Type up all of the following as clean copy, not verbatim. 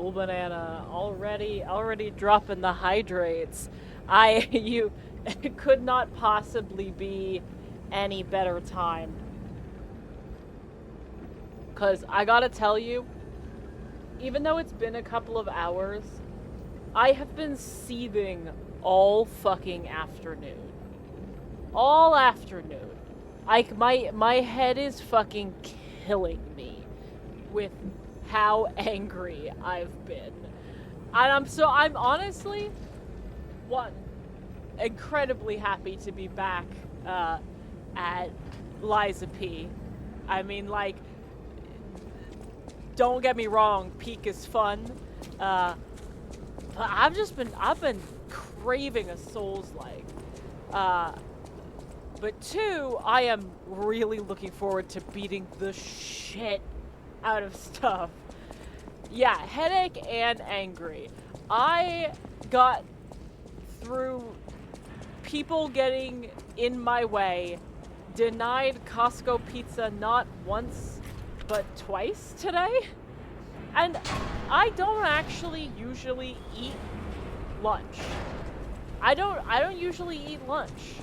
Cool banana. Already dropping the hydrates. You, it could not possibly be any better time. Cause I gotta tell you, even though it's been a couple of hours, I have been seething all fucking afternoon. All afternoon. Like, my head is fucking killing me with how angry I've been. And I'm honestly, incredibly happy to be back, at Liza P. I mean, like, don't get me wrong, Peak is fun, but I've been craving a Souls-like. But two, I am really looking forward to beating the shit out of stuff. Yeah, headache and angry. I got through people getting in my way, denied Costco pizza not once, but twice today. And I don't actually usually eat lunch. I don't usually eat lunch.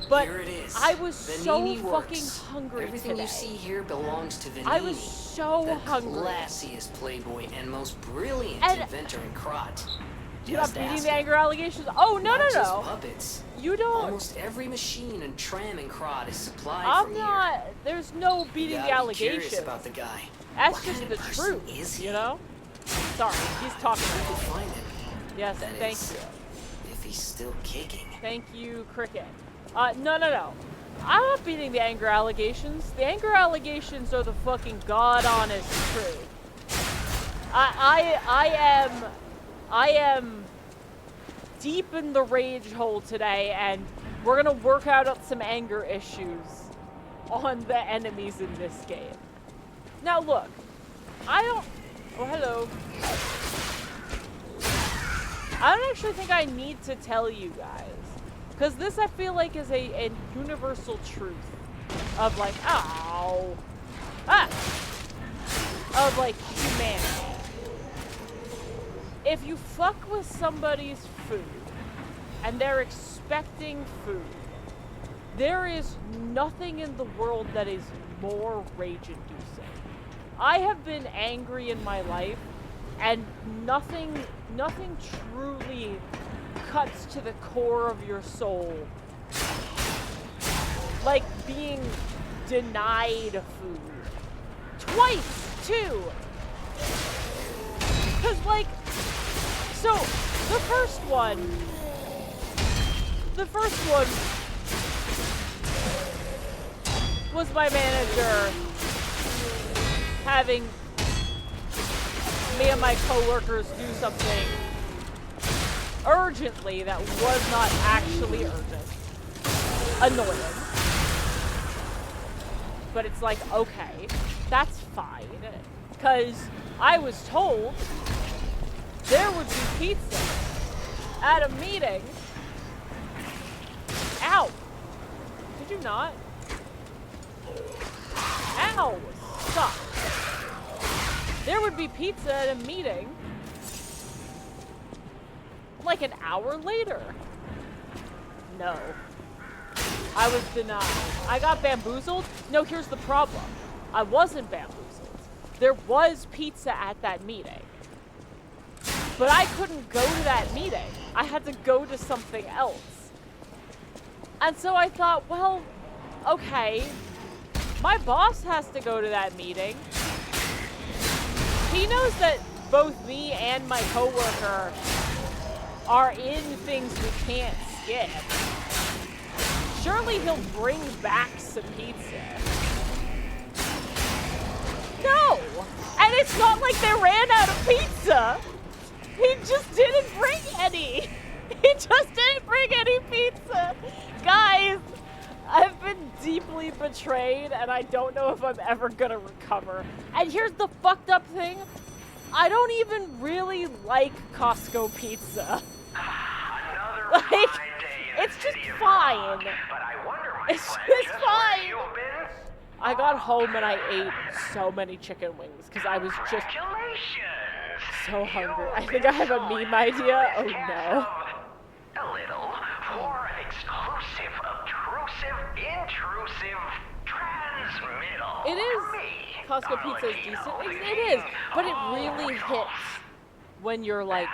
But here it is. I was Vanini so works. fucking hungry Everything today. you see here belongs to Vanini. I was so the hungry. classiest playboy and most brilliant And inventor in Crot. You're not Just beating ask the him. anger allegations? Oh, no, Not no, just no. puppets. You don't. Almost every machine and tram in Crot is supplied I'm from not. here. There's no You beating the gotta be curious allegations. about the guy. That's What just kind the of person truth, is he? you know? Sorry, he's talking You to could me. find him. Yes, That thank is, you. if he's still kicking. Thank you, Cricket. No. I'm not beating the anger allegations. The anger allegations are the fucking god honest truth. I am deep in the rage hole today, and we're gonna work out some anger issues on the enemies in this game. Now look, oh hello. I don't actually think I need to tell you guys. Because this, I feel like, is a universal truth of, like, of, like, humanity. If you fuck with somebody's food, and they're expecting food, there is nothing in the world that is more rage-inducing. I have been angry in my life, and nothing truly cuts to the core of your soul. Like being denied food. Twice, too! Cause like, so, the first one was my manager having me and my coworkers do something urgently that was not actually urgent. Annoying. But it's like, okay, that's fine. Because I was told there would be pizza at a meeting. Ow! Did you not? Ow! Stop. There would be pizza at a meeting like an hour later. No. I was denied. I got bamboozled? No, here's the problem. I wasn't bamboozled. There was pizza at that meeting. But I couldn't go to that meeting. I had to go to something else. And so I thought, well, okay, my boss has to go to that meeting. He knows that both me and my coworker are in things we can't skip. Surely he'll bring back some pizza. No! And it's not like they ran out of pizza! He just didn't bring any! He just didn't bring any pizza! Guys, I've been deeply betrayed, and I don't know if I'm ever gonna recover. And here's the fucked up thing. I don't even really like Costco pizza. Like, it's just fine. It's just fine. I got home and I ate so many chicken wings because I was just... Congratulations! So hungry. I think I have a meme idea. Oh no. A little for exclusive, obtrusive, intrusive, transmittal. It is. For me, Costco pizza is decent. It is, but it really hits when you're like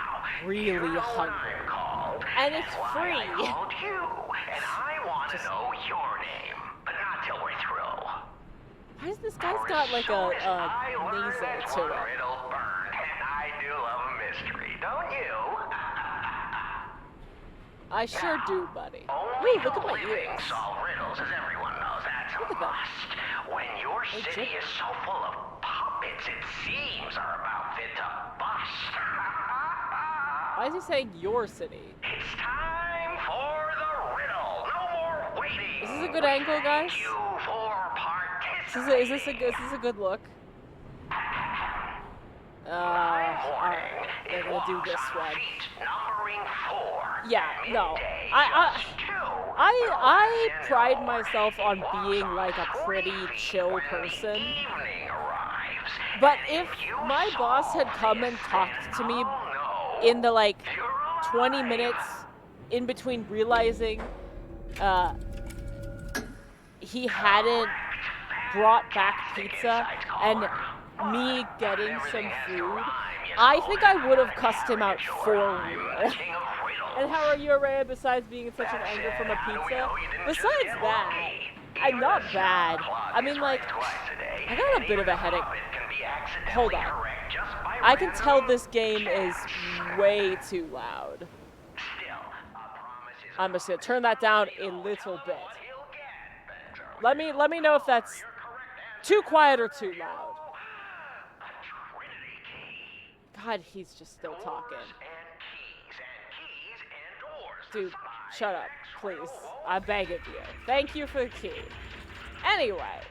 really hungry, and it's free. I called you, and I want to know your name, but not till we're through. Why is this guy's got like a nasal to it? Riddle burn, and I do love a mystery, don't you? I sure do, buddy. Only Ooh, look at the my living ears. solve riddles, as everyone knows. That's Look a at that. must. When your city Legit. is so full of puppets, it seems are about fit to bust. Why is he saying your city? It's time for the riddle. No more waiting. Is this a good angle, guys? Thank you for Is this a good look? Alright, they're gonna do this one. Numbering 4. Yeah, no. Midday, I just 2. I pride myself on being like a pretty chill person. Evening arrives. But if my boss had come and talked to me in the like 20 minutes in between realizing he hadn't brought back pizza and me getting some food, I think I would have cussed him out for real. And how are you, Araya, besides being in such an anger from a pizza? Besides that, I'm not bad. I mean, like, I got a bit of a headache. Hold on. I can tell this game is way too loud. I'm just gonna turn that down a little bit. Let me know if that's too quiet or too loud. God, he's just still talking. Dude, shut up, please. I beg of you. Thank you for the key. Anyways,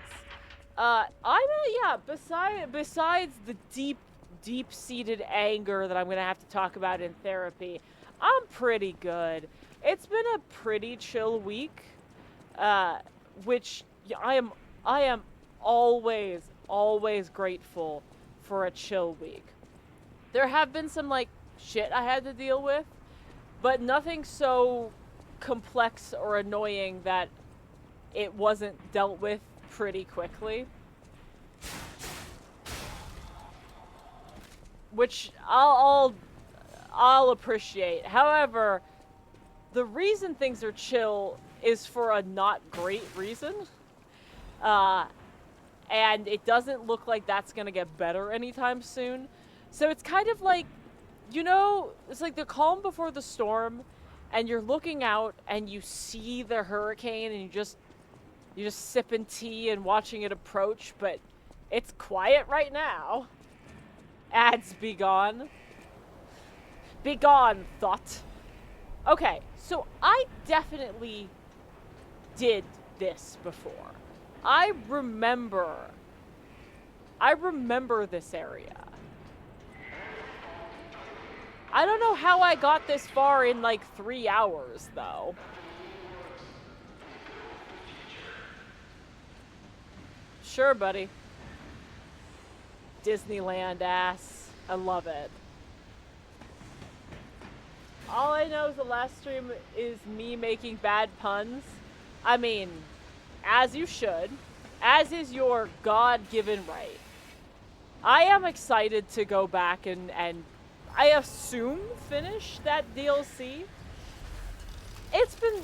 besides the deep-seated anger that I'm gonna have to talk about in therapy, I'm pretty good. It's been a pretty chill week, which I am always grateful for a chill week. There have been some like shit I had to deal with, but nothing so complex or annoying that it wasn't dealt with pretty quickly. Which I'll appreciate. However, the reason things are chill is for a not great reason. And it doesn't look like that's gonna get better anytime soon. So it's kind of like, you know, it's like the calm before the storm, and you're looking out and you see the hurricane and you're just sipping tea and watching it approach, but it's quiet right now. Ads be gone. Be gone, thought. Okay, so I definitely did this before. I remember this area. I don't know how I got this far in like 3 hours, though. Sure, buddy. Disneyland ass. I love it. All I know is the last stream is me making bad puns. I mean, as you should. As is your God-given right. I am excited to go back and I assume finish that DLC. It's been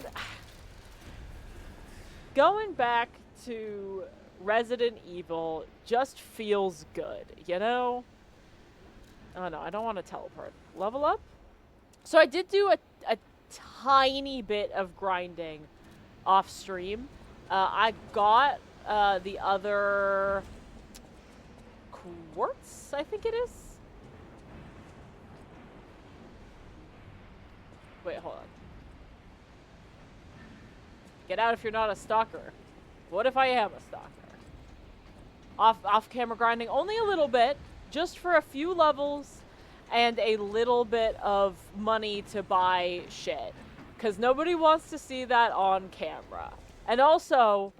going back to Resident Evil just feels good, you know? Oh no, I don't want to teleport. Level up? So I did do a tiny bit of grinding off stream. I got the other quartz, I think it is. Wait, hold on. Get out if you're not a stalker. What if I am a stalker? Off camera grinding only a little bit, just for a few levels and a little bit of money to buy shit. Because nobody wants to see that on camera. And also,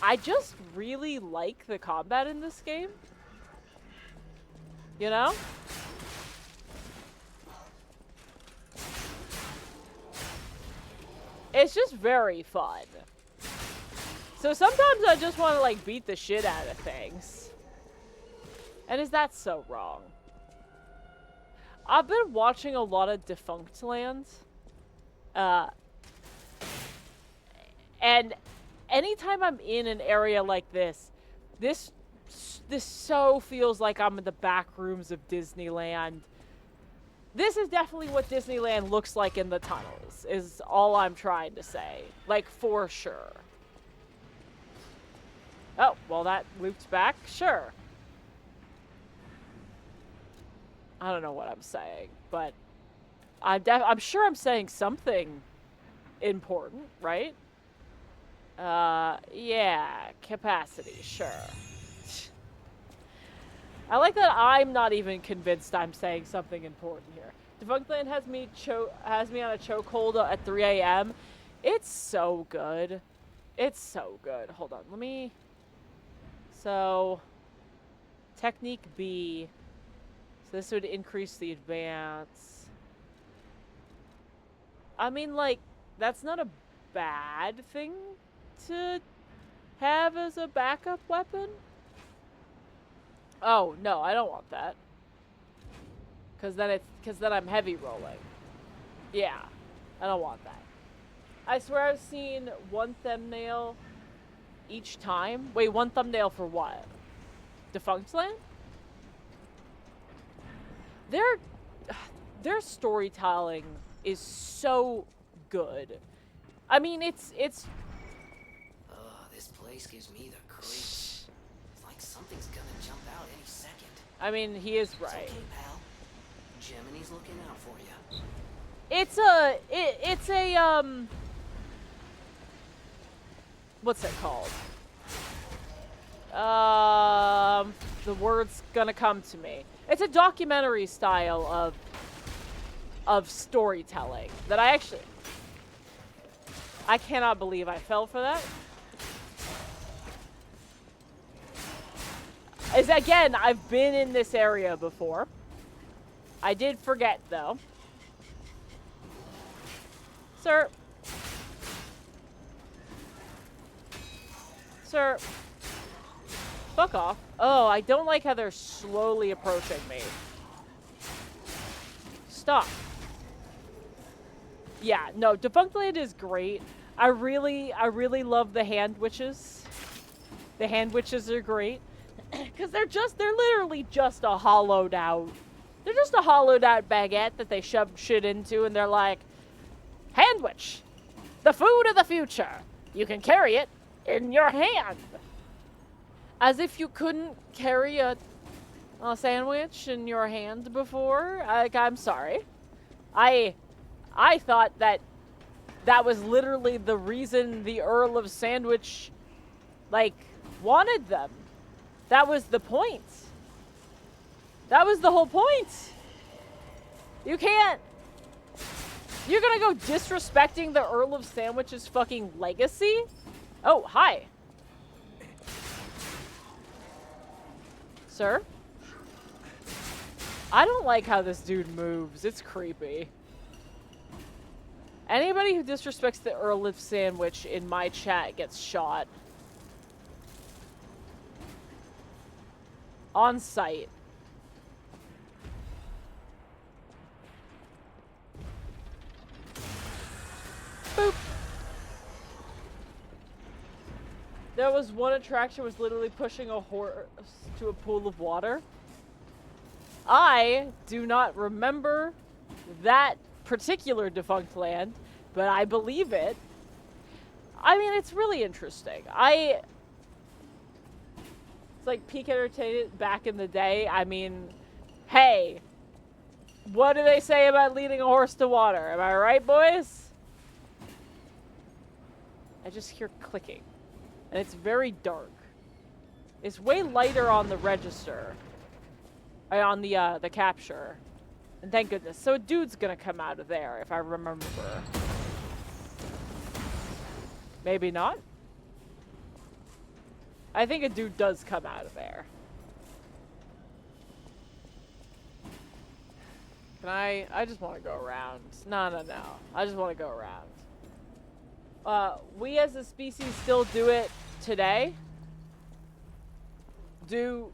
I just really like the combat in this game. You know? It's just very fun. So sometimes I just want to, like, beat the shit out of things. And is that so wrong? I've been watching a lot of Defunct Land. And anytime I'm in an area like this so feels like I'm in the back rooms of Disneyland. This is definitely what Disneyland looks like in the tunnels, is all I'm trying to say. Like, for sure. Oh, well, that looped back? Sure. I don't know what I'm saying, but I'm sure I'm saying something important, right? Yeah, capacity, sure. I like that I'm not even convinced I'm saying something important here. Defunctland has me on a chokehold at 3 a.m. It's so good. It's so good. Hold on, let me... So... Technique B. So this would increase the advance. I mean, like, that's not a bad thing to have as a backup weapon. Oh, no, I don't want that. Cause then I'm heavy rolling. Yeah, I don't want that. I swear I've seen one thumbnail each time. Wait, one thumbnail for what? Defunctland? Their storytelling is so good. I mean, it's Ugh, this place gives me the creeps. It's like something's gonna jump out any second. I mean, he is It's right. okay, pal. Gemini's looking out for you. It's a what's it called? The word's gonna come to me. It's a documentary style of storytelling that I cannot believe I fell for that. Again, I've been in this area before. I did forget, though. Sir. Sir. Fuck off. Oh, I don't like how they're slowly approaching me. Stop. Yeah, no, Defunctland is great. I really love the hand witches. The hand witches are great. Because they're literally just a hollowed out. They're just a hollowed out baguette that they shove shit into, and they're like, hand witch, the food of the future. You can carry it in your hand. As if you couldn't carry a sandwich in your hand before. I'm sorry. I thought that was literally the reason the Earl of Sandwich, like, wanted them. That was the point. That was the whole point. You can't... You're gonna go disrespecting the Earl of Sandwich's fucking legacy? Oh, hi. Sir? I don't like how this dude moves. It's creepy. Anybody who disrespects the Earl of Sandwich in my chat gets shot. On sight. Boop. There was one attraction was literally pushing a horse to a pool of water. I do not remember that particular Defunctland, but I believe it. I mean, it's really interesting. It's like peak entertainment back in the day. I mean, hey, what do they say about leading a horse to water? Am I right, boys? I just hear clicking. And it's very dark. It's way lighter on the register. On the capture. And thank goodness. So a dude's gonna come out of there, if I remember. Maybe not? I think a dude does come out of there. Can I just want to go around. No. I just want to go around. We as a species still do it today. I don't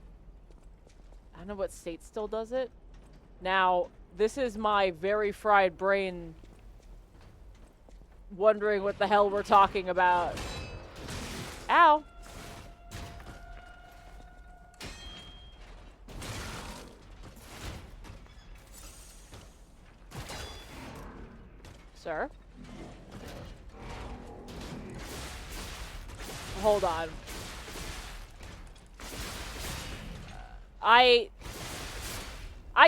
know what state still does it. Now, this is my very fried brain wondering what the hell we're talking about. Ow. Sir? Hold on. I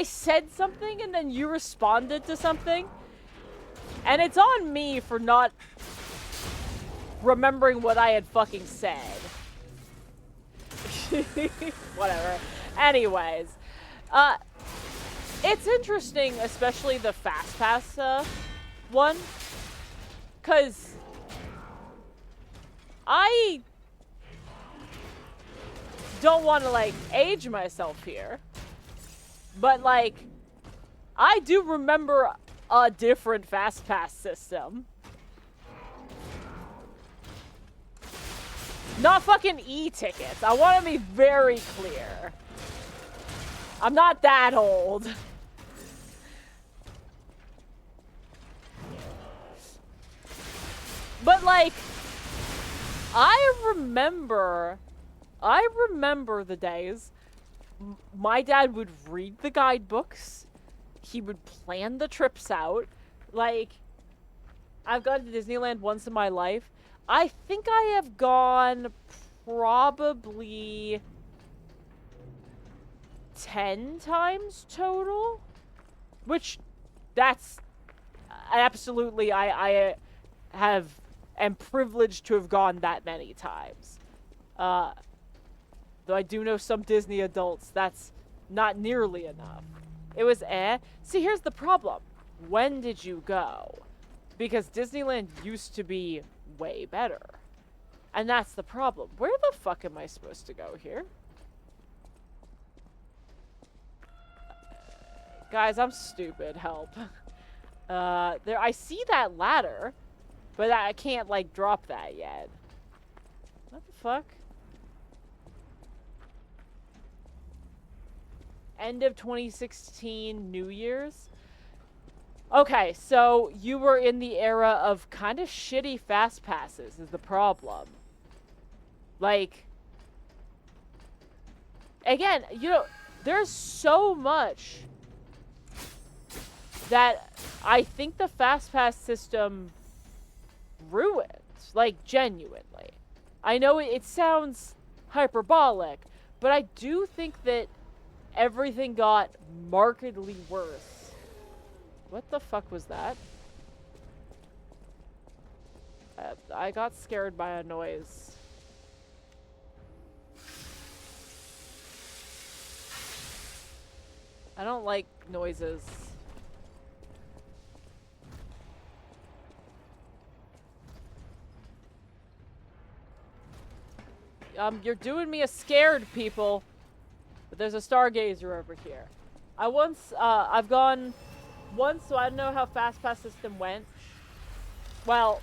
said something and then you responded to something. And it's on me for not remembering what I had fucking said. Whatever. Anyways. It's interesting, especially the Fast Pass one. 'Cause I don't want to, like, age myself here. But, like, I do remember a different Fast Pass system. Not fucking e-tickets. I want to be very clear. I'm not that old. But, like, I remember the days my dad would read the guidebooks. He would plan the trips out. Like, I've gone to Disneyland once in my life. I think I have gone probably 10 times total. Which, that's absolutely, I am privileged to have gone that many times. Though I do know some Disney adults, that's not nearly enough. It was See, here's the problem. When did you go? Because Disneyland used to be way better. And that's the problem. Where the fuck am I supposed to go here? Guys, I'm stupid. Help. I see that ladder, but I can't, like, drop that yet. What the fuck? End of 2016, New Year's. Okay, so you were in the era of kind of shitty fast passes is the problem. Like, again, you know, there's so much that I think the fast pass system ruined. Like, genuinely. I know it sounds hyperbolic, but I do think that everything got markedly worse. What the fuck was that? I got scared by a noise. I don't like noises. You're doing me a scared, people. But there's a stargazer over here. I've gone once, so I don't know how Fast Pass system went. Well,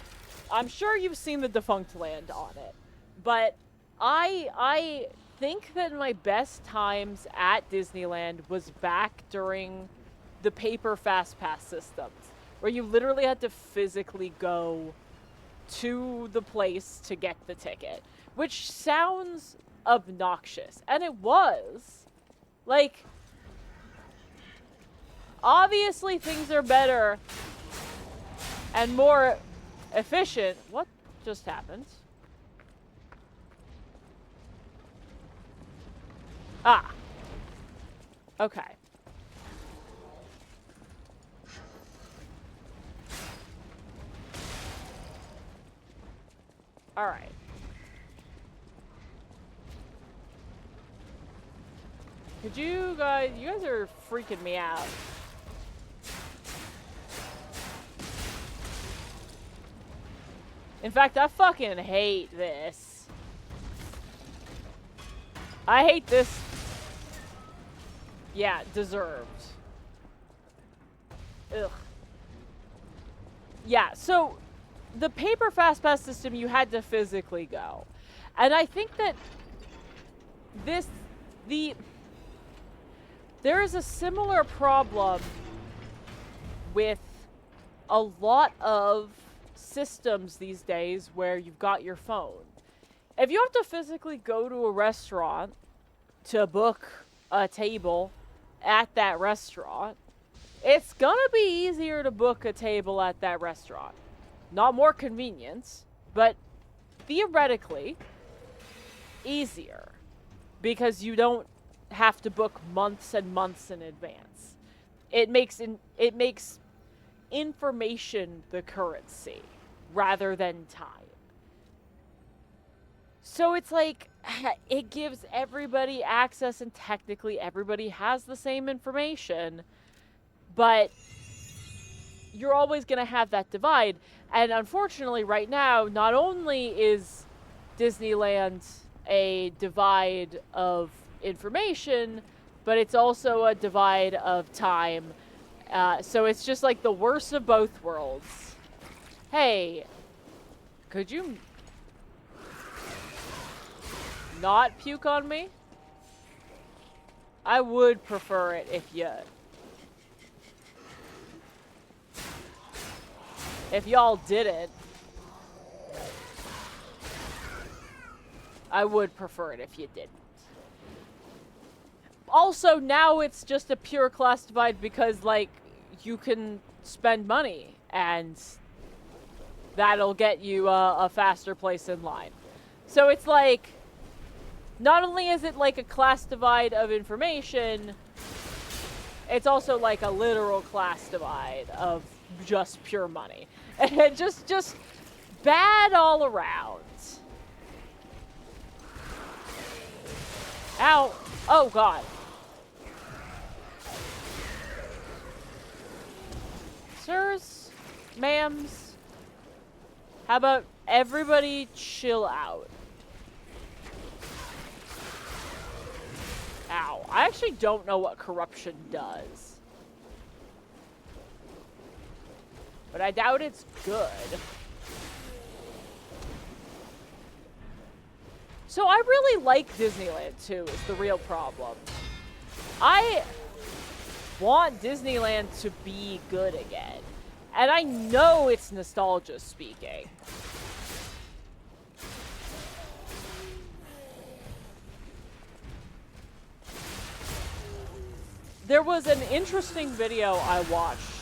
I'm sure you've seen the Defunct Land on it. But I think that my best times at Disneyland was back during the paper Fast Pass systems, where you literally had to physically go to the place to get the ticket, which sounds obnoxious, and it was. Like, obviously things are better and more efficient. What just happened? Ah. Okay. All right. Could you guys are freaking me out. In fact, I fucking hate this. I hate this. Yeah, deserved. Ugh. Yeah, so the paper fast pass system, you had to physically go. And I think that there is a similar problem with a lot of systems these days where you've got your phone. If you have to physically go to a restaurant to book a table at that restaurant, it's gonna be easier to book a table at that restaurant. Not more convenience, but theoretically easier, because you don't have to book months and months in advance. It makes information the currency rather than time. So it's like, it gives everybody access, and technically everybody has the same information, but you're always going to have that divide. And unfortunately right now, not only is Disneyland a divide of information, but it's also a divide of time. So it's just like the worst of both worlds. Hey, could you not puke on me? I would prefer it if y'all did it. I would prefer it if you didn't. Also, now it's just a pure class divide because, like, you can spend money and that'll get you a faster place in line. So it's like, not only is it like a class divide of information, it's also like a literal class divide of just pure money. And just bad all around. Ow. Oh, God. Sirs, ma'ams, how about everybody chill out? Ow. I actually don't know what corruption does. But I doubt it's good. So I really like Disneyland too, is the real problem. I want Disneyland to be good again. And I know it's nostalgia speaking. There was an interesting video I watched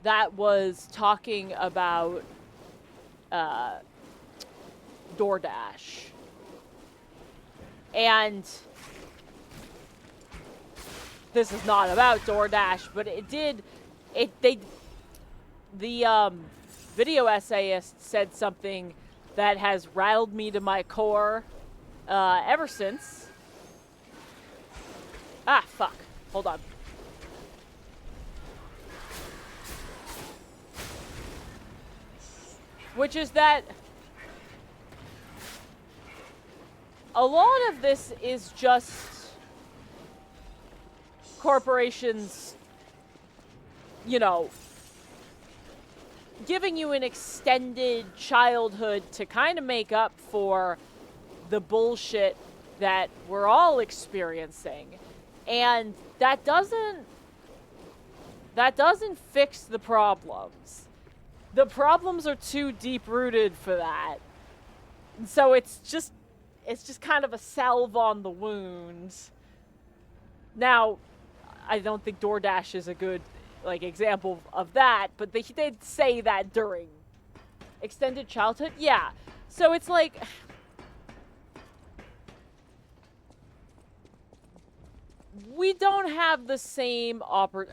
that was talking about DoorDash. And this is not about DoorDash, but the video essayist said something that has rattled me to my core ever since. Ah, fuck. Hold on. Which is that a lot of this is just corporations, you know, giving you an extended childhood to kind of make up for the bullshit that we're all experiencing. And that doesn't fix the problems. The problems are too deep-rooted for that. And so it's just kind of a salve on the wounds. Now, I don't think DoorDash is a good example of that, but they did say that during extended childhood. Yeah. So it's like, we don't have the same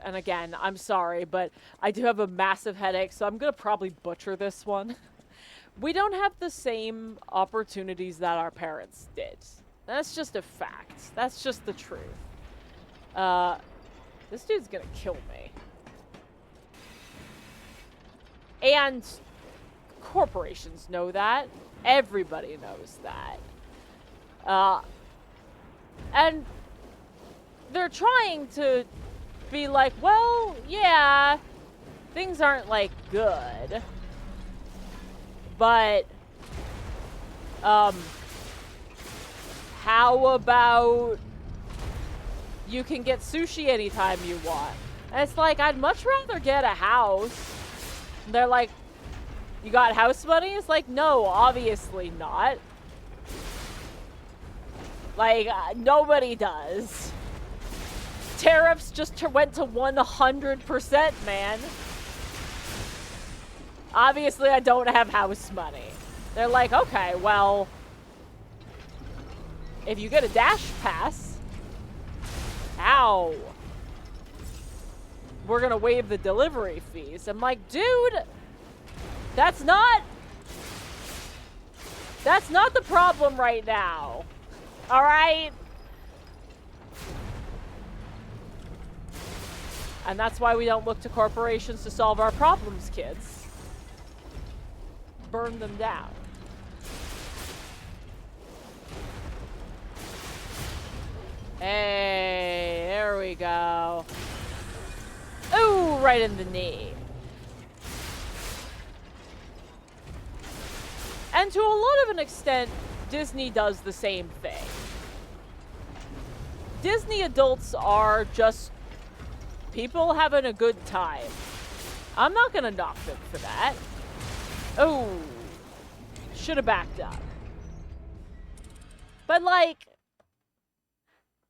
and again, I'm sorry, but I do have a massive headache, so I'm going to probably butcher this one. We don't have the same opportunities that our parents did. That's just a fact. That's just the truth. This dude's going to kill me. And corporations know that. Everybody knows that. And they're trying to be like, well, yeah, things aren't, like, good. But, how about you can get sushi anytime you want? And it's like, I'd much rather get a house. And they're like, you got house money? It's like, no, obviously not. Like, nobody does. Tariffs just went to 100%, man. Obviously, I don't have house money. They're like, okay, well, if you get a dash pass, ow, we're gonna waive the delivery fees. I'm like, dude, that's not the problem right now. All right? And that's why we don't look to corporations to solve our problems, kids. Burn them down. Hey, there we go. Ooh, right in the knee. And to a lot of an extent, Disney does the same thing. Disney adults are just people having a good time. I'm not gonna knock them for that. Oh, should have backed up. But like,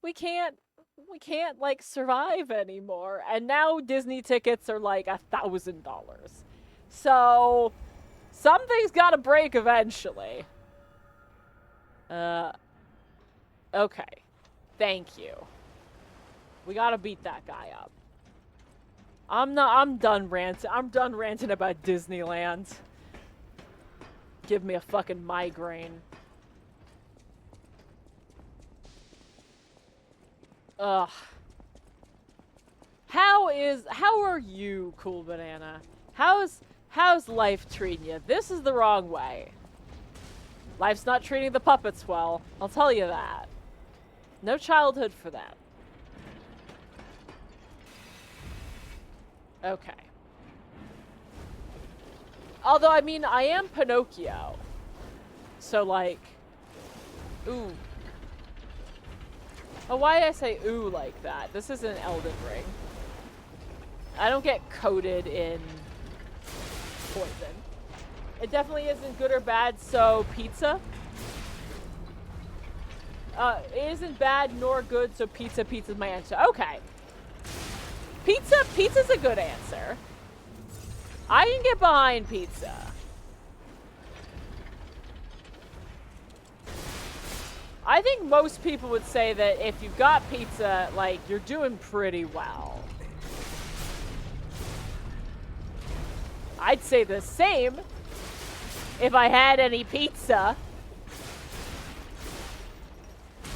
we can't like survive anymore. And now Disney tickets are like $1,000. So something's gotta break eventually. Okay. Thank you. We gotta beat that guy up. I'm done ranting. I'm done ranting about Disneyland. Give me a fucking migraine. Ugh. How are you, Cool Banana? How's life treating you? This is the wrong way. Life's not treating the puppets well. I'll tell you that. No childhood for them. Okay. Although, I mean, I am Pinocchio. So, like... Ooh. Oh, why did I say ooh like that? This isn't Elden Ring. I don't get coated in poison. It definitely isn't good or bad, so pizza? It isn't bad nor good, so pizza's my answer. Okay. Pizza's a good answer. I can get behind pizza. I think most people would say that if you've got pizza, like, you're doing pretty well. I'd say the same if I had any pizza.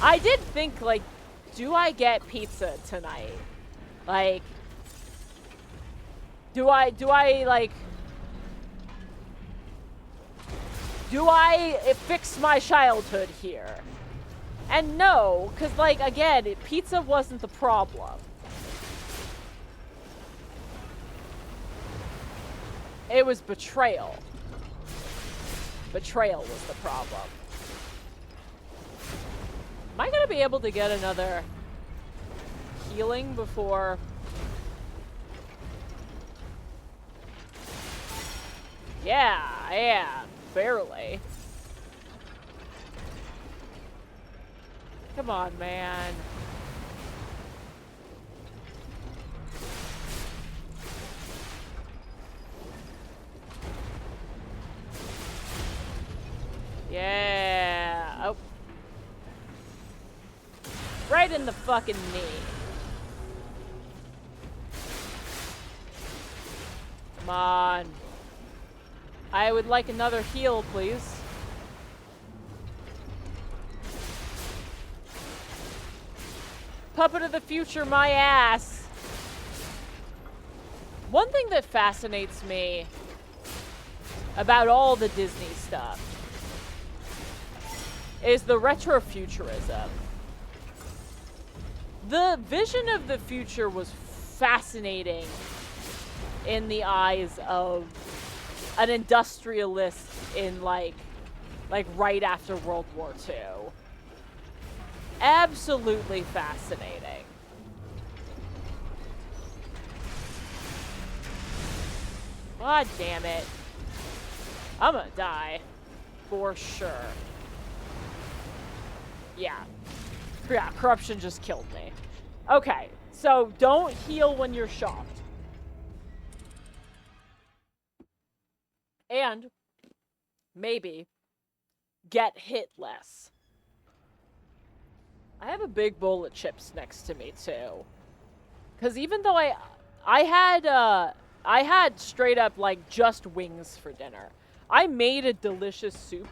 I did think, like, do I get pizza tonight? Like, do I fix my childhood here? And no, because, like, again, pizza wasn't the problem. It was betrayal. Betrayal was the problem. Am I gonna be able to get another healing before... Yeah, barely. Come on, man. Yeah. Oh. Right in the fucking knee. Come on. I would like another heal, please. Puppet of the future, my ass. One thing that fascinates me about all the Disney stuff is the retrofuturism. The vision of the future was fascinating in the eyes of an industrialist in like right after World War II. Absolutely fascinating. God damn it. I'm gonna die. For sure. Yeah. Yeah, corruption just killed me. Okay, so don't heal when you're shocked. And maybe get hit less. I have a big bowl of chips next to me too. Cause even though I had straight up like just wings for dinner. I made a delicious soup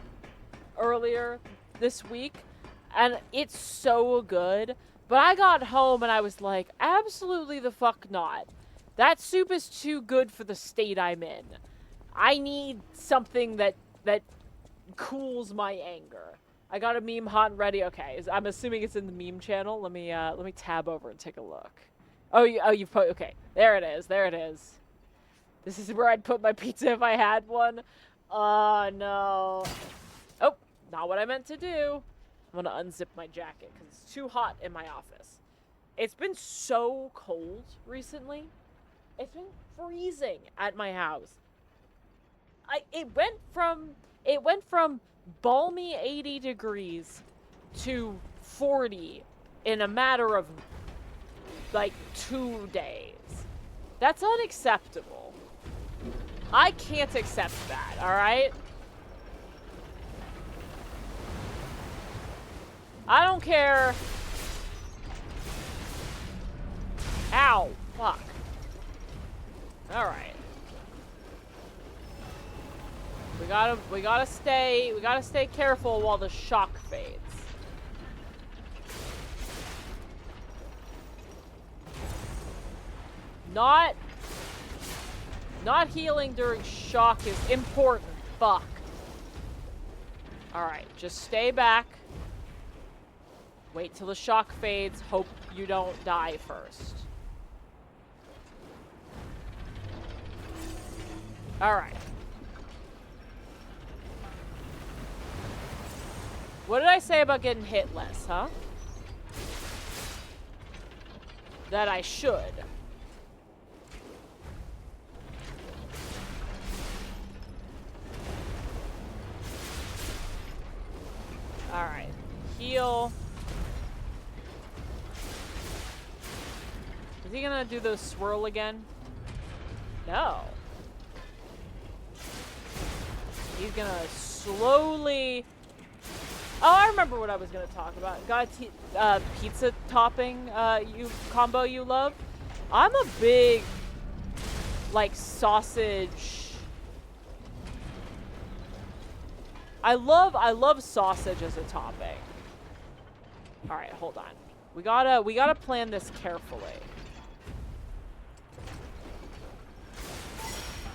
earlier this week and it's so good. But I got home and I was like, absolutely the fuck not. That soup is too good for the state I'm in. I need something that cools my anger. I got a meme hot and ready. Okay, I'm assuming it's in the meme channel. Let me tab over and take a look. You've put, okay. There it is. There it is. This is where I'd put my pizza if I had one. Oh, no. Oh, not what I meant to do. I'm gonna unzip my jacket because it's too hot in my office. It's been so cold recently. It's been freezing at my house. It went from balmy 80 degrees to 40 in a matter of like 2 days. That's unacceptable. I can't accept that, alright? I don't care. Ow, fuck. Alright. We gotta stay careful while the shock fades. Not healing during shock is important. Fuck. Alright, just stay back. Wait till the shock fades. Hope you don't die first. Alright. What did I say about getting hit less, huh? That I should. Alright. Heal. Is he gonna do the swirl again? No. He's gonna slowly... Oh, I remember what I was gonna talk about. Got a pizza topping combo you love? I'm a big, like, sausage... I love sausage as a topping. Alright, hold on. We gotta plan this carefully.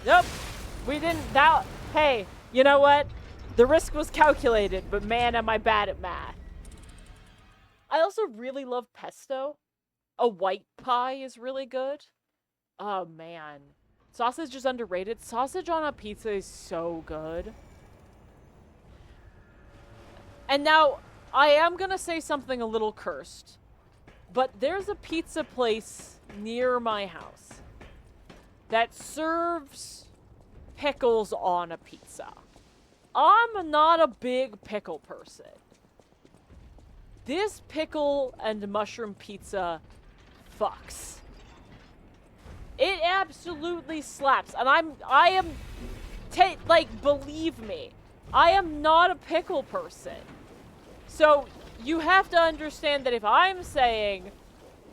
Nope. We didn't... Hey, you know what? The risk was calculated, but man, am I bad at math. I also really love pesto. A white pie is really good. Oh, man. Sausage is underrated. Sausage on a pizza is so good. And now, I am gonna say something a little cursed. But there's a pizza place near my house that serves pickles on a pizza. I'm not a big pickle person. This pickle and mushroom pizza fucks. It absolutely slaps. And believe me, I am not a pickle person. So you have to understand that if I'm saying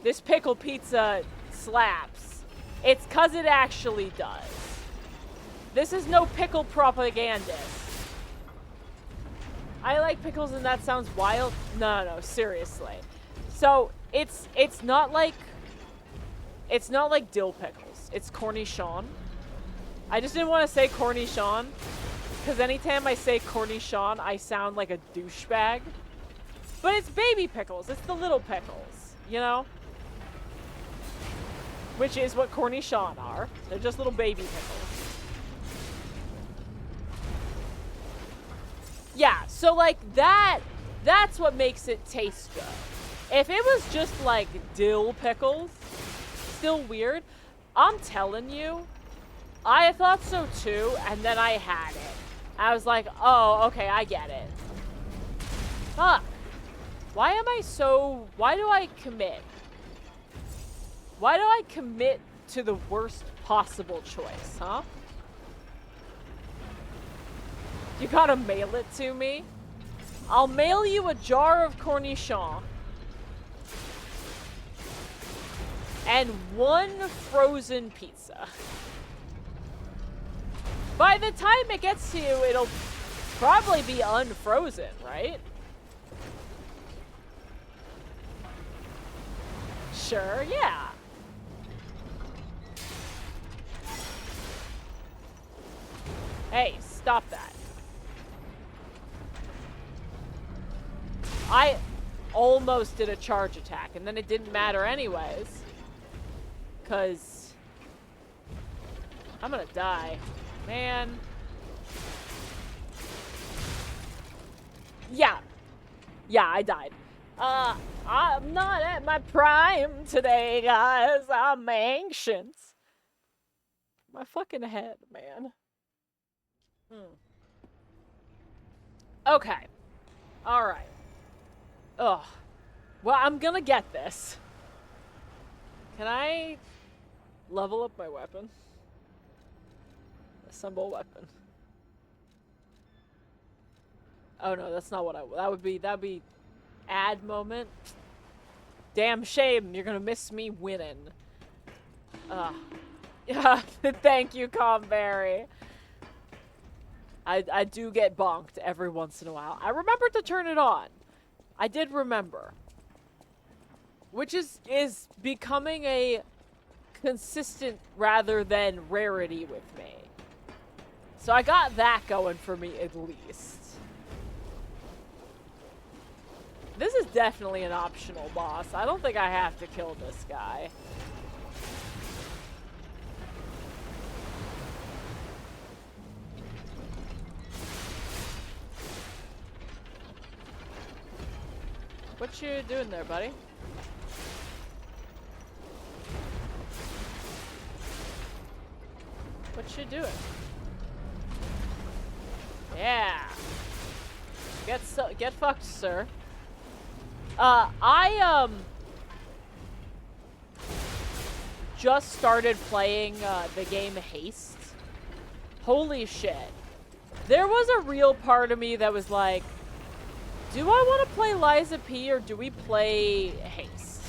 this pickle pizza slaps, it's 'cause it actually does. This is no pickle propagandist. I like pickles and that sounds wild. No, seriously. So it's not like dill pickles. It's cornichon. I just didn't want to say cornichon because anytime I say cornichon, I sound like a douchebag. But it's baby pickles. It's the little pickles, you know? which is what cornichon are. They're just little baby pickles. Yeah, so like that's what makes it taste good. If it was just like dill pickles, still weird. I'm telling you, I thought so too, and then I had it. I was like, oh, okay, I get it. Fuck. Why do I commit? Why do I commit to the worst possible choice, huh? You gotta mail it to me? I'll mail you a jar of cornichon. And 1 frozen pizza. By the time it gets to you, it'll probably be unfrozen, right? Sure, yeah. Hey, stop that. I almost did a charge attack, and then it didn't matter anyways. Because I'm gonna die. Man. Yeah. Yeah, I died. I'm not at my prime today, guys. I'm anxious. My fucking head, man. Okay. Alright. Ugh. Well, I'm gonna get this. Can I level up my weapon? Assemble weapon. Oh no, that's not what that'd be add moment. Damn shame, you're gonna miss me winning. Yeah, thank you, Comberry. I do get bonked every once in a while. I remembered to turn it on. I did remember. Which is becoming a consistent rather than rarity with me. So I got that going for me at least. This is definitely an optional boss. I don't think I have to kill this guy. What you doing there, buddy? What you doing? Yeah. Get fucked, sir. I just started playing the game Haste. Holy shit. There was a real part of me that was like, do I want to play Liza P or do we play Haste?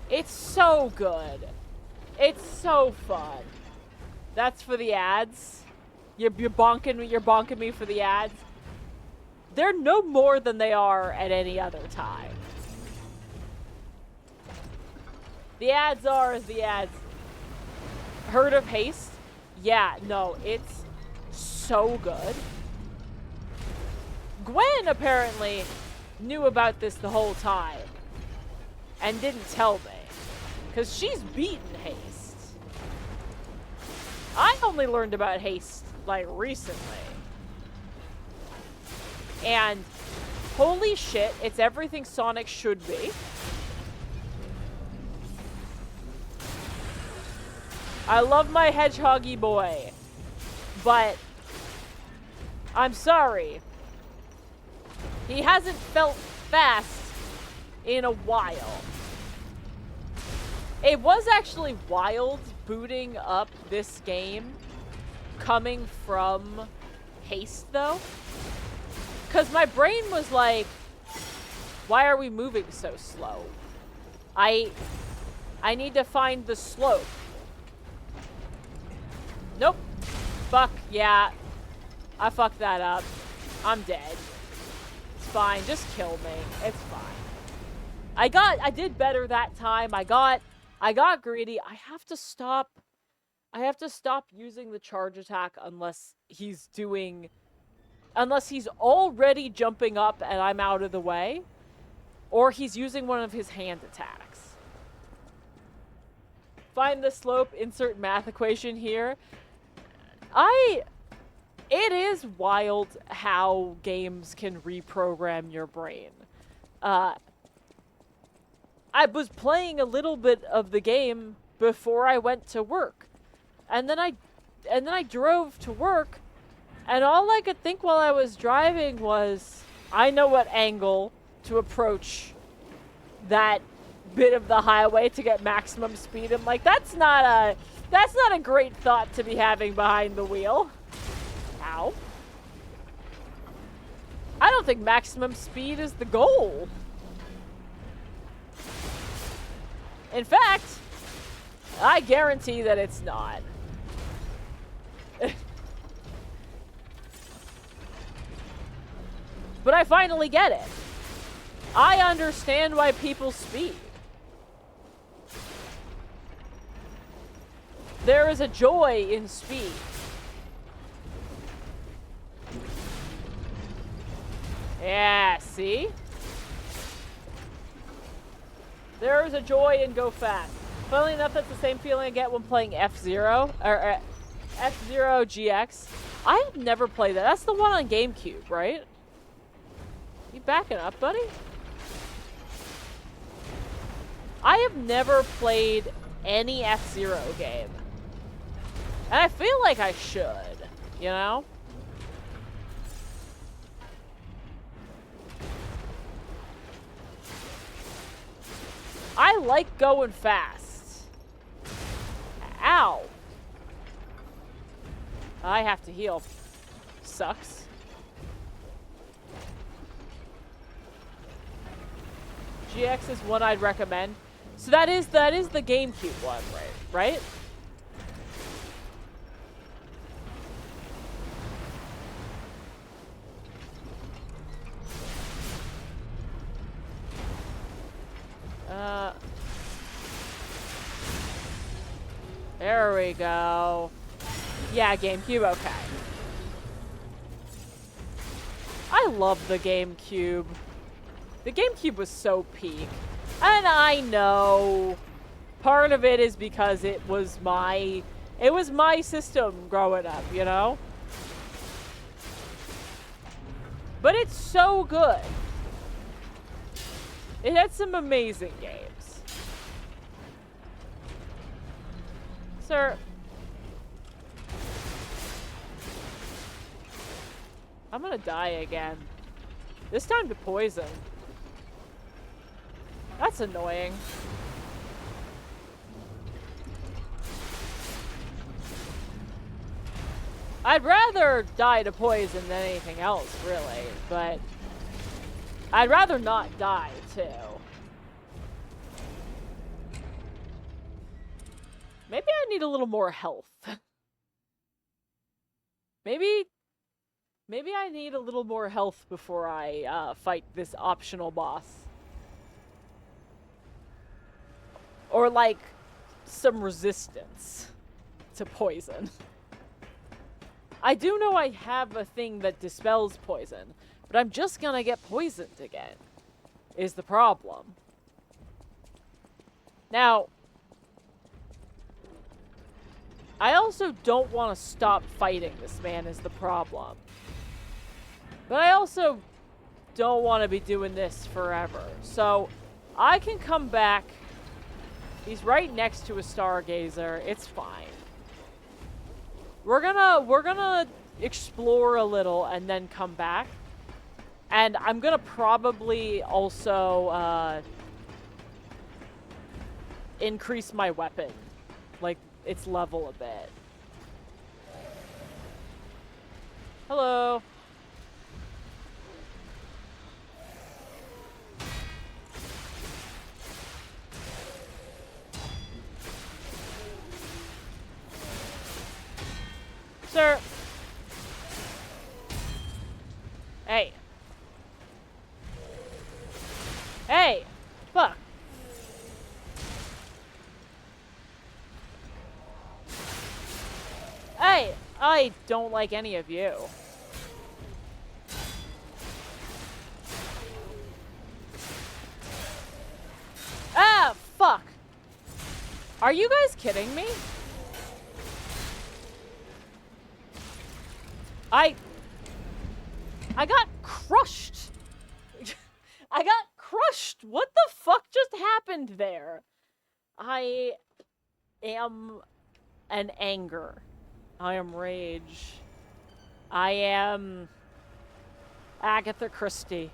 It's so good. It's so fun. That's for the ads. You're bonking me for the ads. They're no more than they are at any other time. The ads are as the ads. Heard of Haste? Yeah, no, it's so good. Gwen apparently knew about this the whole time and didn't tell me. Because she's beaten Haste. I only learned about Haste, like, recently. And holy shit, it's everything Sonic should be. I love my hedgehoggy boy, but I'm sorry. He hasn't felt fast in a while. It was actually wild booting up this game coming from Haste, though. Because my brain was like, why are we moving so slow? I need to find the slope. Nope. Fuck, yeah. I fucked that up. I'm dead. It's fine, just kill me. It's fine. I did better that time. I got greedy. I have to stop using the charge attack unless he's already jumping up and I'm out of the way, or he's using one of his hand attacks. find the slope, insert math equation here. It is wild how games can reprogram your brain. I was playing a little bit of the game before I went to work. And then I drove to work, and all I could think while I was driving was, I know what angle to approach that bit of the highway to get maximum speed. I'm like, that's not a great thought to be having behind the wheel. Ow. I don't think maximum speed is the goal. In fact, I guarantee that it's not. But I finally get it. I understand why people speed. There is a joy in speed. Yeah, see? There is a joy in go fast. Funnily enough, that's the same feeling I get when playing F-Zero, or F-Zero GX. I have never played that. That's the one on GameCube, right? You backing up, buddy? I have never played any F-Zero game. And I feel like I should, you know? I like going fast. Ow. I have to heal. Sucks. GX is one I'd recommend. So that is the GameCube one, right? There we go. Yeah, GameCube, okay. I love the GameCube. The GameCube was so peak. And I know part of it is because it was my system growing up, you know? But it's so good. It had some amazing games. Sir. I'm gonna die again. This time to poison. That's annoying. I'd rather die to poison than anything else, really, but I'd rather not die, too. Maybe I need a little more health. Maybe I need a little more health before I fight this optional boss. Or, like, some resistance to poison. I do know I have a thing that dispels poison, but I'm just gonna get poisoned again, is the problem. Now, I also don't want to stop fighting this man is the problem. But I also don't want to be doing this forever. So, I can come back. He's right next to a stargazer. It's fine. We're gonna explore a little and then come back. And I'm gonna probably also increase my weapon, like its level a bit. Hello. Sir. Hey. Hey. Fuck. Hey. I don't like any of you. Ah, fuck. Are you guys kidding me? I got crushed. I got crushed. What the fuck just happened there? I am an anger. I am rage. I am Agatha Christie.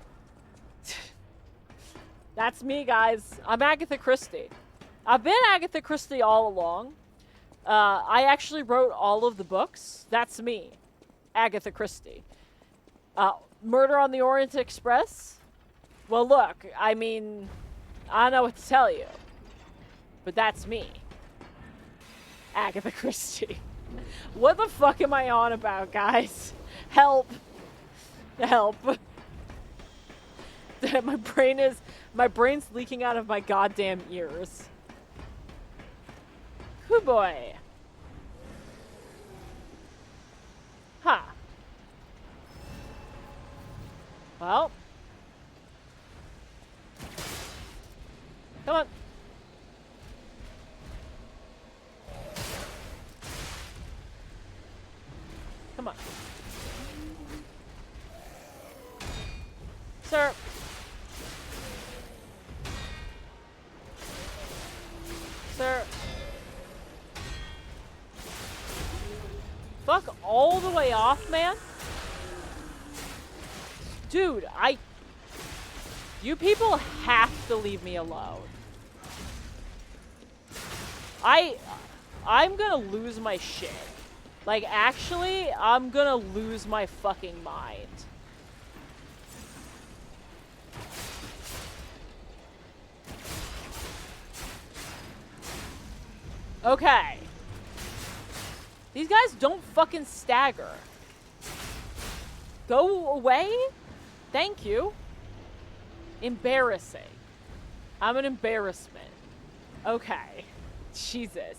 That's me, guys. I'm Agatha Christie. I've been Agatha Christie all along. I actually wrote all of the books. That's me, Agatha Christie. Murder on the Orient Express? Well, look, I mean, I don't know what to tell you. But that's me, Agatha Christie. What the fuck am I on about, guys? Help. Help. My brain's leaking out of my goddamn ears. Hoo boy. Huh. Well. Come on. Come on. Sir. Sir. Fuck all the way off, man. Dude, you people have to leave me alone. I'm gonna lose my shit. Like, actually, I'm gonna lose my fucking mind. Okay. These guys don't fucking stagger. Go away? Thank you. Embarrassing. I'm an embarrassment. Okay. Jesus.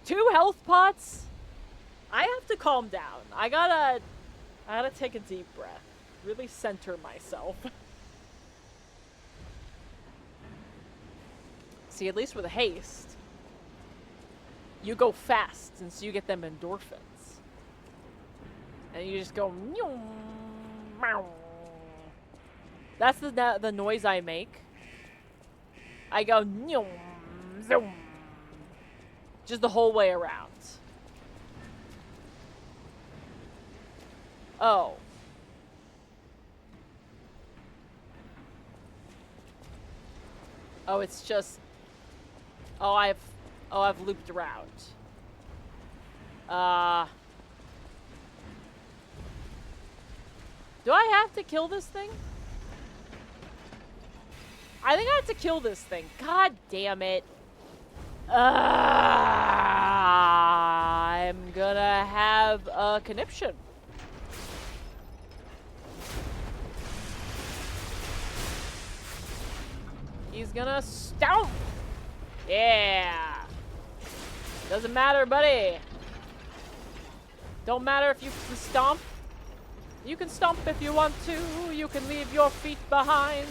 2 health pots? I have to calm down. I gotta take a deep breath. Really center myself. See, at least with haste, you go fast, and so you get them endorphins. And you just go... That's the noise I make. I go... Zoom. Just the whole way around. Oh. Oh, it's just... Oh, I've looped around. Do I have to kill this thing? I think I have to kill this thing. God damn it. I'm gonna have a conniption. He's gonna stomp. Yeah. Doesn't matter, buddy. Don't matter if you can stomp. You can stomp if you want to. You can leave your feet behind.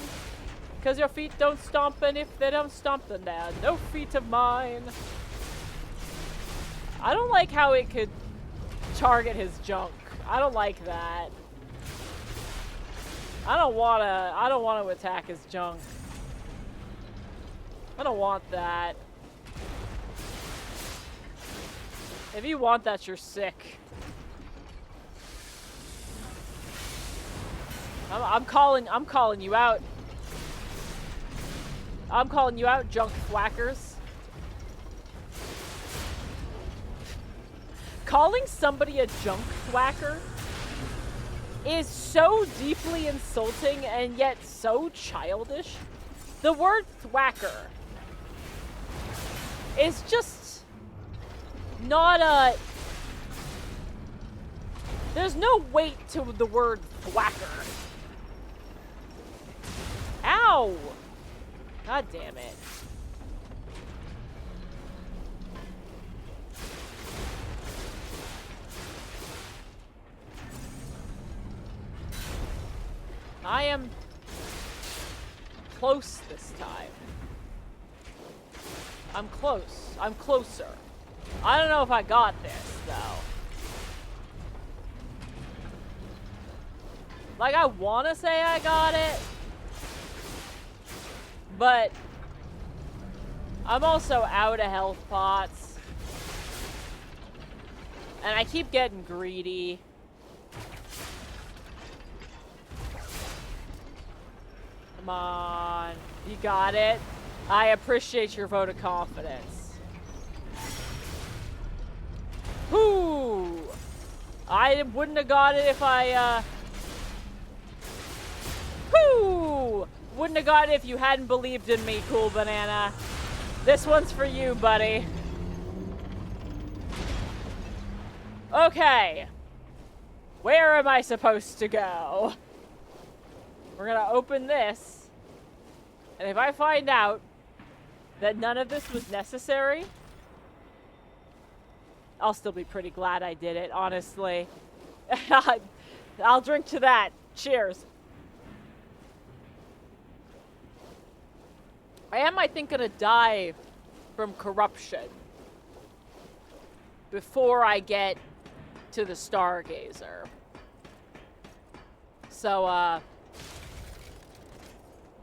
Because your feet don't stomp, and if they don't stomp, then they're no feet of mine. I don't like how it could target his junk. I don't like that. I don't want to attack his junk. I don't want that. If you want that, you're sick. I'm calling you out. I'm calling you out, junk thwackers. Calling somebody a junk thwacker is so deeply insulting and yet so childish. The word thwacker is just not a... There's no weight to the word thwacker. Ow! God damn it. I am close this time. I'm close. I'm closer. I don't know if I got this, though. Like, I want to say I got it. But I'm also out of health pots. And I keep getting greedy. Come on. You got it. I appreciate your vote of confidence. Whoo! I wouldn't have got it if I, Whoo! Wouldn't have got it if you hadn't believed in me, Cool Banana. This one's for you, buddy. Okay. Where am I supposed to go? We're gonna open this. And if I find out that none of this was necessary, I'll still be pretty glad I did it, honestly. I'll drink to that. Cheers. I think, gonna die from corruption before I get to the Stargazer. So,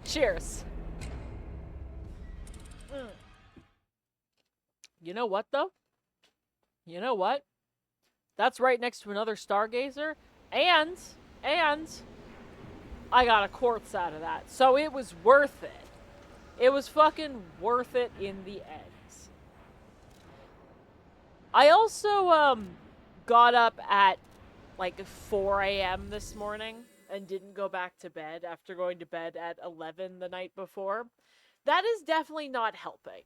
cheers. You know what, though? You know what? That's right next to another Stargazer, and I got a quartz out of that, so it was worth it. It was fucking worth it in the end. I also, got up at, like, 4 a.m. this morning and didn't go back to bed after going to bed at 11 the night before. That is definitely not helping.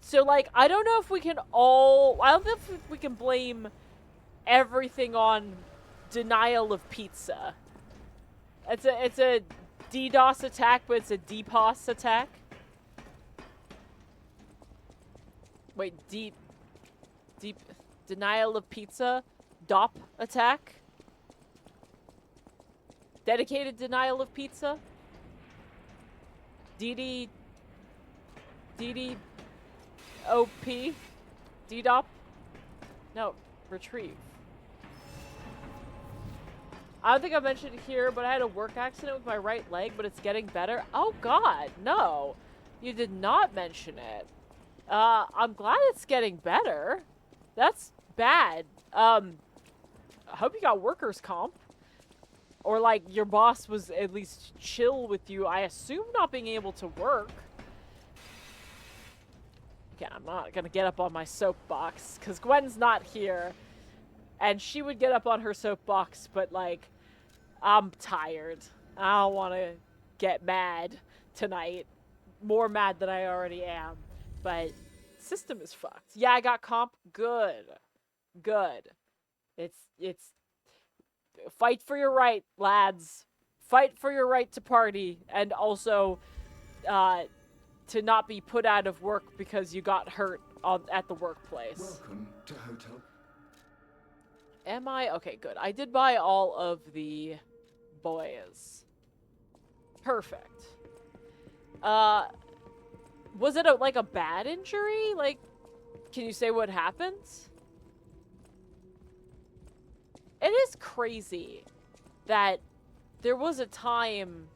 So, like, I don't know if we can I don't know if we can blame everything on denial of pizza. It's a DDoS attack, but it's a DPoS attack. Wait, deep denial of pizza? DOP attack? Dedicated denial of pizza? OP? DDoP? No, retrieve. I don't think I mentioned it here, but I had a work accident with my right leg, but it's getting better. Oh god, no. You did not mention it. I'm glad it's getting better. That's bad. I hope you got workers' comp. Or, like, your boss was at least chill with you. I assume not being able to work. Okay, I'm not gonna get up on my soapbox, because Gwen's not here. And she would get up on her soapbox, but, like, I'm tired. I don't want to get mad tonight. More mad than I already am. But system is fucked. Yeah, I got comp. Good. Good. It's fight for your right, lads. Fight for your right to party, and also to not be put out of work because you got hurt at the workplace. Welcome to Hotel. Am I? Okay, good. I did buy all of the boys. Perfect. Was it like a bad injury? Like, can you say what happened? It is crazy that there was a time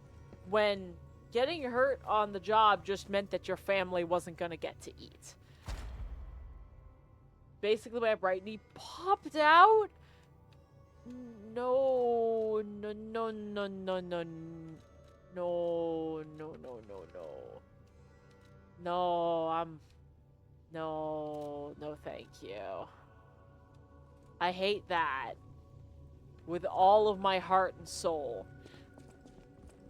when getting hurt on the job just meant that your family wasn't gonna get to eat. Basically, my right knee popped out. No, no, no, no, no, no, no, no, no, no, no. No, thank you. I hate that. With all of my heart and soul.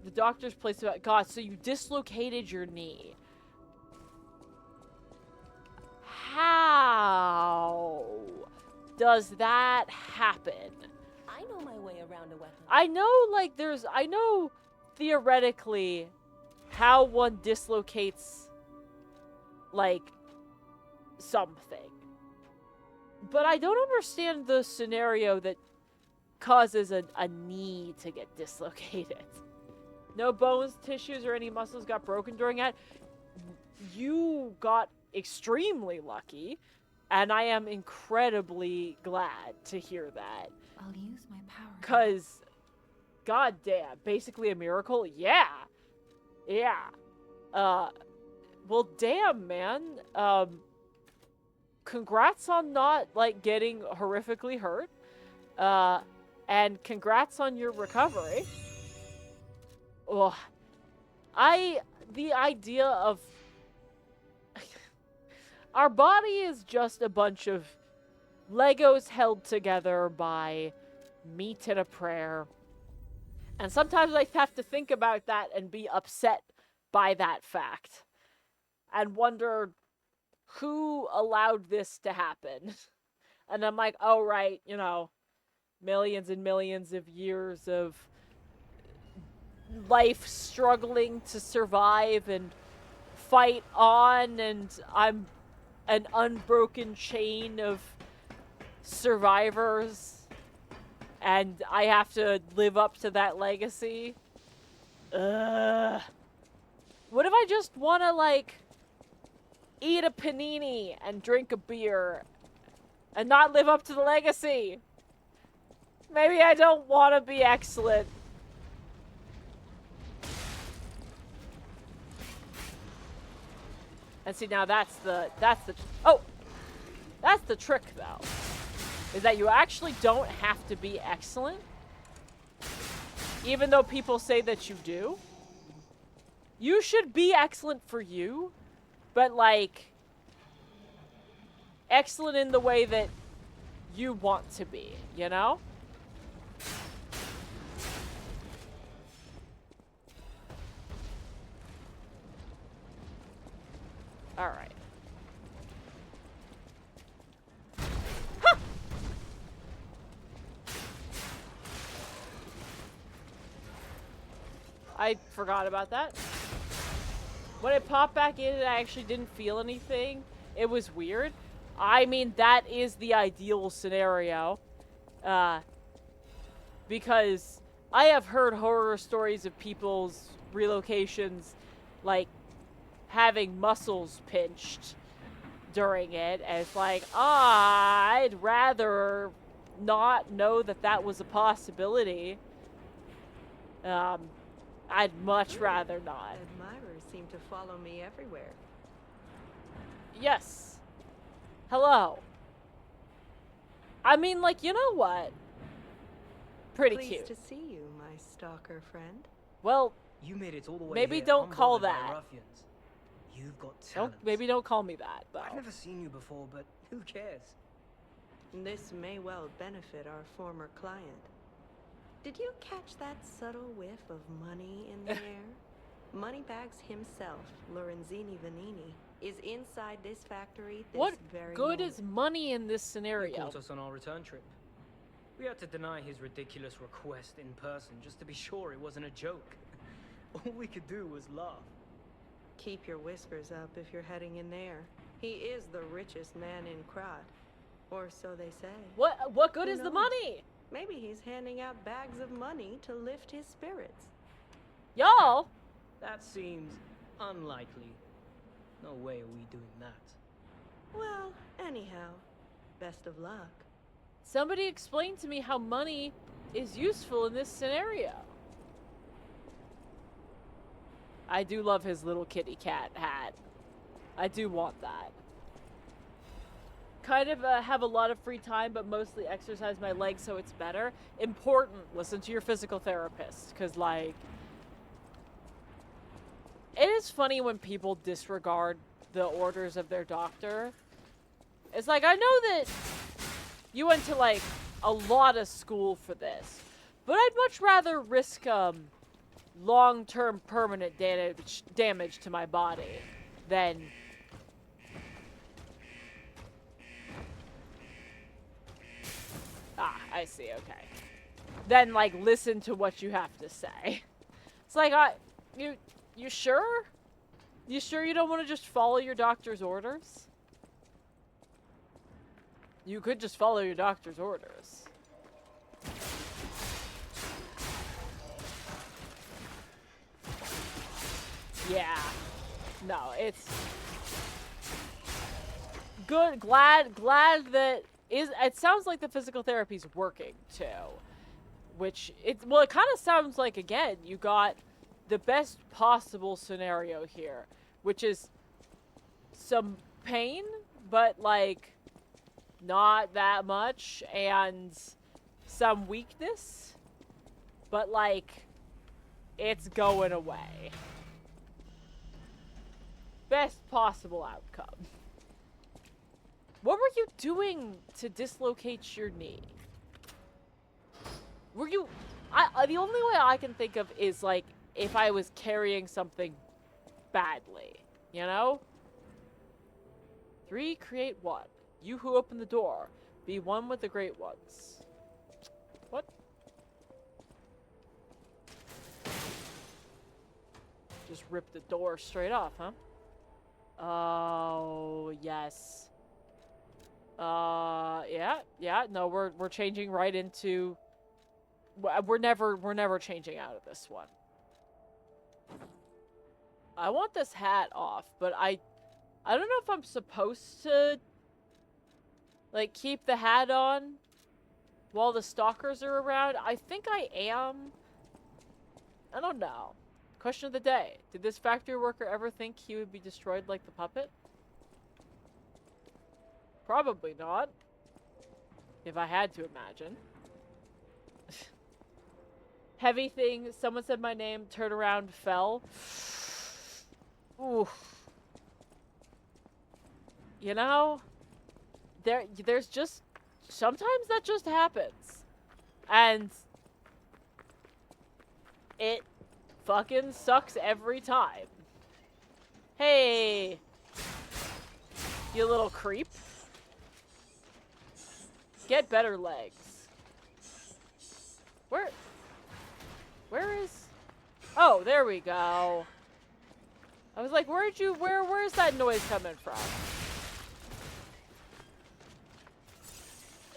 The doctor's placed about, God, so you dislocated your knee. How does that happen? I know my way around a weapon. I know theoretically how one dislocates, like, something. But I don't understand the scenario that causes a knee to get dislocated. No bones, tissues, or any muscles got broken during it. you got extremely lucky, and I am incredibly glad to hear that. I'll use my power. 'Cause, goddamn, basically a miracle? Yeah. Yeah. Well, damn, man. Congrats on not, like, getting horrifically hurt. And congrats on your recovery. Ugh. The idea of... Our body is just a bunch of Legos held together by meat and a prayer. And sometimes I have to think about that and be upset by that fact. And wonder who allowed this to happen. And I'm like, oh, right, you know, millions and millions of years of life struggling to survive and fight on, and I'm an unbroken chain of survivors, and I have to live up to that legacy. Ugh. What if I just want to, like, eat a panini and drink a beer and not live up to the legacy? Maybe I don't want to be excellent. And see, now that's the trick, though. Is that you actually don't have to be excellent. Even though people say that you do. You should be excellent for you, but, like, excellent in the way that you want to be, you know? Alright. Huh! I forgot about that. When it popped back in, I actually didn't feel anything. It was weird. I mean, that is the ideal scenario. Because I have heard horror stories of people's relocations, like, having muscles pinched during it. And it's like, I'd rather not know that that was a possibility. I'd much rather not. Admirers seem to follow me everywhere. Yes. Hello. I mean, like, you know what? Pretty Pleased cute. to see you, my stalker friend. Well, You made it all the way maybe here don't call unbothered by that. ruffians. You've got talent. maybe don't call me that, though. I've never seen you before, but who cares? This may well benefit our former client. Did you catch that subtle whiff of money in the air? Moneybags himself, Lorenzini Vanini, is inside this factory this What very good moment. is money in this He scenario? caught us on our return trip. We had to deny his ridiculous request in person just to be sure it wasn't a joke. All we could do was laugh. Keep your whiskers up if you're heading in there. He is the richest man in Krat. Or so they say. What good Who is the knows? money? Maybe he's handing out bags of money to lift his spirits. Y'all, That seems unlikely. No way are we doing that. Well, anyhow, best of luck. somebody explain to me how money is useful in this scenario. I do love his little kitty cat hat. I do want that. Kind of have a lot of free time, but mostly exercise my legs so it's better. Important, listen to your physical therapist. Because, like, it is funny when people disregard the orders of their doctor. It's like, I know that you went to, like, a lot of school for this. But I'd much rather risk, long-term permanent damage to my body than... Ah, I see, okay. Then, like, listen to what you have to say. It's like, you sure? You sure you don't want to just follow your doctor's orders? You could just follow your doctor's orders. Yeah. no, it's good. Glad that it sounds like the physical therapy's working too. Which it kind of sounds like, again, you got the best possible scenario here, which is some pain, but like not that much, and some weakness, but like it's going away. Best possible outcome. What were you doing to dislocate your knee? Were you... the only way I can think of is, like, if I was carrying something badly, you know? 3, create 1. You who open the door, be one with the great ones. What? Just rip the door straight off, huh? Oh, yes. Yeah, no, we're changing right into... We're never changing out of this one. I want this hat off, but I don't know if I'm supposed to, like, keep the hat on while the stalkers are around. I think I am. I don't know. Question of the day. Did this factory worker ever think he would be destroyed like the puppet? Probably not. If I had to imagine. Heavy thing. Someone said my name. Turned around. Fell. Oof. You know? There's just... Sometimes that just happens. And... it fucking sucks every time. Hey! You little creep. Get better legs. Where is... Oh, there we go. I was like, where's that noise coming from?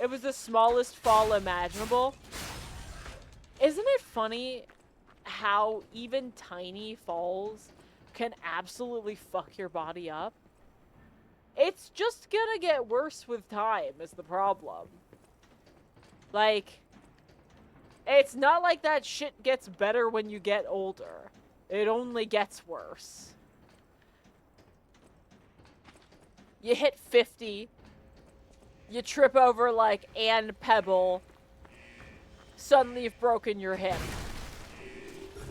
It was the smallest fall imaginable. Isn't it funny how even tiny falls can absolutely fuck your body up? It's just gonna get worse with time, is the problem. Like, it's not like that shit gets better when you get older. It only gets worse. You hit 50. You trip over like Ann Pebble. Suddenly you've broken your hip.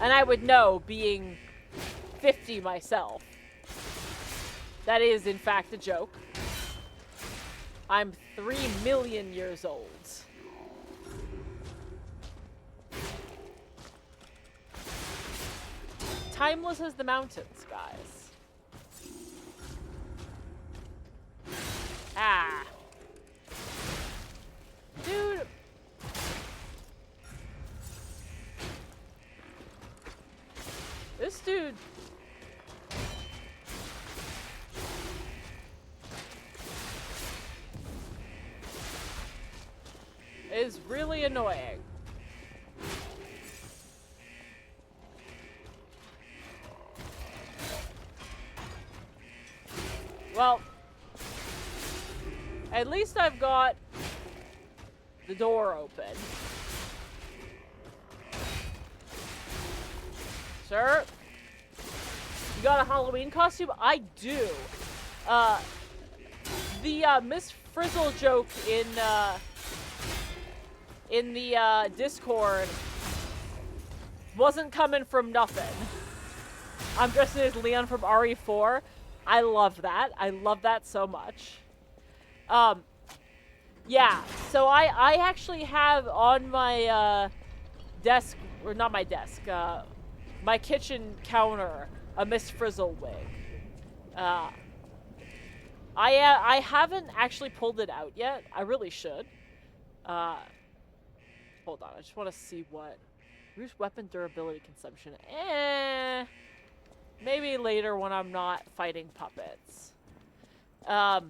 And I would know, being 50 myself. That is, in fact, a joke. I'm 3 million years old. Timeless as the mountains, guys. Ah. Dude. This dude... is really annoying. Well, at least I've got the door open. Sir? You got a Halloween costume? I do. The Miss Frizzle joke in the Discord wasn't coming from nothing. I'm dressed as Leon from RE4. I love that. I love that so much. Yeah, so I actually have on my desk, or not my desk, my kitchen counter, a Miss Frizzle wig. I haven't actually pulled it out yet. I really should. Hold on, I just want to see what... Reduce weapon durability consumption. Maybe later when I'm not fighting puppets. I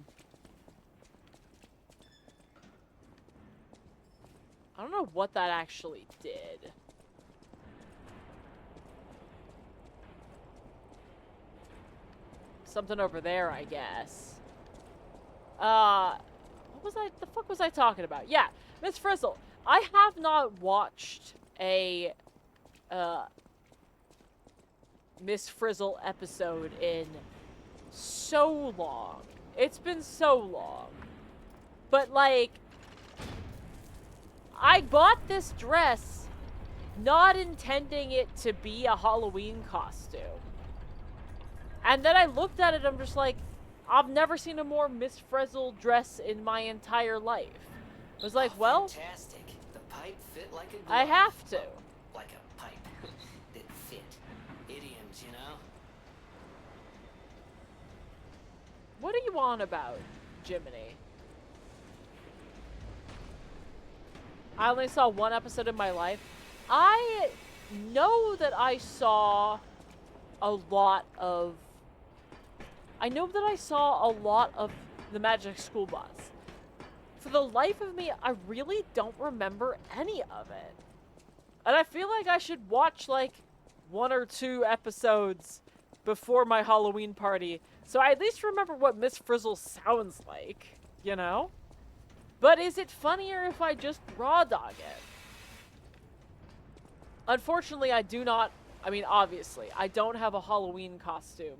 don't know what that actually did. something over there, I guess. What was the fuck was I talking about? Yeah, Miss Frizzle. I have not watched a, Miss Frizzle episode in so long. It's been so long. But, like, I bought this dress not intending it to be a Halloween costume. And then I looked at it, I'm just like, I've never seen a more Miss Frizzle dress in my entire life. I was like, well, Fantastic. The pipe fit like a glove. I have to. Like a pipe that fit. Idioms, you know? What are you on about, Jiminy? I only saw one episode in my life. I know that I saw a lot of... I know that I saw a lot of the Magic School Bus. For the life of me, I really don't remember any of it. And I feel like I should watch, like, 1 or 2 episodes before my Halloween party, so I at least remember what Miss Frizzle sounds like, you know? But is it funnier if I just raw dog it? Unfortunately, I do not... I mean, obviously, I don't have a Halloween costume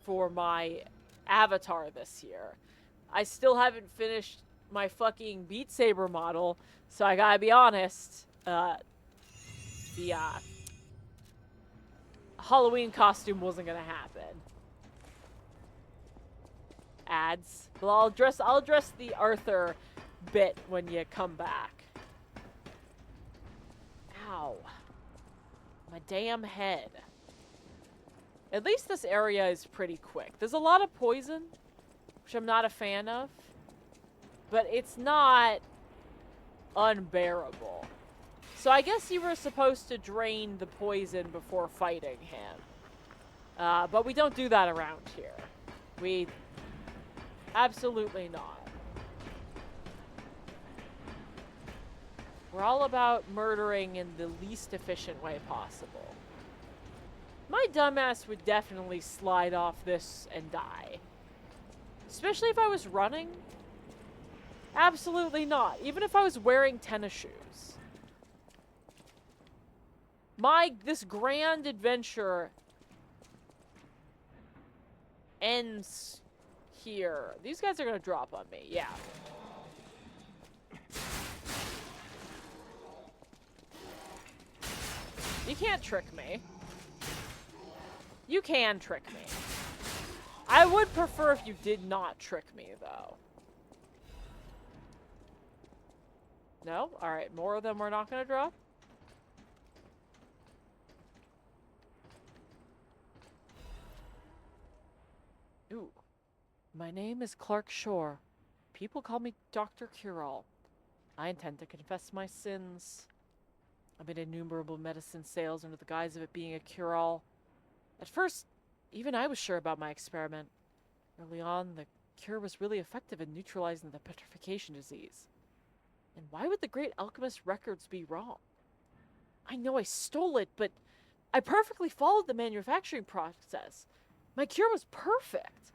for my avatar this year. I still haven't finished my fucking Beat Saber model, so I gotta be honest. The Halloween costume wasn't gonna happen. Ads. Well, I'll address the Arthur bit when you come back. Ow. My damn head. At least this area is pretty quick. There's a lot of poison, which I'm not a fan of, but it's not unbearable. So I guess you were supposed to drain the poison before fighting him. But we don't do that around here. We... absolutely not. We're all about murdering in the least efficient way possible. My dumbass would definitely slide off this and die. Especially if I was running. Absolutely not. Even if I was wearing tennis shoes. This grand adventure ends here. These guys are gonna drop on me, yeah. You can't trick me. You can trick me. I would prefer if you did not trick me, though. No? Alright, more of them we're not gonna drop? Ooh. My name is Clark Shore. People call me Dr. Cure-All. I intend to confess my sins. I made innumerable medicine sales under the guise of it being a cure-all. At first, even I was sure about my experiment. Early on, the cure was really effective in neutralizing the petrification disease. And why would the great alchemist records be wrong? I know I stole it, but I perfectly followed the manufacturing process. My cure was perfect.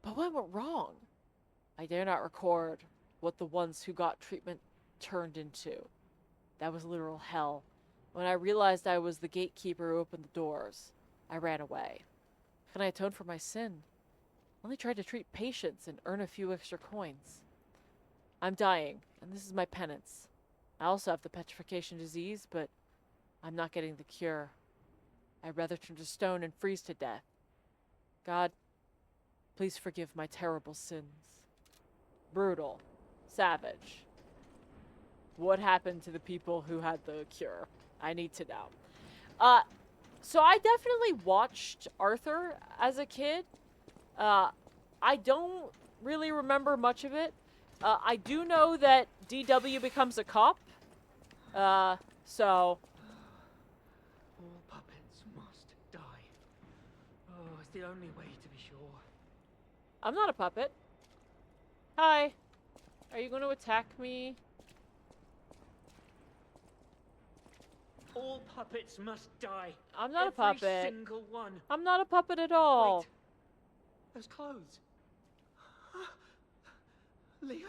But what went wrong? I dare not record what the ones who got treatment turned into. That was literal hell. When I realized I was the gatekeeper who opened the doors, I ran away. Can I atone for my sin? I only tried to treat patients and earn a few extra coins. I'm dying, and this is my penance. I also have the petrification disease, but I'm not getting the cure. I'd rather turn to stone and freeze to death. God, please forgive my terrible sins. Brutal. Savage. What happened to the people who had the cure? I need to know. So I definitely watched Arthur as a kid. I don't really remember much of it. I do know that DW becomes a cop. So... All puppets must die. Oh, it's the only way to be sure. I'm not a puppet. Hi. Are you going to attack me? All puppets must die. I'm not a Every puppet. single one. I'm not a puppet at all. Wait. Those clothes. Leo?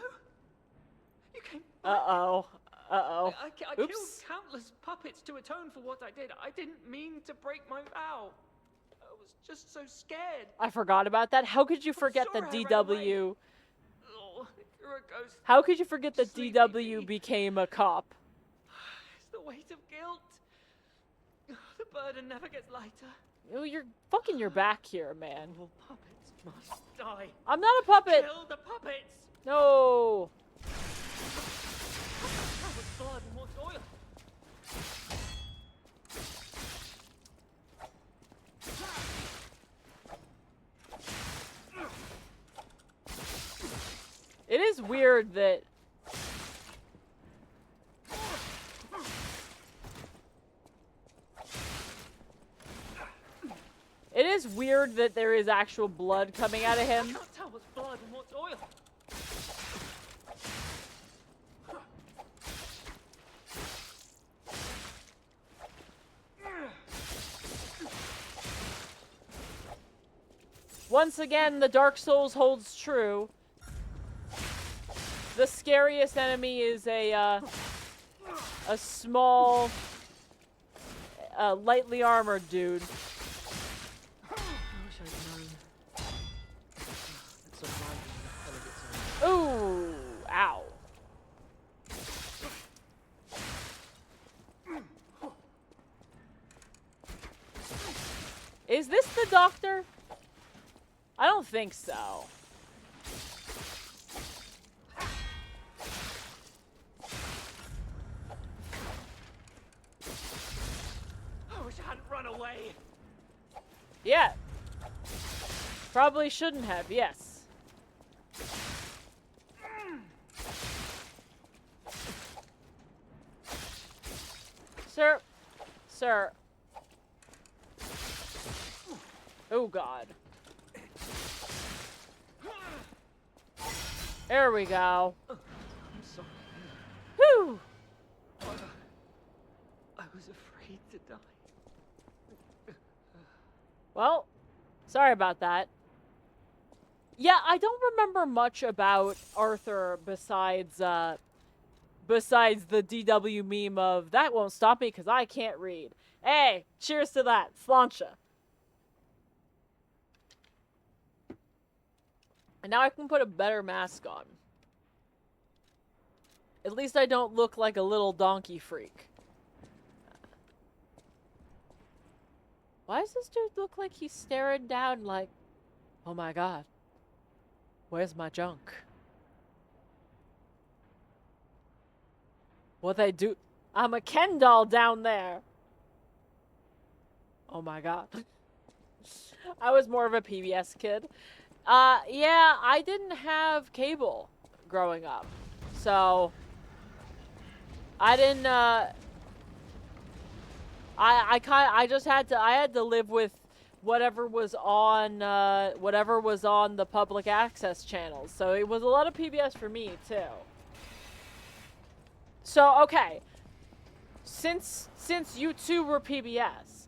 You came back. Uh-oh. Uh-oh. I killed Oops. countless puppets to atone for what I did. I didn't mean to break my vow. I was just so scared. I forgot about that. How could you forget sure that I ran DW... Oh, here it goes. How could you forget that Sleepy DW me. became a cop? It's the weight of guilt. The burden never gets lighter. Oh, you're fucking your back here, man. All puppets must die. I'm not a puppet. Kill the puppets. No. That was blood and what's oil. It is weird that... It is weird that there is actual blood coming out of him. I can't tell what's blood and what's oil. Once again, the Dark Souls holds true. The scariest enemy is a small, lightly armored dude. I wish I'd known. It's a blind Ooh, ow. Is this the doctor? I don't think so. I wish I hadn't run away. Yeah. Probably shouldn't have, yes. Sir. Sir. Oh, God. There we go. I'm sorry. Whew. I was afraid to die. Well, sorry about that. Yeah, I don't remember much about Arthur besides besides the DW meme of that won't stop me because I can't read. Hey, cheers to that. Sláinte. And now I can put a better mask on. At least I don't look like a little donkey freak. Why does this dude look like he's staring down like, oh my god, where's my junk? What they do? I'm a Ken doll down there. Oh my god. I was more of a PBS kid. Yeah, I didn't have cable growing up. So, I didn't, I just had to live with whatever was on the public access channels. So it was a lot of PBS for me too. So, okay. Since you two were PBS,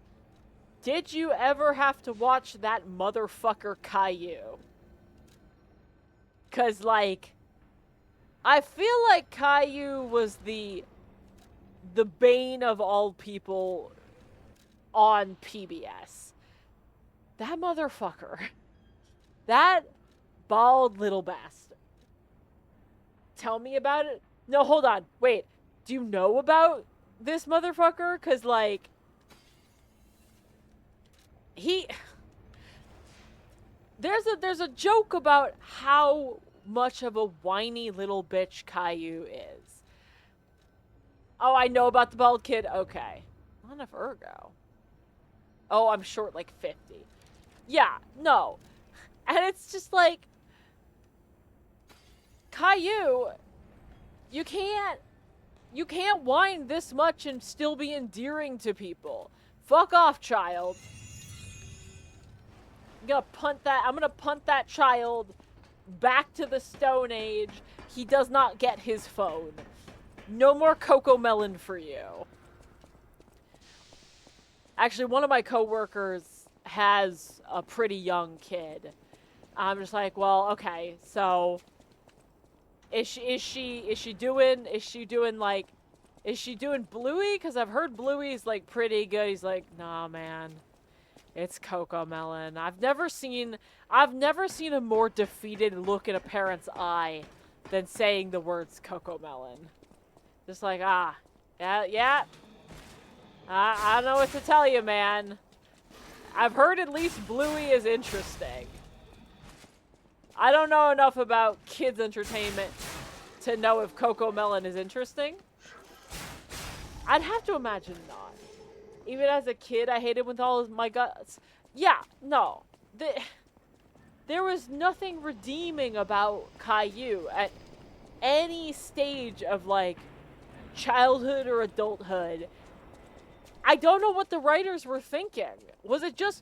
did you ever have to watch that motherfucker Caillou? 'Cause, like, I feel like Caillou was the bane of all people on PBS. That motherfucker. That bald little bastard. Tell me about it. No, hold on. Wait. Do you know about this motherfucker? 'Cause, like, there's a joke about how much of a whiny little bitch Caillou is. Oh, I know about the bald kid. Okay. Not enough ergo. Oh, I'm short like 50. Yeah, no. And it's just like, Caillou, you can't whine this much and still be endearing to people. Fuck off, child. I'm gonna punt that child back to the Stone Age. He does not get his phone. No more Coco Melon for you. Actually, one of my coworkers has a pretty young kid. I'm just like, well, okay, so is she doing Bluey? Because I've heard Bluey's like pretty good. He's like, nah, man, it's Coco Melon. I've never seen a more defeated look in a parent's eye than saying the words Coco Melon. Just like, yeah. I don't know what to tell you, man. I've heard at least Bluey is interesting. I don't know enough about kids' entertainment to know if Coco Melon is interesting. I'd have to imagine not. Even as a kid, I hated with all my guts. Yeah, no. There was nothing redeeming about Caillou at any stage of, like, childhood or adulthood. I don't know what the writers were thinking. Was it just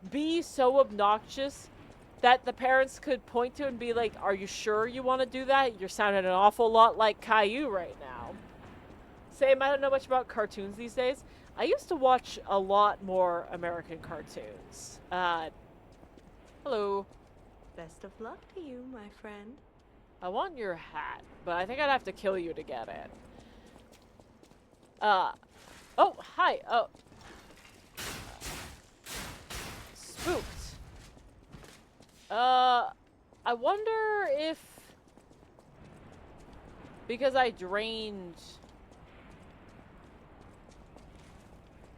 be so obnoxious that the parents could point to and be like, are you sure you want to do that? You're sounding an awful lot like Caillou right now. Same, I don't know much about cartoons these days. I used to watch a lot more American cartoons. Hello. Best of luck to you, my friend. I want your hat, but I think I'd have to kill you to get it. Oh, hi. Oh. Spooked. I wonder if... Because I drained...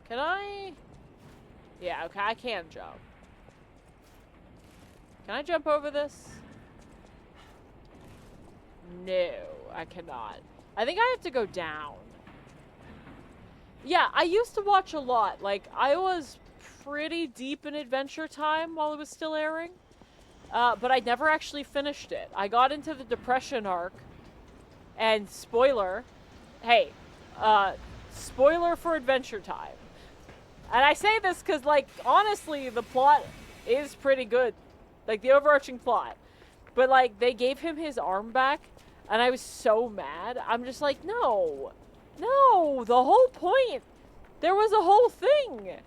Can I... Yeah, okay, I can jump. Can I jump over this? No, I cannot. I think I have to go down. Yeah, I used to watch a lot. Like, I was pretty deep in Adventure Time while it was still airing. But I never actually finished it. I got into the Depression arc. And spoiler. Hey, spoiler for Adventure Time. And I say this because, like, honestly, the plot is pretty good. Like, the overarching plot. But, like, they gave him his arm back. And I was so mad. I'm just like, no. No, the whole point. There was a whole thing.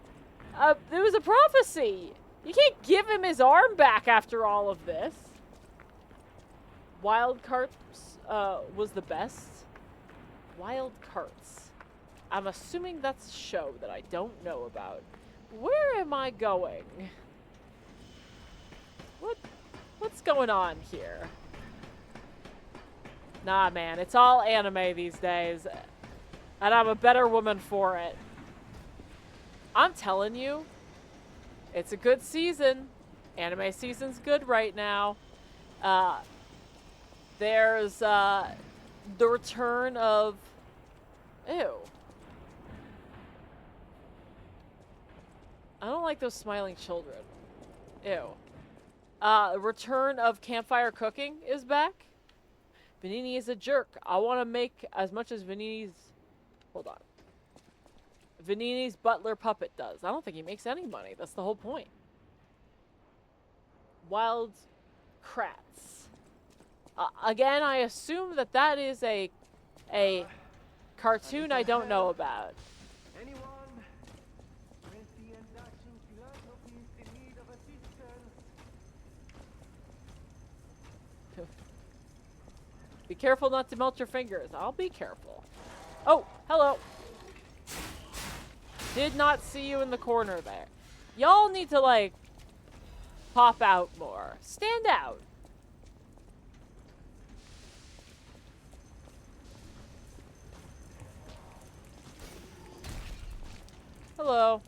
There was a prophecy. You can't give him his arm back after all of this. Wild Carts was the best. Wild Carts. I'm assuming that's a show that I don't know about. Where am I going? What's going on here? Nah, man, it's all anime these days. And I'm a better woman for it. I'm telling you, it's a good season. Anime season's good right now. There's the return of... Ew. I don't like those smiling children. Ew. Return of campfire cooking is back. Vanini is a jerk. I want to make as much as Vanini's... Hold on. Vanini's butler puppet does. I don't think he makes any money. That's the whole point. Wild Kratts. Again, I assume that is a cartoon I don't know about. Anyone with the induction philanthropist in need of assistance? Be careful not to melt your fingers. I'll be careful. Oh, hello. Did not see you in the corner there. Y'all need to, like, pop out more. Stand out. Hello.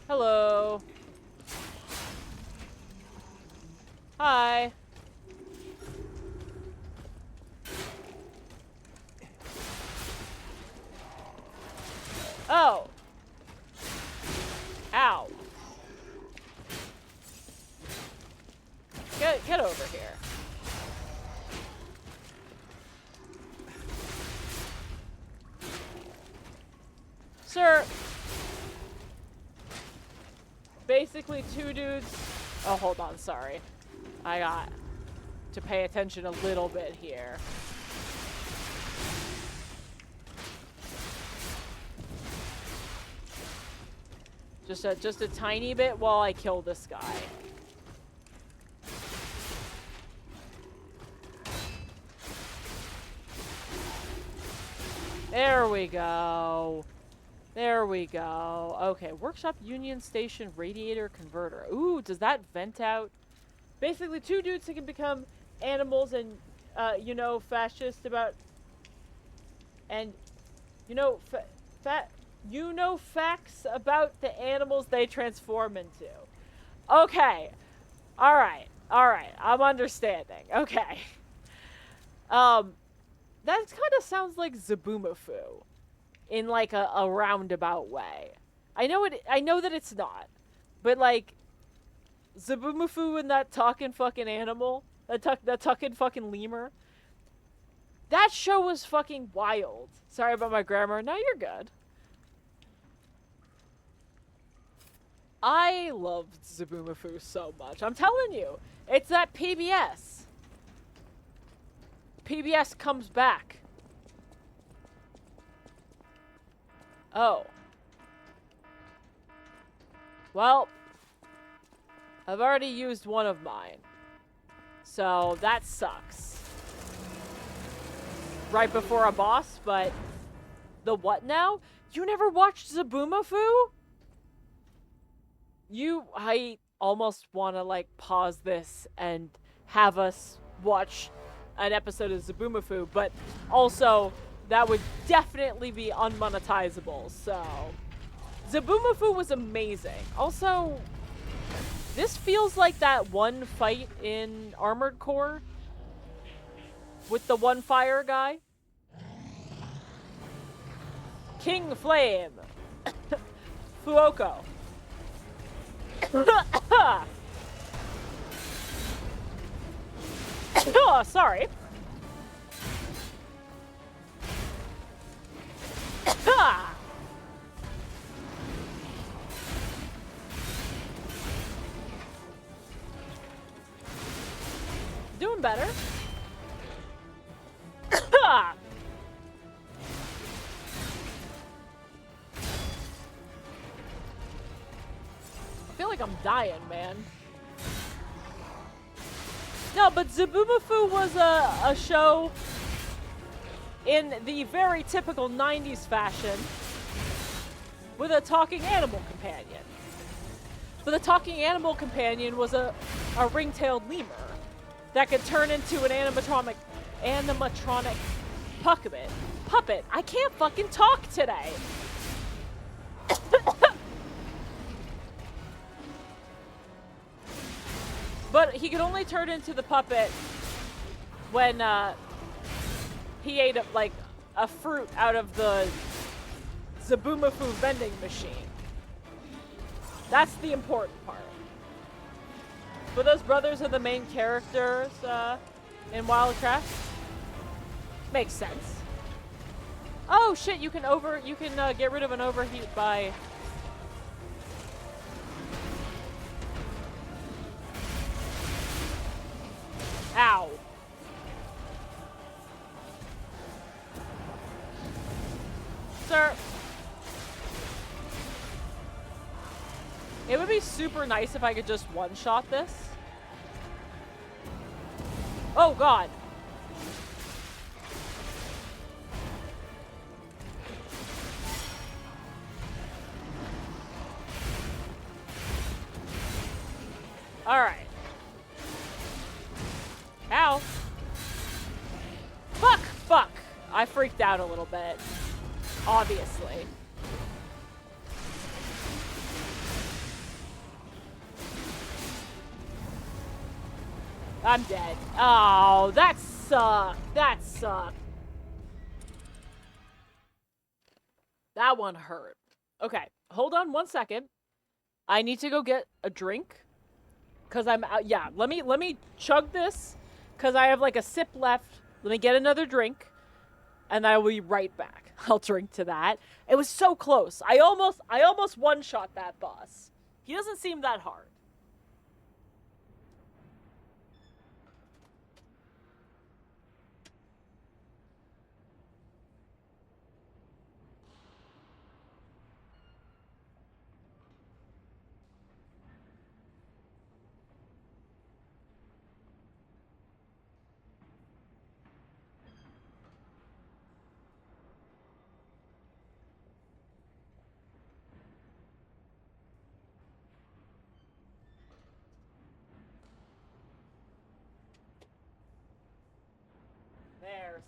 Hello. Hi. Oh. Ow. Get over here. Sir. Basically two dudes. Oh, hold on, sorry. I got to pay attention a little bit here. Just a tiny bit while I kill this guy. There we go. There we go. Okay, workshop Union Station radiator converter. Ooh, does that vent out? Basically, two dudes that can become animals and, you know, fascist about... And, you know, you know facts about the animals they transform into. Okay. Alright. Alright. I'm understanding. Okay. That kind of sounds like Zaboomafoo. In, like, a roundabout way. I know that it's not. But, like, Zaboomafoo and that talking fucking animal, that talking fucking lemur, that show was fucking wild. Sorry about my grammar. No, you're good. I loved Zaboomafoo so much. I'm telling you, it's that PBS. PBS comes back. Oh. Well, I've already used one of mine. So that sucks. Right before a boss, but the what now? You never watched Zaboomafoo? I almost want to like pause this and have us watch an episode of Zaboomafoo, but also that would definitely be unmonetizable, so... Zaboomafoo was amazing. Also, this feels like that one fight in Armored Core with the one fire guy. King Flame. Fuoko. Oh, sorry. Doing better. I feel like I'm dying, man. No, but Zaboomafoo was a show in the very typical 90s fashion with a talking animal companion. But the talking animal companion was a ring-tailed lemur that could turn into an animatronic puppet. I can't fucking talk today. But he could only turn into the puppet when he ate a fruit out of the Zaboomafoo vending machine. That's the important part. But those brothers are the main characters in Wildcraft. Makes sense. Oh shit! You can get rid of an overheat by. Ow. Sir. It would be super nice if I could just one-shot this. Oh god. Alright. Ow. Fuck. I freaked out a little bit. Obviously. I'm dead. Oh, that sucked. That sucked. That one hurt. Okay, hold on 1 second. I need to go get a drink. Cause I'm out. Yeah, let me chug this. Cause I have like a sip left. Let me get another drink. And I will be right back. I'll drink to that. It was so close. I almost one-shot that boss. He doesn't seem that hard.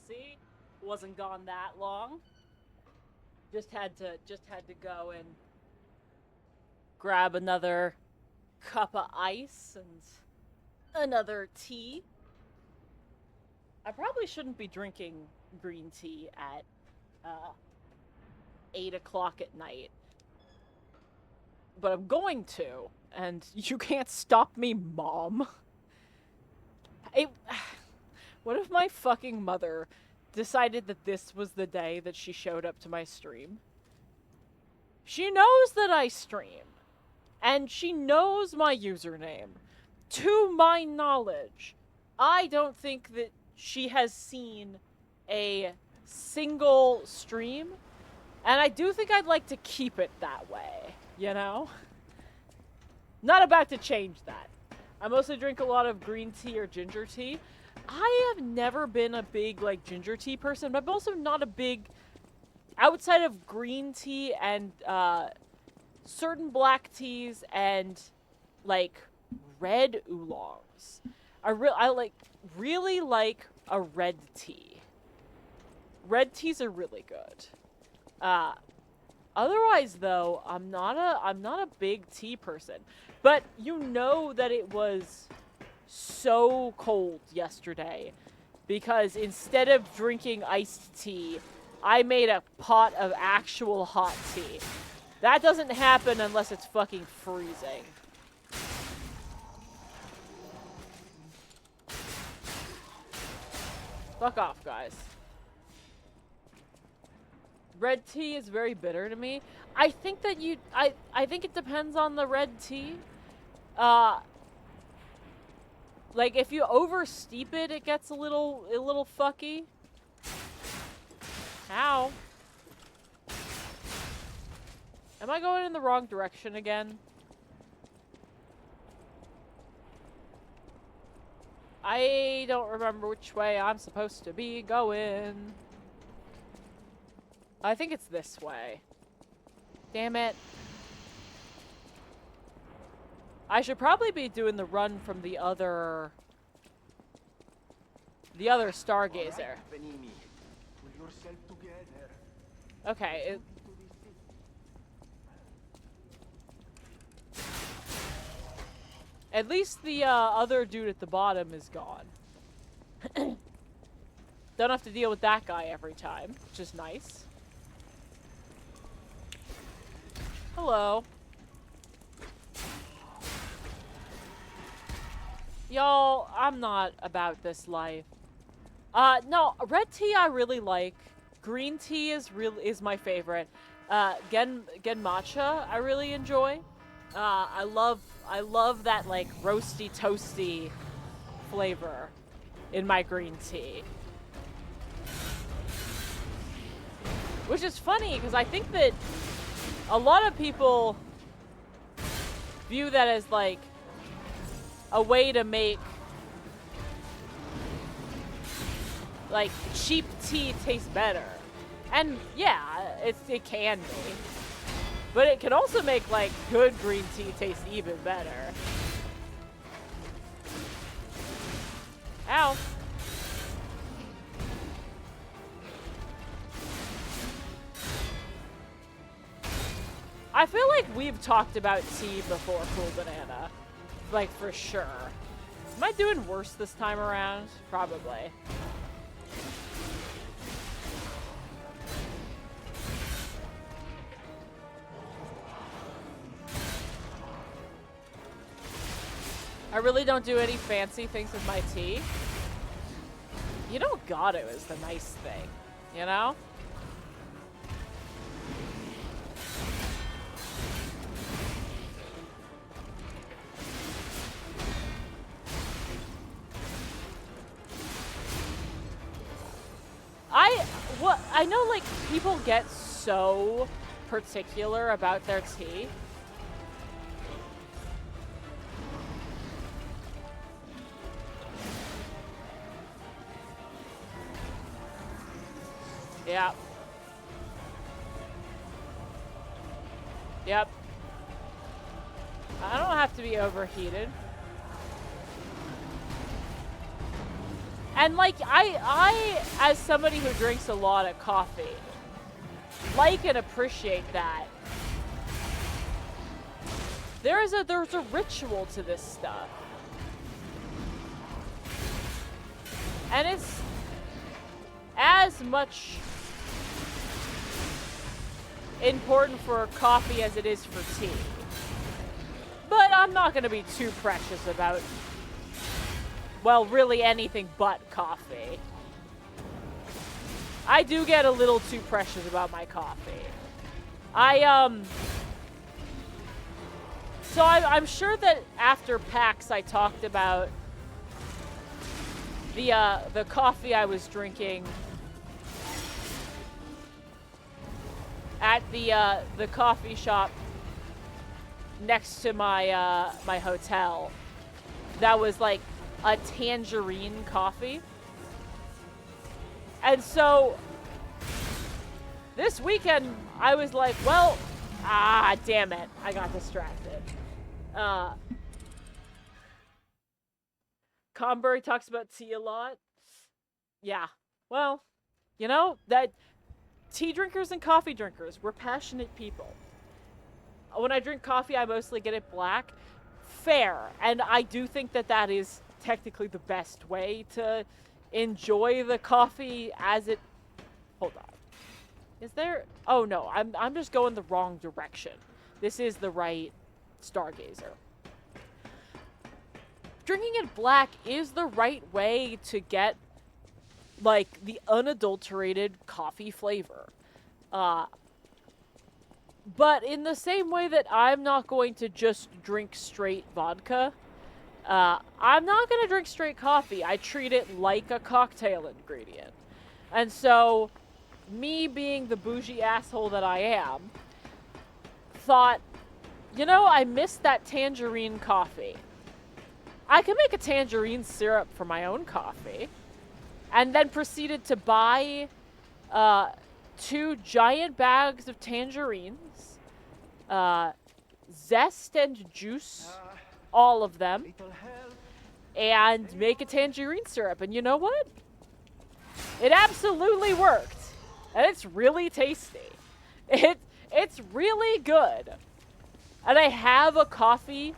See? Wasn't gone that long. Just had to go and grab another cup of ice and another tea. I probably shouldn't be drinking green tea at 8 o'clock at night. But I'm going to, and you can't stop me, Mom. What if my fucking mother decided that this was the day that she showed up to my stream? She knows that I stream, and she knows my username. To my knowledge, I don't think that she has seen a single stream, and I do think I'd like to keep it that way, you know? Not about to change that. I mostly drink a lot of green tea or ginger tea. I have never been a big, like, ginger tea person, but I'm also not a big... Outside of green tea and, certain black teas and, like, red oolongs. I really like a red tea. Red teas are really good. Otherwise, though, I'm not a big tea person. But you know that it was so cold yesterday because instead of drinking iced tea, I made a pot of actual hot tea. That doesn't happen unless it's fucking freezing. Fuck off, guys. Red tea is very bitter to me. I think that I think it depends on the red tea. Like if you oversteep it, it gets a little fucky. Ow. Am I going in the wrong direction again? I don't remember which way I'm supposed to be going. I think it's this way. Damn it. I should probably be doing the run from the other Stargazer. Okay. At least the other dude at the bottom is gone. Don't have to deal with that guy every time, which is nice. Hello. Y'all, I'm not about this life. No, red tea I really like. Green tea is my favorite. Gen matcha I really enjoy. I love that like roasty toasty flavor in my green tea. Which is funny because I think that a lot of people view that as like a way to make like cheap tea taste better. And yeah, it can be. But it can also make like good green tea taste even better. Ow. I feel like we've talked about tea before, Cool Banana. Like, for sure. Am I doing worse this time around? Probably. I really don't do any fancy things with my tea. You don't gotta is the nice thing, you know? I know, like, people get so particular about their tea. Yeah. Yep. I don't have to be overheated. And like I as somebody who drinks a lot of coffee, like and appreciate that. There's a ritual to this stuff. And it's as much important for coffee as it is for tea. But I'm not going to be too precious about, well, really anything but coffee. I do get a little too precious about my coffee. So I'm sure that after PAX I talked about the coffee I was drinking at the coffee shop next to my my hotel. That was like a tangerine coffee. And so this weekend I was like, well, damn it, I got distracted. Conbury talks about tea a lot. Yeah, well, you know, that tea drinkers and coffee drinkers, we're passionate people. When I drink coffee, I mostly get it black. Fair. And I do think that that is technically the best way to enjoy the coffee as it... Hold on. Is there... Oh, no. I'm just going the wrong direction. This is the right Stargazer. Drinking it black is the right way to get, like, the unadulterated coffee flavor. But in the same way that I'm not going to just drink straight vodka, I'm not going to drink straight coffee. I treat it like a cocktail ingredient. And so, me being the bougie asshole that I am, thought, you know, I missed that tangerine coffee. I can make a tangerine syrup for my own coffee. And then proceeded to buy 2 giant bags of tangerines, zest and juice, all of them, and make a tangerine syrup. And you know what? It absolutely worked. And it's really tasty. It's really good. And I have a coffee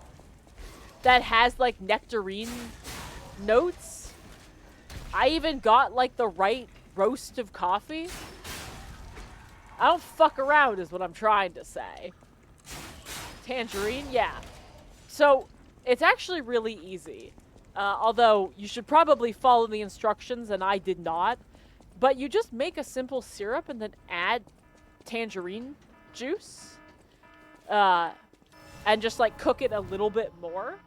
that has like nectarine notes. I even got like the right roast of coffee. I don't fuck around is what I'm trying to say. Tangerine, yeah. So, it's actually really easy. Although, you should probably follow the instructions, and I did not. But you just make a simple syrup and then add tangerine juice. And just, like, cook it a little bit more.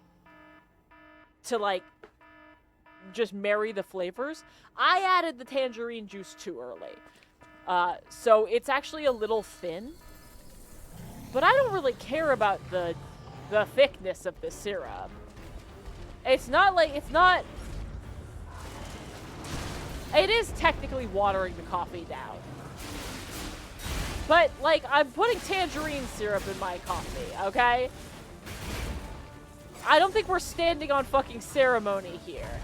To, like, just marry the flavors. I added the tangerine juice too early. So it's actually a little thin. But I don't really care about the thickness of the syrup. It's not like, it is technically watering the coffee down. But, like, I'm putting tangerine syrup in my coffee, okay? I don't think we're standing on fucking ceremony here.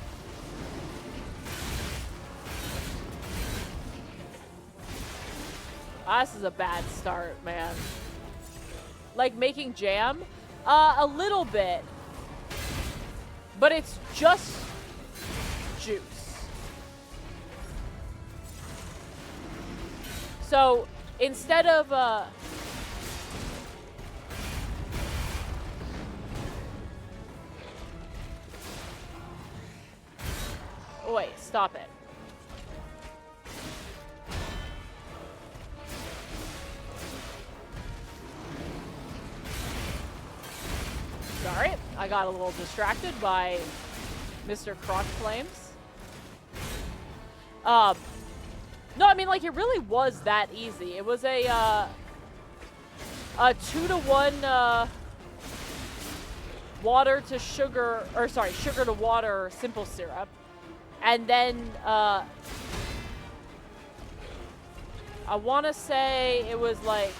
This is a bad start, man. Like making jam? A little bit. But it's just juice. So, instead of, oh, wait, stop it. Sorry, I got a little distracted by Mr. Crotch Flames. No, I mean, like, it really was that easy. It was a 2-to-1, water to sugar, or sorry, sugar to water simple syrup. And then, I want to say it was like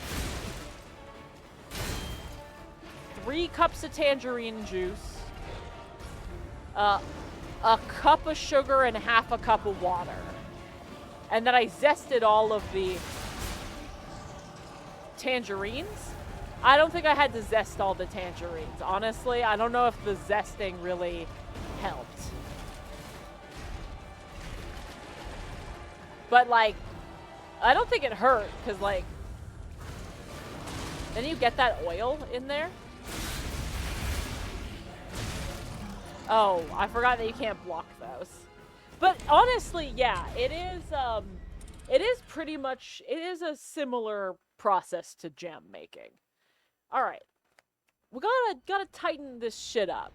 3 cups of tangerine juice, a cup of sugar and half a cup of water. And then I zested all of the tangerines. I don't think I had to zest all the tangerines. Honestly, I don't know if the zesting really helped. But, like, I don't think it hurt, because, like, then you get that oil in there. Oh, I forgot that you can't block those. But honestly, yeah, it is pretty much, it is a similar process to gem making. All right, we gotta tighten this shit up.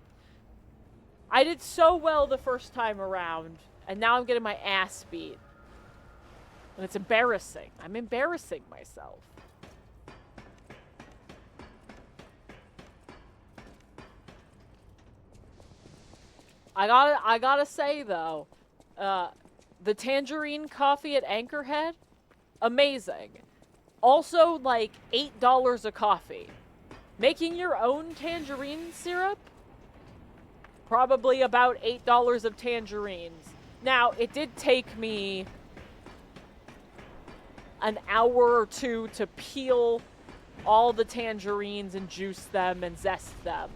I did so well the first time around, and now I'm getting my ass beat. And it's embarrassing. I'm embarrassing myself. I gotta say though, the tangerine coffee at Anchorhead, amazing. Also, like $8 a coffee. Making your own tangerine syrup, probably about $8 of tangerines. Now, it did take me an hour or two to peel all the tangerines and juice them and zest them.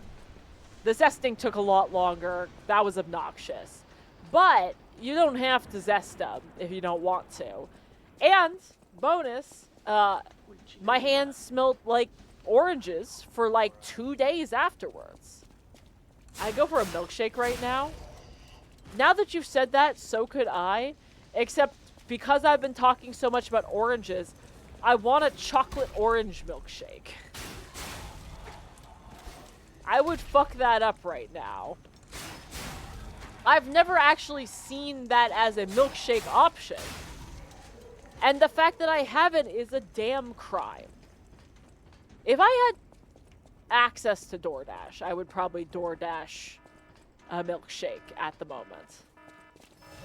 The zesting took a lot longer. That was obnoxious. But you don't have to zest them if you don't want to. And, bonus, my hands smelled like oranges for like 2 days afterwards. I go for a milkshake right now. Now that you've said that, so could I. Except because I've been talking so much about oranges, I want a chocolate orange milkshake. I would fuck that up right now. I've never actually seen that as a milkshake option. And the fact that I haven't is a damn crime. If I had access to DoorDash, I would probably DoorDash a milkshake at the moment.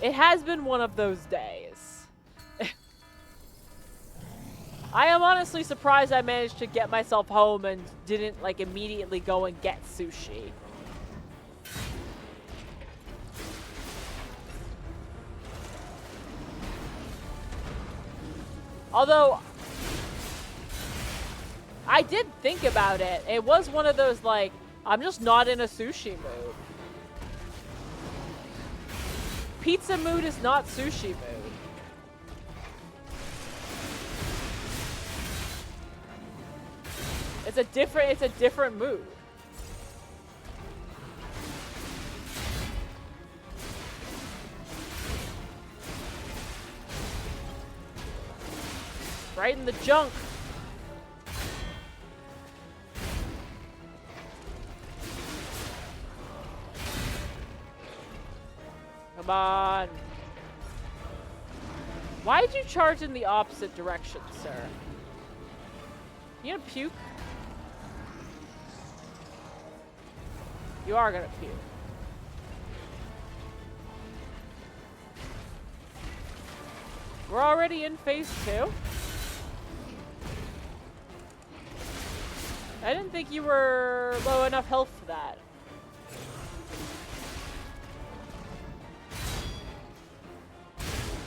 It has been one of those days. I am honestly surprised I managed to get myself home and didn't, like, immediately go and get sushi. Although, I did think about it. It was one of those, like, I'm just not in a sushi mood. Pizza mood is not sushi mood. It's a different mood. Right in the junk. Come on. Why did you charge in the opposite direction, sir? You gonna puke? You are gonna puke. We're already in phase 2? I didn't think you were low enough health for that.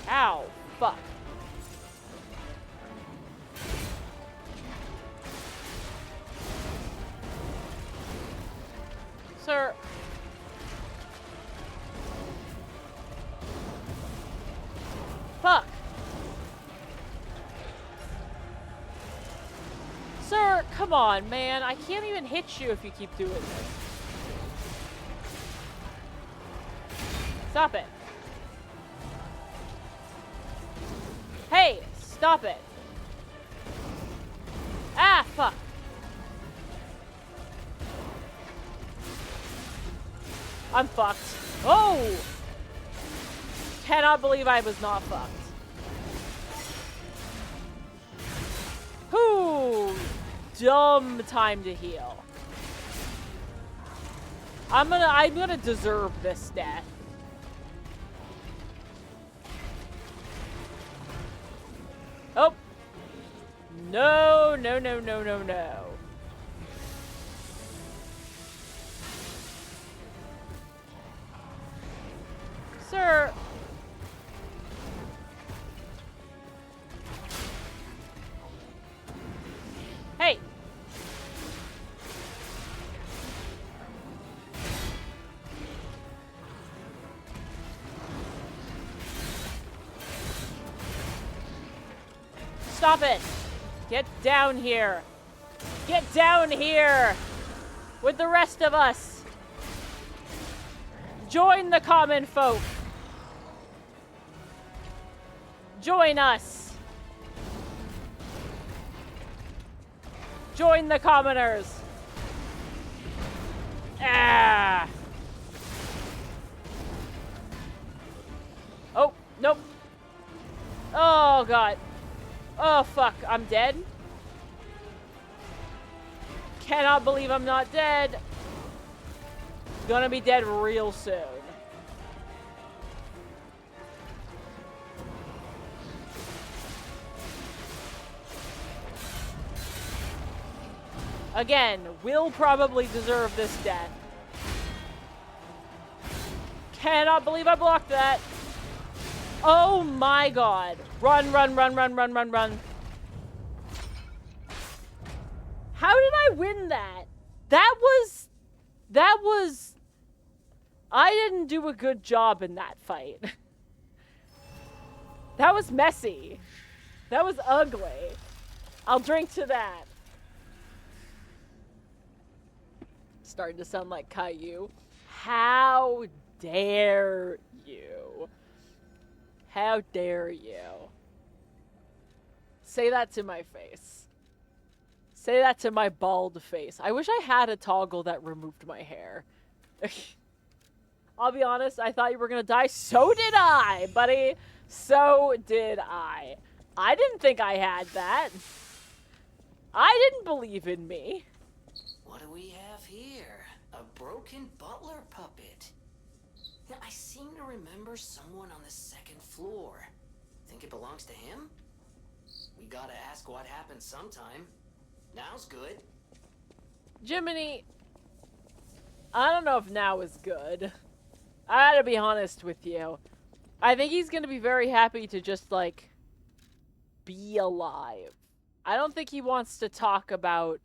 Ow, fuck. Sir. Fuck. Sir, come on, man. I can't even hit you if you keep doing this. Stop it. Hey, stop it. Ah, fuck. I'm fucked. Oh! Cannot believe I was not fucked. Whew! Dumb time to heal. I'm gonna deserve this death. Oh! No, no, no, no, no, no. Stop it! Get down here! Get down here! With the rest of us! Join the common folk! Join us! Join the commoners! Ah! Oh, nope. Oh, God. Oh, fuck. I'm dead? Cannot believe I'm not dead. Gonna be dead real soon. Again, will probably deserve this death. Cannot believe I blocked that. Oh my god. Run, run, run, run, run, run, run. How did I win that? That was... I didn't do a good job in that fight. That was messy. That was ugly. I'll drink to that. Starting to sound like Caillou. How dare you? How dare you? Say that to my face. Say that to my bald face. I wish I had a toggle that removed my hair. I'll be honest, I thought you were gonna die. So did I, buddy. So did I. I didn't think I had that. I didn't believe in me. What do we have here? A broken butler puppet. Yeah, I seem to remember someone on the second floor. Think it belongs to him? We gotta ask what happened sometime. Now's good. Jiminy, I don't know if now is good. I gotta be honest with you. I think he's gonna be very happy to just, like, be alive. I don't think he wants to talk about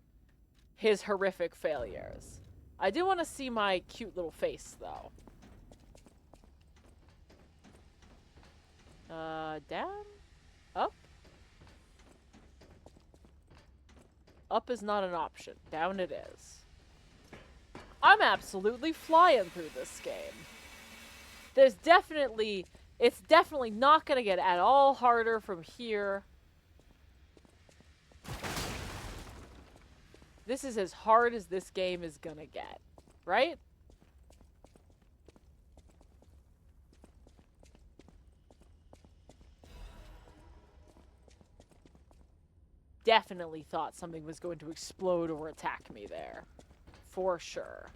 his horrific failures. I do want to see my cute little face, though. Down? Up? Up is not an option. Down it is. I'm absolutely flying through this game. It's definitely not gonna get at all harder from here. This is as hard as this game is gonna get, right? Definitely thought something was going to explode or attack me there. For sure.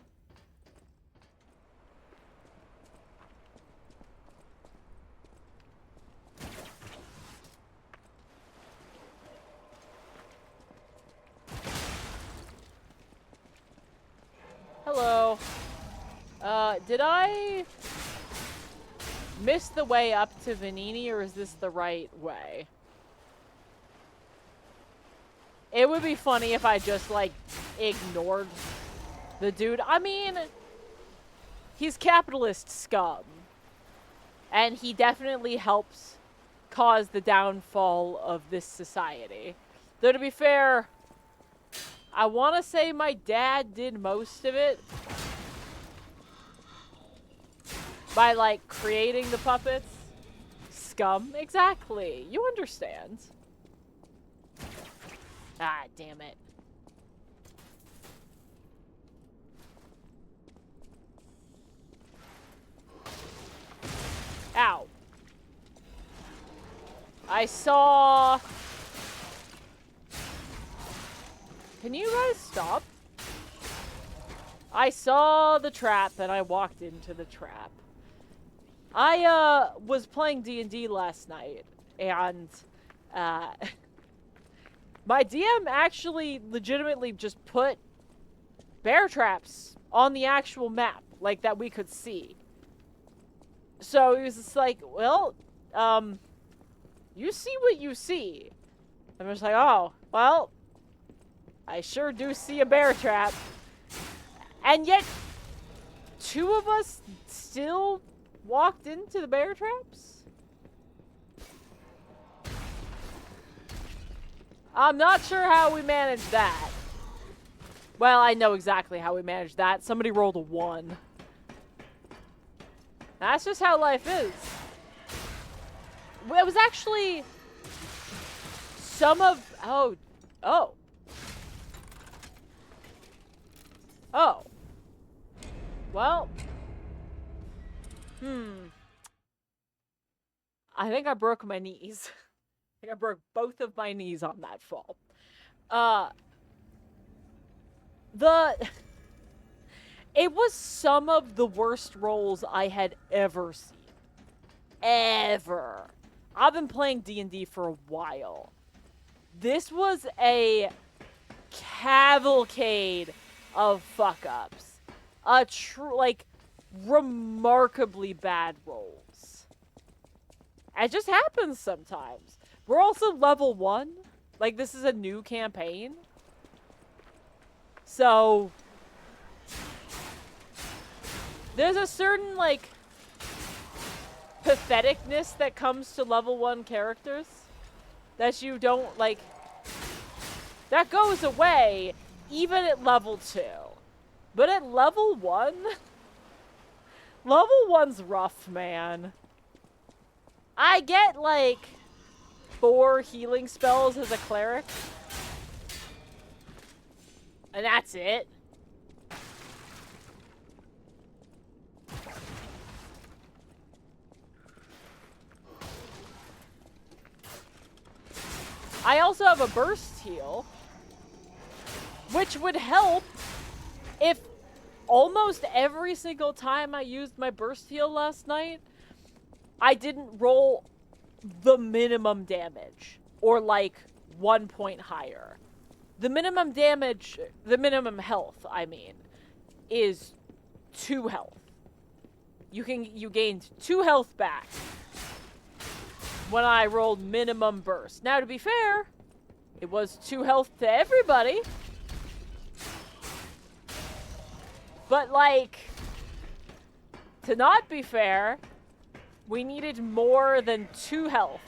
Hello. Did I miss the way up to Vanini, or is this the right way? It would be funny if I just, like, ignored the dude. I mean, he's capitalist scum. And he definitely helps cause the downfall of this society. Though, to be fair, I want to say my dad did most of it. By, like, creating the puppets. Scum. Exactly. You understand. Ah, damn it. Ow. I saw... Can you guys stop? I saw the trap and I walked into the trap. I, was playing D&D last night and, my DM actually legitimately just put bear traps on the actual map, like, that we could see. So he was just like, well, you see what you see. I'm just like, oh, well, I sure do see a bear trap. And yet, two of us still walked into the bear traps? I'm not sure how we managed that. Well, I know exactly how we managed that. Somebody rolled a 1. That's just how life is. It was actually some of... Oh. Well. I think I broke my knees. I think I broke both of my knees on that fall. It was some of the worst rolls I had ever seen. Ever. I've been playing D&D for a while. This was a cavalcade of fuck-ups. A true, like, remarkably bad rolls. It just happens sometimes. We're also level 1. Like, this is a new campaign. So, there's a certain, like, patheticness that comes to level 1 characters that you don't, like, that goes away even at level 2. But at level 1, level 1's rough, man. I get, like, 4 healing spells as a cleric. And that's it. I also have a burst heal, which would help if almost every single time I used my burst heal last night, I didn't roll the minimum damage, or like 1 point higher. The minimum damage, the minimum health, I mean, is 2 health. You gained 2 health back when I rolled minimum burst. Now, to be fair, it was 2 health to everybody. But, like, to not be fair, we needed more than 2 health.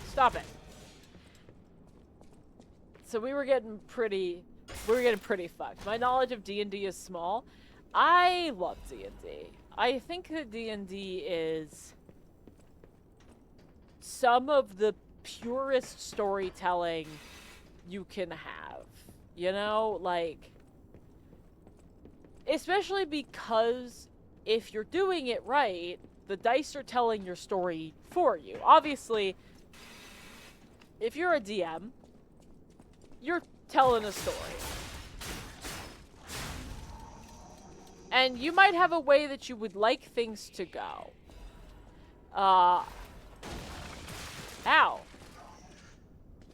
Stop it. So we were getting pretty fucked. My knowledge of D&D is small. I love D&D. I think that D&D is some of the purest storytelling you can have. You know, like, especially because if you're doing it right, the dice are telling your story for you. Obviously, if you're a DM, you're telling a story. And you might have a way that you would like things to go. Ow.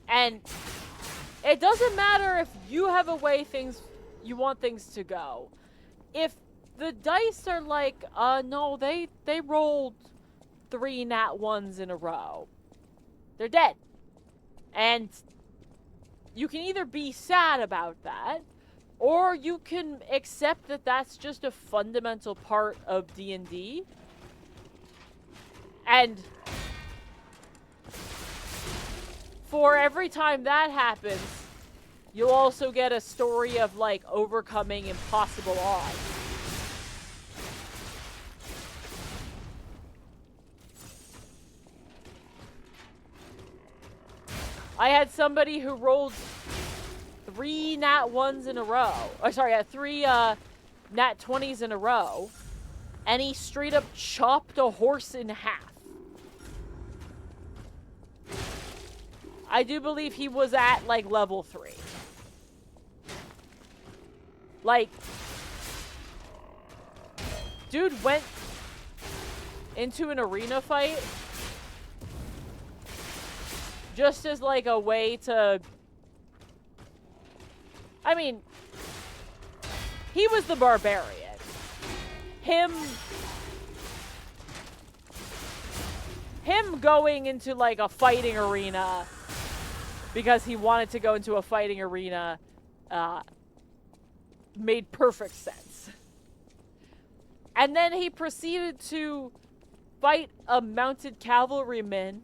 And it doesn't matter if you have a way you want things to go. If the dice are like, no, they rolled 3 nat 1s in a row, they're dead. And you can either be sad about that, or you can accept that that's just a fundamental part of D&D. And for every time that happens, you'll also get a story of, like, overcoming impossible odds. I had somebody who rolled 3 nat 1s in a row. Oh, sorry, 3 nat 20s in a row. And he straight up chopped a horse in half. I do believe he was at, like, level 3. Like, dude went into an arena fight just as, like, a way to... I mean, he was the barbarian. Him going into, like, a fighting arena because he wanted to go into a fighting arena made perfect sense. And then he proceeded to fight a mounted cavalryman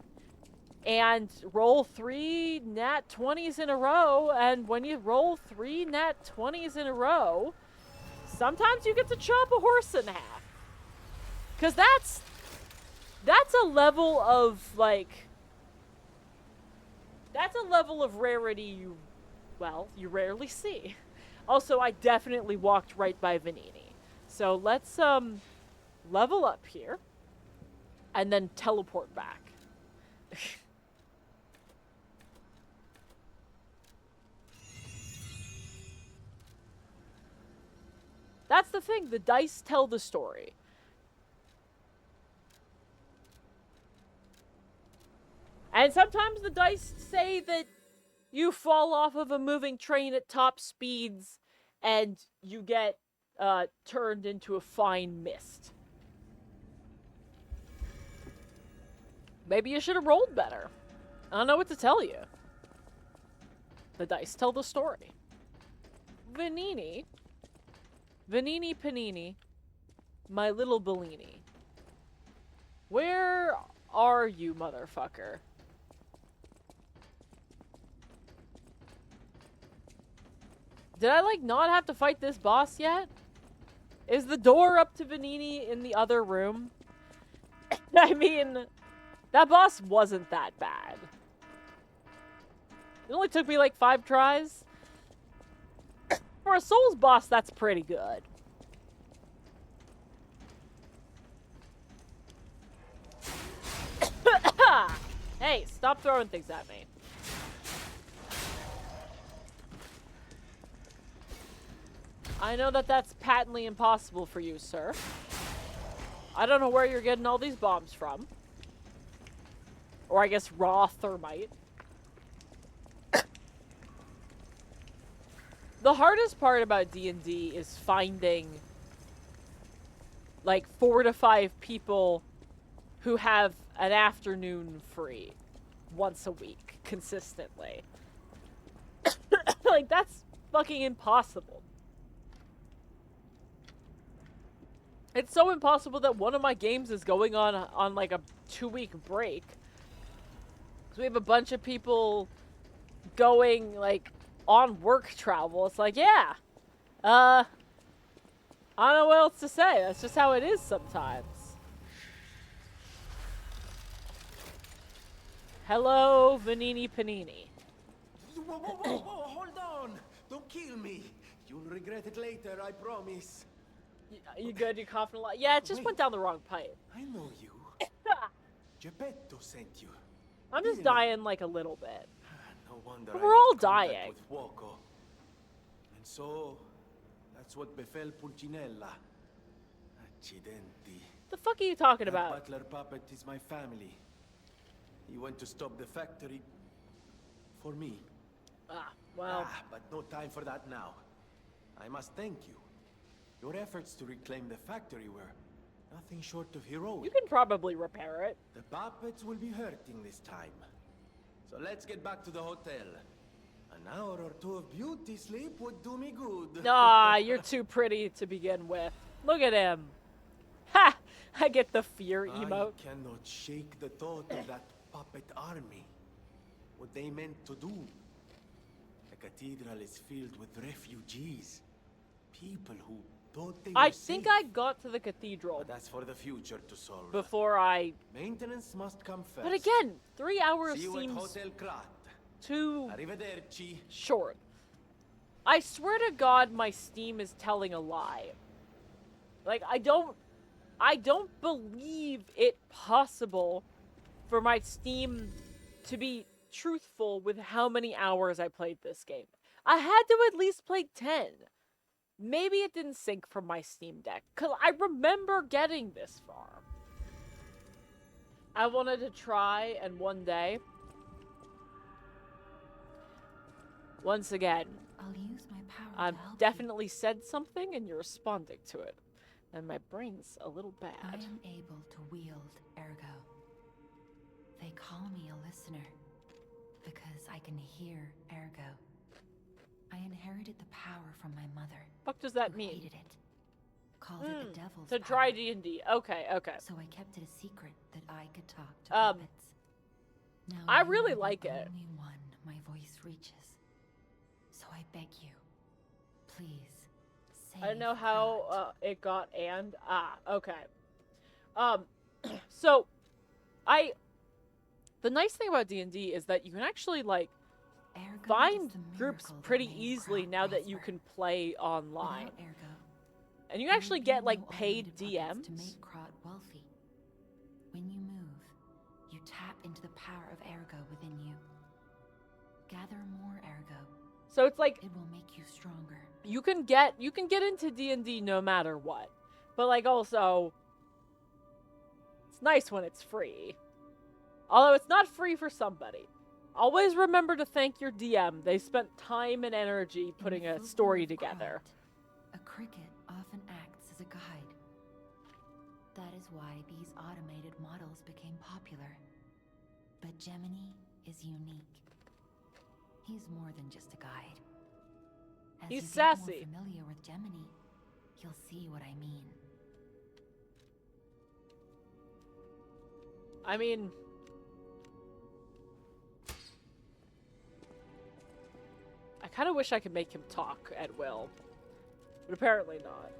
and roll 3 nat 20s in a row. And when you roll 3 nat 20s in a row, sometimes you get to chop a horse in half. Because that's a level of, like... That's a level of rarity you rarely see. Also, I definitely walked right by Vanini. So let's, level up here. And then teleport back. That's the thing. The dice tell the story. And sometimes the dice say that you fall off of a moving train at top speeds and you get turned into a fine mist. Maybe you should have rolled better. I don't know what to tell you. The dice tell the story. Vanini Panini, my little Bellini. Where are you, motherfucker? Did I, like, not have to fight this boss yet? Is the door up to Vanini in the other room? I mean, that boss wasn't that bad. It only took me, like, 5 tries. For a Souls boss, that's pretty good. Hey, stop throwing things at me. I know that that's patently impossible for you, sir. I don't know where you're getting all these bombs from. Or I guess raw thermite. The hardest part about D&D is finding, like, 4 to 5 people who have an afternoon free once a week, consistently. Like, that's fucking impossible. It's so impossible that one of my games is going on like, a 2-week break. So we have a bunch of people going, like, on work travel. It's like, yeah. I don't know what else to say. That's just how it is sometimes. Hello, Vanini Panini. Whoa, hold on! Don't kill me! You'll regret it later, I promise. You good? You coughing a lot? Yeah, it just went down the wrong pipe. I know you. Geppetto sent you. I'm just dying, like, a little bit. No wonder But I we're all lost contact dying. with Fuoco. And so, that's what befell Pulcinella. Accidenti. The fuck are you talking That about? butler puppet is my family. He went to stop the factory for me. Well. But no time for that now. I must thank you. Your efforts to reclaim the factory were nothing short of heroic. You can probably repair it. The puppets will be hurting this time. So let's get back to the hotel. An hour or 2 of beauty sleep would do me good. Nah, you're too pretty to begin with. Look at him. Ha! I get the fear emote. I cannot shake the thought of that puppet army. What they meant to do. The cathedral is filled with refugees. People who thought they were I safe. think I got to the cathedral But that's for the future to solve. before I... Maintenance must come first. But again, 3 hours See you at seems Hotel Krat. too Arrivederci. short. I swear to God my Steam is telling a lie. Like, I don't believe it possible for my Steam to be truthful with how many hours I played this game. I had to at least play 10. Maybe it didn't sync from my Steam Deck, because I remember getting this far. I wanted to try, and one day, once again, I'll use my power I've to help definitely said something and you're responding to it. And my brain's a little you. I bad. am able to wield ergo. They call me a listener because I can hear ergo. I inherited the power from my mother. Fuck does that who mean? hated it. called it the devil's To power. try D&D. Okay, okay. So I kept it a secret that I could talk to Um, puppets. Now I you really are the like it. only one my voice reaches. So I beg you, please, save I don't know how it got and okay. So the nice thing about D&D is that you can actually like Ergo find is the groups miracle that pretty made easily Krat now that you prosper. can play online. Without Ergo, And you there actually would be get like no paid automated puppets to DMs. make Krat wealthy. When you move, you tap into the power of Ergo within you. Gather more Ergo. So it's like It will make you stronger. you can get into D&D no matter what. But like also it's nice when it's free. Although it's not free for somebody. Always remember to thank your DM. They spent time and energy putting In a the story folklore of together. Krat, a cricket often acts as a guide. That is why these automated models became popular. But Gemini is unique. He's more than just a guide. As He's you sassy. get more familiar with Gemini, you'll see what I mean. I mean, I kind of wish I could make him talk at will. But apparently not.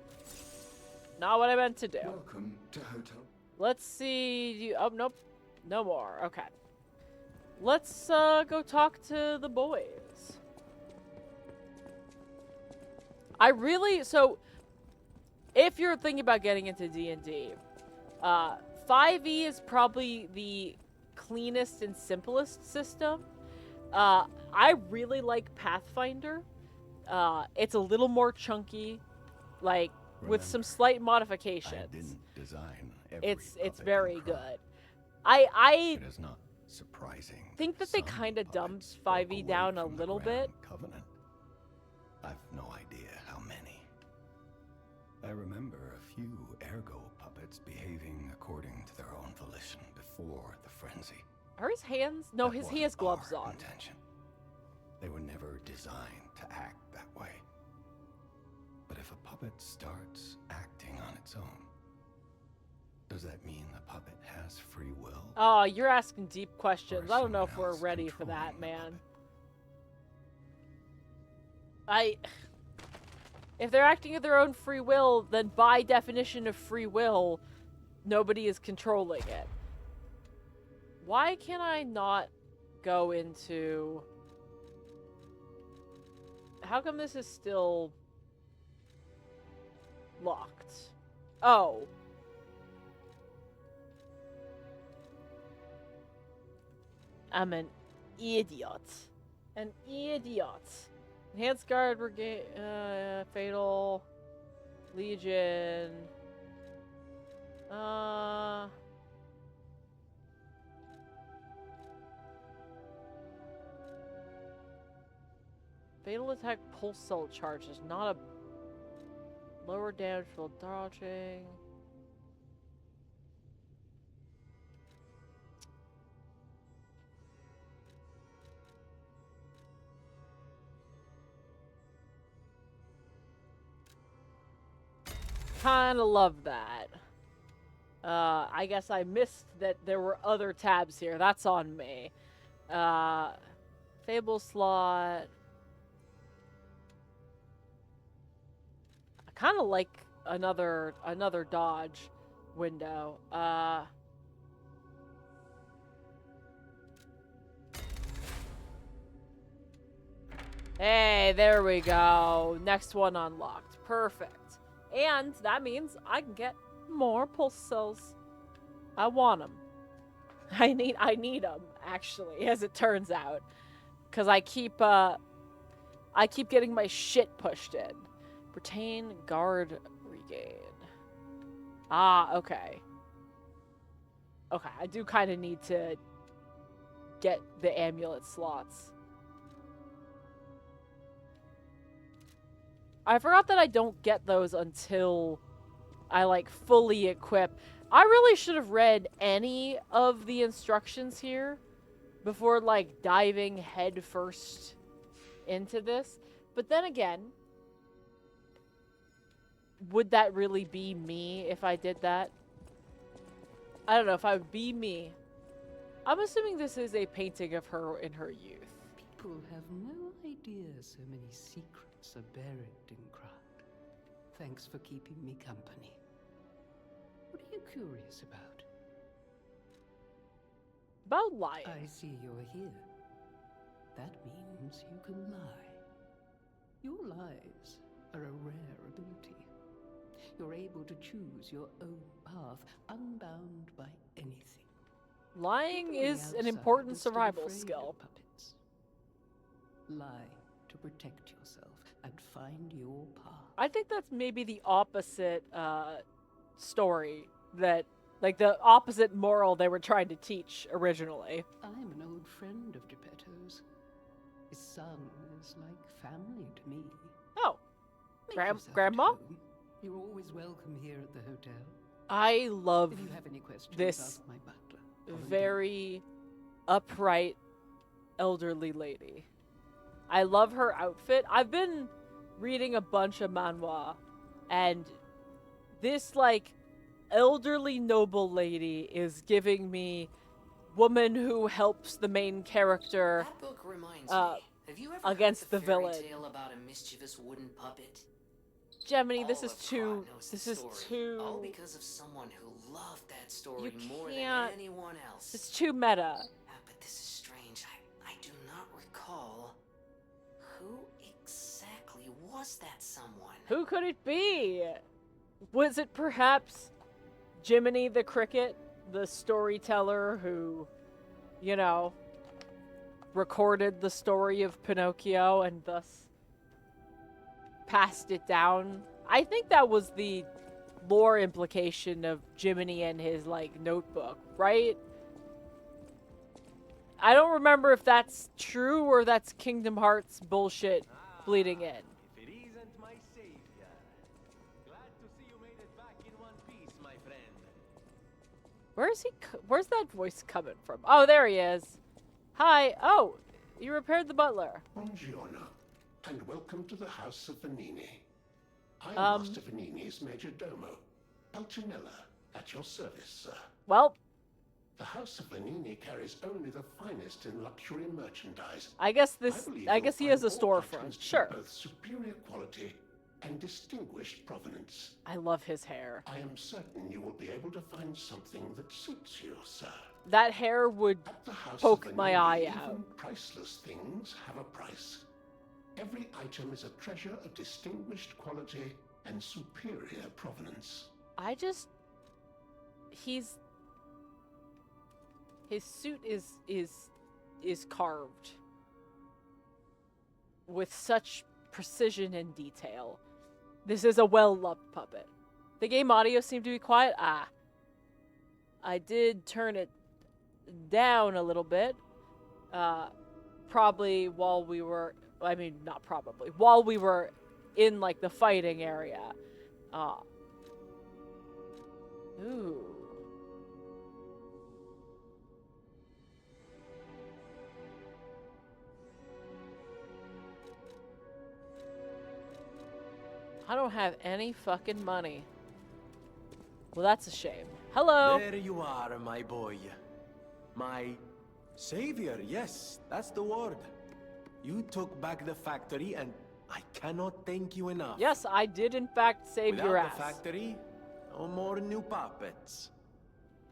Not what I meant to do. Welcome to Hotel. Let's see. Oh, nope. No more. Okay. Let's go talk to the boys. So if you're thinking about getting into D&D, 5e is probably the cleanest and simplest system. I really like Pathfinder. It's a little more chunky, like with some slight modifications. I didn't design every It's puppet very in Krat. good. I It is not surprising. think that they some kind of puppets dumped broke 5e away down a from the little Grand bit. Covenant. I've no idea how many. I remember a few Ergo puppets behaving according to their own volition before the frenzy. Are his hands? No, That he wasn't has gloves our on. intention. They were never designed to act that way. But if a puppet starts acting on its own, does that mean the puppet has free will? Oh, you're asking deep Or questions. is I don't know someone if we're else ready for that, controlling the man. puppet? If they're acting of their own free will, then by definition of free will, nobody is controlling it. Why can I not go into... How come this is still locked? Oh. I'm an idiot. An idiot. Enhanced Guard Brigade, Fatal, Legion. Fatal attack pulse cell charges, not a lower damage while dodging. Kinda love that. I guess I missed that there were other tabs here. That's on me. Fable slot. I kinda like another dodge window. Hey, there we go. Next one unlocked. Perfect. And that means I can get more pulse cells. I want them. I need them, actually, as it turns out. Because I keep getting my shit pushed in. Retain guard regain. Ah, okay. Okay, I do kind of need to get the amulet slots. I forgot that I don't get those until I, like, fully equip. I really should have read any of the instructions here before, like, diving head first into this. But then again, would that really be me if I did that? I don't know if I would be me. I'm assuming this is a painting of her in her youth. People have no idea so many secrets are buried in Krat. Thanks for keeping me company. What are you curious about? About lying. I see you're here. That means you can lie. Your lies are a rare ability. You're able to choose your own path, unbound by anything. Lying People on the is an outside important are still survival afraid of skill. puppets. Lie to protect yourself and find your path. I think that's maybe the opposite story that, like the opposite moral they were trying to teach originally. I'm an old friend of Geppetto's. His son is like family to me. Oh, Make yourself at Grandma? home. You're always welcome here at the hotel. I love If you have any questions, this ask my butler. Volunteer. very upright elderly lady. I love her outfit. I've been reading a bunch of manhwa, and this like elderly noble lady is giving me woman who helps the main character That book reminds me. Have you ever against heard the the fairy villain. tale about a mischievous wooden puppet? Gemini, this All is of too Krat knows this the is story, too all because of someone who loved that story You more can't- than anyone else. it's too meta. But this is strange. I do not recall who exactly was that someone. Who could it be? Was it perhaps Jiminy the Cricket, the storyteller who, you know, recorded the story of Pinocchio and thus passed it down? I think that was the lore implication of Jiminy and his, like, notebook, right? I don't remember if that's true or that's Kingdom Hearts bullshit bleeding in. If it isn't my savior. Glad to see you made it back in one piece, my friend. Where's that voice coming from? Oh, there he is. Hi. Oh, you repaired the butler. Buongiorno, and welcome to the House of Vanini. I am Master Vanini's Major Domo, Pulcinella, at your service, sir. Well, The House of Vanini carries only the finest in luxury merchandise. I guess believe I you'll guess he has a find all storefront. items to Sure. both superior quality and distinguished provenance. I love his hair. I am certain you will be able to find something that suits you, sir. That hair would At the House poke of my Vanini, eye even out. priceless things have a price. Every item is a treasure of distinguished quality and superior provenance. His suit is carved with such precision and detail. This is a well-loved puppet. The game audio seemed to be quiet. I did turn it down a little bit. Probably while we were, I mean, not probably, while we were in, like, the fighting area. Ooh. I don't have any fucking money. Well, that's a shame. Hello. There you are, my boy. My savior, yes, that's the word. You took back the factory, and I cannot thank you enough. Yes, I did in fact save Without your ass. the factory, no more new puppets.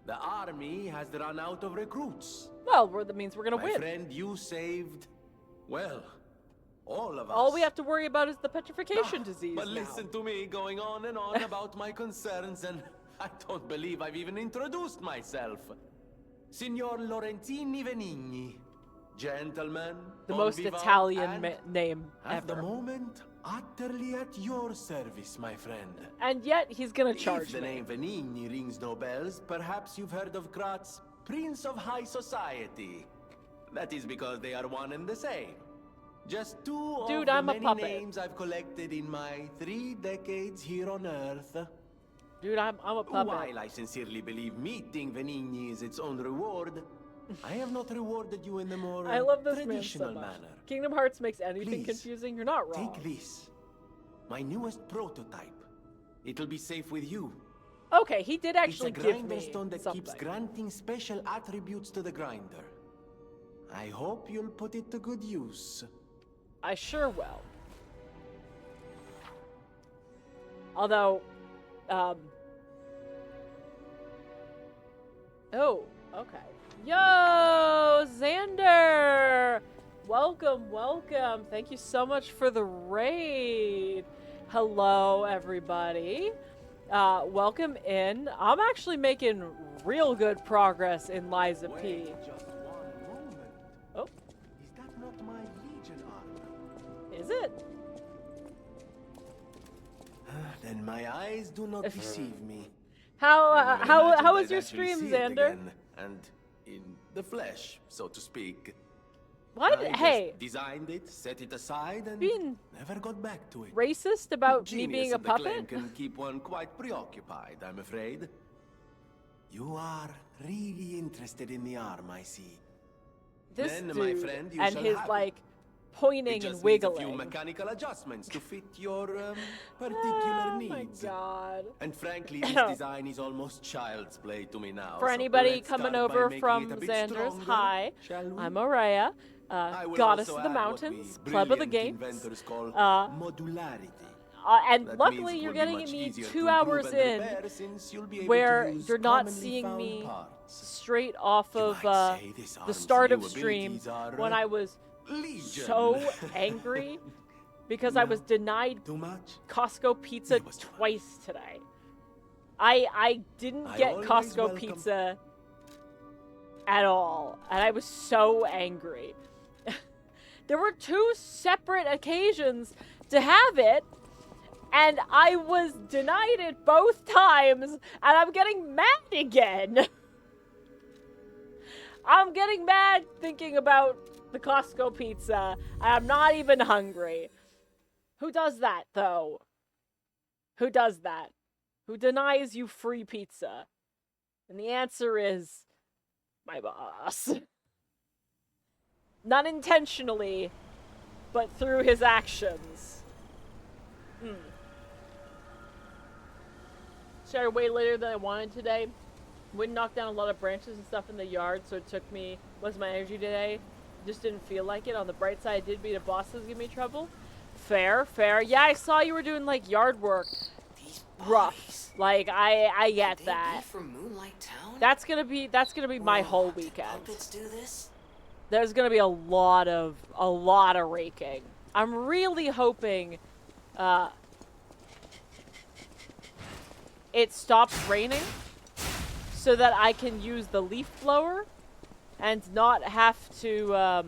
The army has run out of recruits. Well, that means we're gonna My win. friend, you saved, well, all of us. All we have to worry about is the petrification Ah, disease But now. listen to me going on and on about my concerns, and I don't believe I've even introduced myself. Signor Lorenzini Venigni. Gentlemen, The bon most vivant, Italian and name at the ever. moment, utterly at your service, my friend. And yet, he's gonna If charge the me. name Venigni rings no bells, perhaps you've heard of Krat's Prince of High Society. That is because they are one and the same. Just two Dude, of the I'm a many puppet. names I've collected in my 3 decades here on Earth. Dude, I'm a puppet. While I sincerely believe meeting Venigni is its own reward, I have not rewarded you in the more I love this man so traditional much. manner. Kingdom Hearts makes anything Please, confusing. You're not wrong. Take this, my newest prototype. It'll be safe with you. Okay, he did actually It's a give grinder me stone that something. keeps granting special attributes to the grinder. I hope you'll put it to good use. I sure will. Although, oh, okay. Yo, Xander! Welcome, welcome. Thank you so much for the raid. Hello, everybody. Welcome in. I'm actually making real good progress in Liza P. Wait just one moment. Oh, Is that not my Legion armor? is it? Then my eyes do not deceive me. How I never imagined how was I'd your actually stream, see it Xander? again, and in the flesh, so to speak. What? I Hey, just designed it, set it aside, and being never got back to it. racist about me Genius being a of the clan puppet? can keep one quite preoccupied, I'm afraid. You are really interested in the arm, I see. This Then, dude my friend, you and shall his have like it. pointing It just and needs a wiggling. few mechanical adjustments to fit your particular Oh needs. my god. And frankly, this design is almost child's play to me now. For so anybody let's coming start by over making from it a bit Xander's, stronger, hi. shall we? I'm Aurea, I will goddess also of the add mountains, what we pleb of the brilliant games. inventors call And modularity. That means luckily it you're will be getting much me easier 2 to hours improve and in, repair since you'll be able where to use you're not commonly seeing found me parts. straight off You of might say this the arm's start of new stream abilities are, when I was Legion. so angry because I was denied Too much? Costco pizza It was too much. twice today. I didn't I get always Costco welcome- pizza at all, and I was so angry. There were 2 separate occasions to have it, and I was denied it both times, and I'm getting mad again. I'm getting mad thinking about the Costco pizza, and I'm not even hungry. Who does that, though? Who does that? Who denies you free pizza? And the answer is my boss. Not intentionally, but through his actions. Started way later than I wanted today. Wouldn't knock down a lot of branches and stuff in the yard, so it took me, was my energy today. Just didn't feel like it. On the bright side, I did beat a boss that was giving me trouble. Fair, fair. Yeah, I saw you were doing like yard work. These Rough. bodies. Like I get Could they that. be from Moonlight Town? That's gonna be my Whoa, whole did weekend. puppets do this? There's gonna be a lot of raking. I'm really hoping it stops raining so that I can use the leaf blower and not have to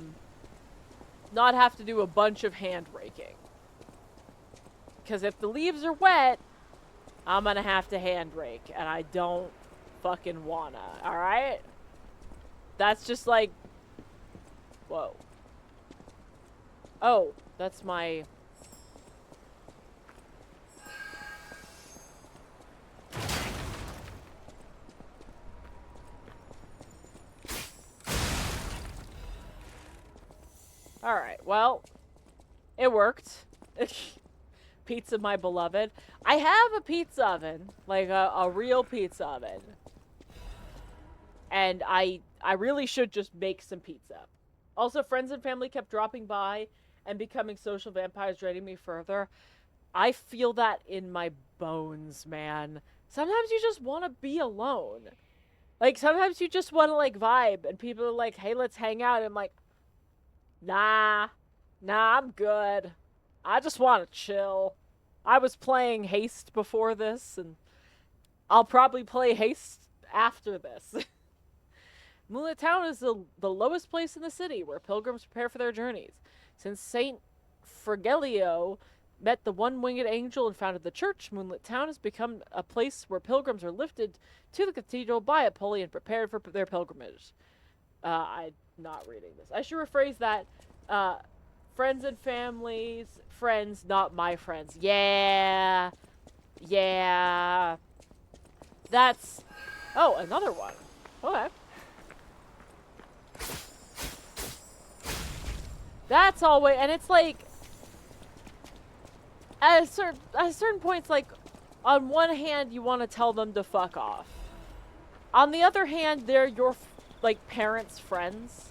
do a bunch of hand raking. Because if the leaves are wet, I'm gonna have to hand rake, and I don't fucking wanna, alright? That's just like... Whoa. Oh, that's my... Alright, well, it worked. Pizza, my beloved. I have a pizza oven, like a real pizza oven. And I really should just make some pizza. Also, friends and family kept dropping by and becoming social vampires, draining me further. I feel that in my bones, man. Sometimes you just want to be alone. Like, sometimes you just want to, like, vibe, and people are like, hey, let's hang out. And I'm like, nah, I'm good. I just want to chill. I was playing Haste before this, and I'll probably play Haste after this. Moonlit Town is the lowest place in the city where pilgrims prepare for their journeys. Since Saint Frigelio met the one-winged angel and founded the church, Moonlit Town has become a place where pilgrims are lifted to the cathedral by a pulley and prepared for their pilgrimage. I'm not reading this. I should rephrase that. Friends and families, friends, not my friends. Yeah. That's... Oh, another one. Okay. That's always... And it's like... At certain points, like, on one hand, you want to tell them to fuck off. On the other hand, they're your, like, parents' friends.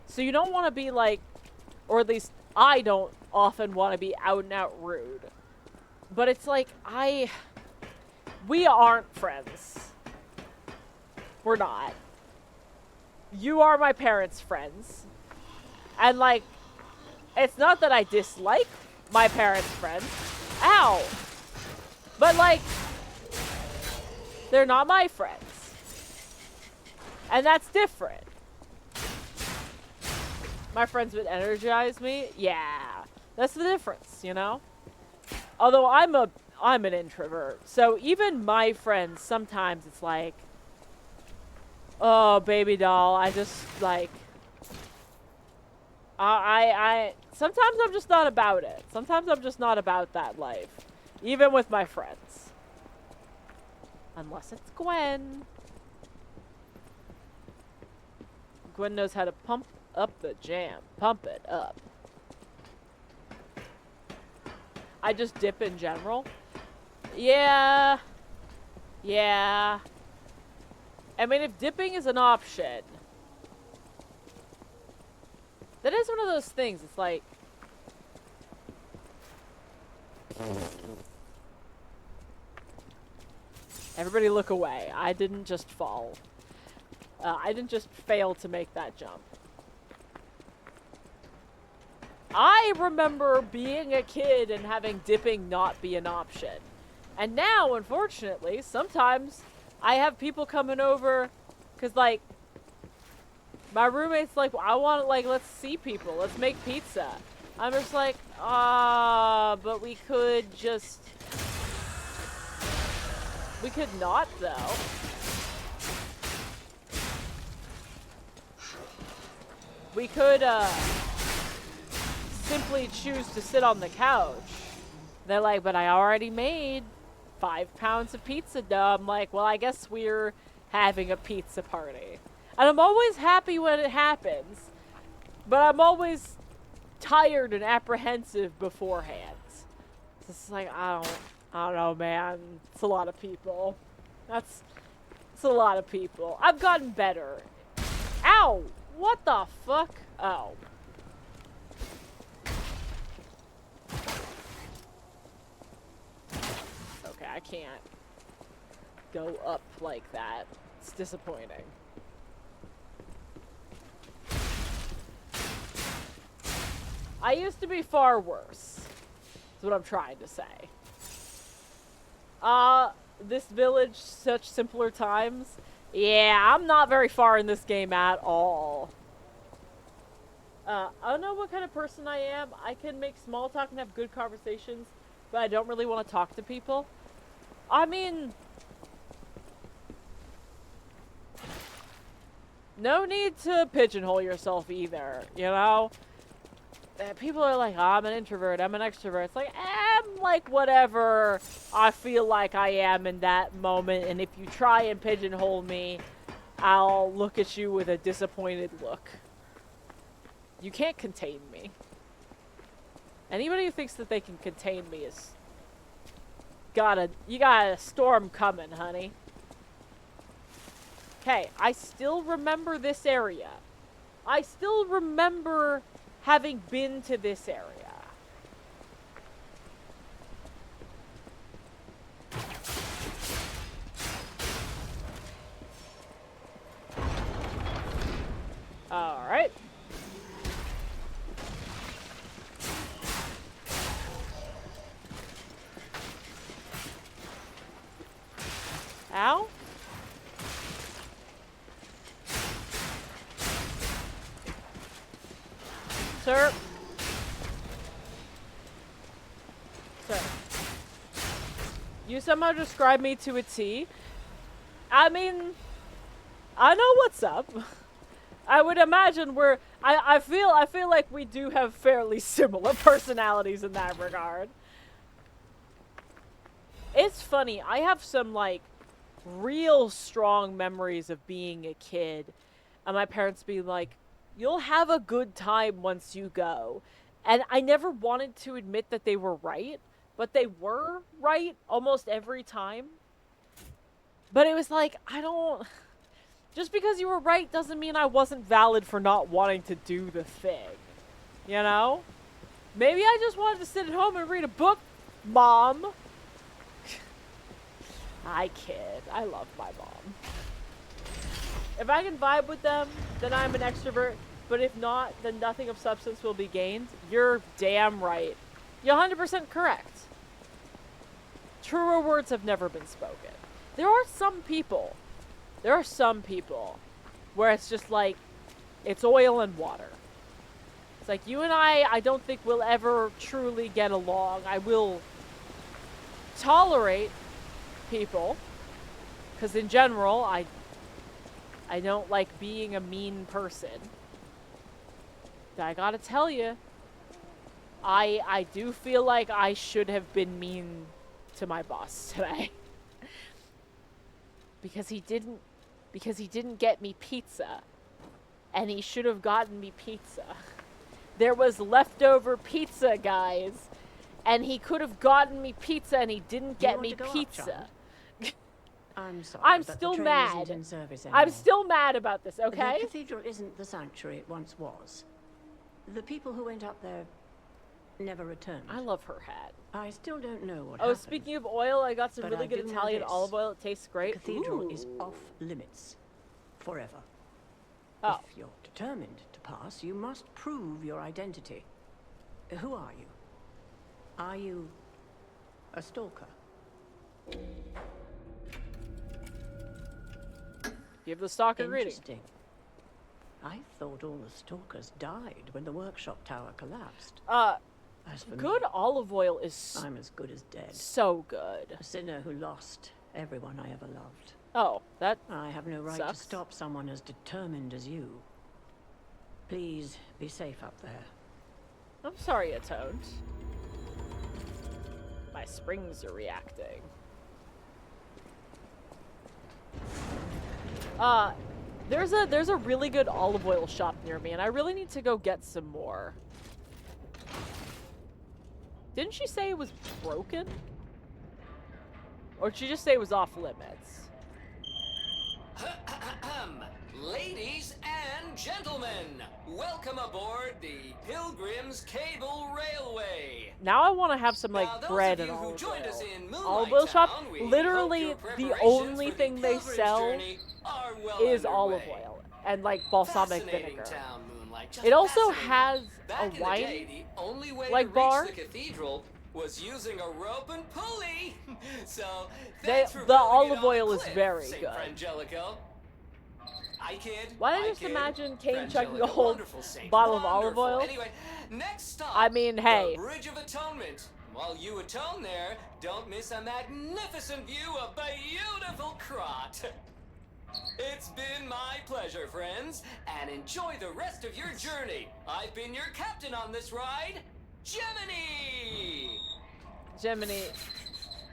So you don't want to be, like, or at least I don't often want to be out and out rude. But it's like, we aren't friends. We're not. You are my parents' friends. And, like, it's not that I dislike my parents' friends. Ow! But, like, they're not my friends. And that's different. My friends would energize me? Yeah. That's the difference, you know? Although I'm an introvert. So even my friends, sometimes it's like, oh, baby doll, I just, like, sometimes I'm just not about it. Sometimes I'm just not about that life. Even with my friends. Unless it's Gwen. Gwen knows how to pump up the jam. Pump it up. I just dip in general. Yeah. Yeah. I mean, if dipping is an option, that is one of those things. It's like, everybody look away. I didn't just fall. I didn't just fail to make that jump. I remember being a kid and having dipping not be an option. And now, unfortunately, sometimes I have people coming over because, like, my roommate's like, I want, like, let's see people. Let's make pizza. I'm just like, but we could just... We could not, though. We could, simply choose to sit on the couch. They're like, but I already made 5 pounds of pizza dough. I'm like, well, I guess we're having a pizza party. And I'm always happy when it happens, but I'm always tired and apprehensive beforehand. It's like, I don't know, man. It's a lot of people. It's a lot of people. I've gotten better. Ow! What the fuck? Oh. Okay, I can't go up like that. It's disappointing. I used to be far worse. That's what I'm trying to say. This village, such simpler times. Yeah, I'm not very far in this game at all. I don't know what kind of person I am. I can make small talk and have good conversations, but I don't really want to talk to people. I mean, no need to pigeonhole yourself either, you know? People are like, oh, I'm an introvert, I'm an extrovert. It's like, I'm like whatever I feel like I am in that moment, and if you try and pigeonhole me, I'll look at you with a disappointed look. You can't contain me. Anybody who thinks that they can contain me is you got a storm coming, honey. Okay, I still remember this area. I still remember having been to this area. Alright. Ow. Sir. Sir. You somehow describe me to a T. I mean, I know what's up. I would imagine I feel like we do have fairly similar personalities in that regard. It's funny, I have some, like, real strong memories of being a kid. And my parents being like, you'll have a good time once you go. And I never wanted to admit that they were right. but they were right almost every time. But it was like, I don't... Just because you were right doesn't mean I wasn't valid for not wanting to do the thing. You know? Maybe I just wanted to sit at home and read a book, Mom. I kid. I love my mom. If I can vibe with them, then I'm an extrovert. But if not, then nothing of substance will be gained. You're damn right. You're 100% correct. Truer words have never been spoken. There are some people where it's just like, it's oil and water. It's like, you and I don't think we'll ever truly get along. I will tolerate people, because in general, I don't like being a mean person. But I gotta tell you, I do feel like I should have been mean to my boss today. because he didn't get me pizza. And he should have gotten me pizza. There was leftover pizza, guys. And he could have gotten me pizza and he didn't get me pizza. I'm sorry. I'm but still the train mad. Isn't in service anymore. I'm still mad about this, okay? The cathedral isn't the sanctuary it once was. The people who went up there never returned. I love her hat. I still don't know what Oh, happened. speaking of oil, I got some But really I good do know Italian this. olive oil. It tastes great. The cathedral is Ooh. off limits. Forever. Oh. If you're determined to pass, you must prove your identity. Who are you? Are you a stalker? Give the stalker greeting. Interesting. I thought all the stalkers died when the workshop tower collapsed. As for Good me, olive oil is I'm as good as dead. so good. A sinner who lost everyone I ever loved. Oh, that I have no right sucks. to stop someone as determined as you. Please be safe up there. I'm sorry, Atoned. My springs are reacting. There's a really good olive oil shop near me, and I really need to go get some more. Didn't she say it was broken? Or did she just say it was off limits? Ladies and gentlemen, welcome aboard the Pilgrim's Cable Railway. Now I want to have some like Now, those bread of and you who olive joined oil. us in Moonlight Olive oil shop, Town, we literally hope your the preparations only for thing the they pilgrim's sell journey are well is underway. olive oil and like balsamic Fascinating vinegar. town, Moonlight, just It also fascinating. has Back a in the wine day, the only way like to bar. reach the cathedral was using a rope and pulley. So The thanks for olive building it on oil the is cliff, very Saint good. Frangelico. I kid. Why did I I just kid. imagine Kane chugging a Frangelico, whole wonderful saint, bottle of olive wonderful. oil? Anyway, next stop. I mean, hey. The Bridge of Atonement. While you atone there, don't miss a magnificent view of beautiful Krot. It's been my pleasure, friends, and enjoy the rest of your journey. I've been your captain on this ride, Gemini! Gemini,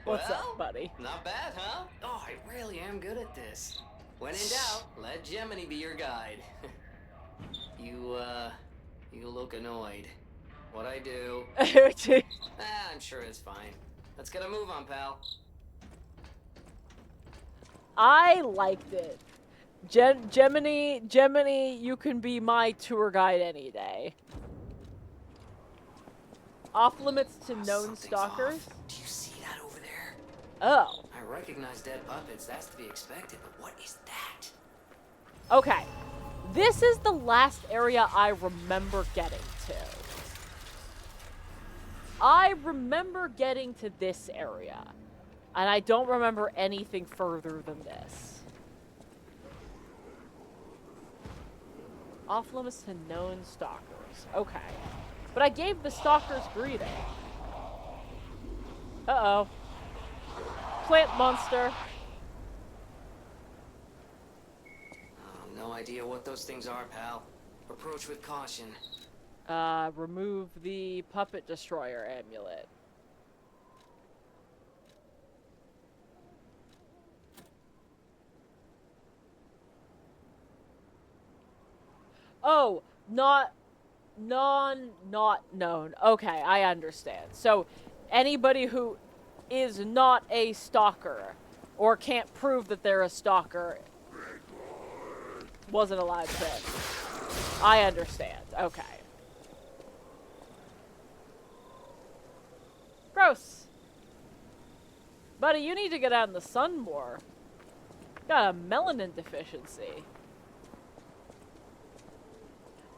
what's Well, up, buddy? Not bad, huh? Oh, I really am good at this. When in doubt, let Gemini be your guide. You look annoyed. What I do? I'm sure it's fine. Let's get a move on, pal. I liked it. Gemini, you can be my tour guide any day. Off limits to known Something's stalkers? off. Do you see that over there? Oh. I recognize dead puppets. That's to be expected, but what is that? Okay. This is the last area I remember getting to. I remember getting to this area. And I don't remember anything further than this. Off limits to known stalkers. Okay. But I gave the stalkers greeting. Uh-oh. Plant monster. Oh, no idea what those things are, pal. Approach with caution. Remove the puppet destroyer amulet. Oh, not known. Okay, I understand. So, anybody who is not a stalker or can't prove that they're a stalker wasn't allowed to. I understand. Okay. Gross. Buddy, you need to get out in the sun more. Got a melanin deficiency.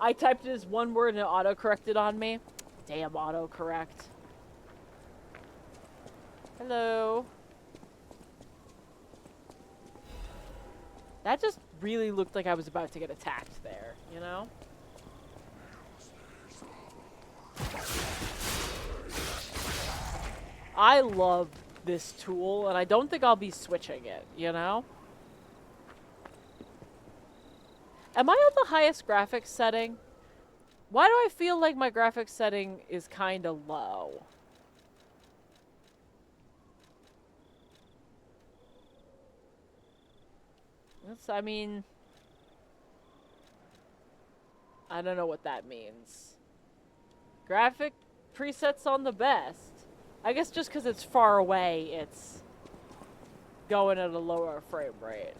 I typed it as one word and it auto-corrected on me. Damn autocorrect. Hello. That just really looked like I was about to get attacked there, you know? I love this tool, and I don't think I'll be switching it, you know? Am I on the highest graphics setting? Why do I feel like my graphics setting is kind of low? I mean, I don't know what that means. Graphic presets on the best. I guess just because it's far away, it's going at a lower frame rate.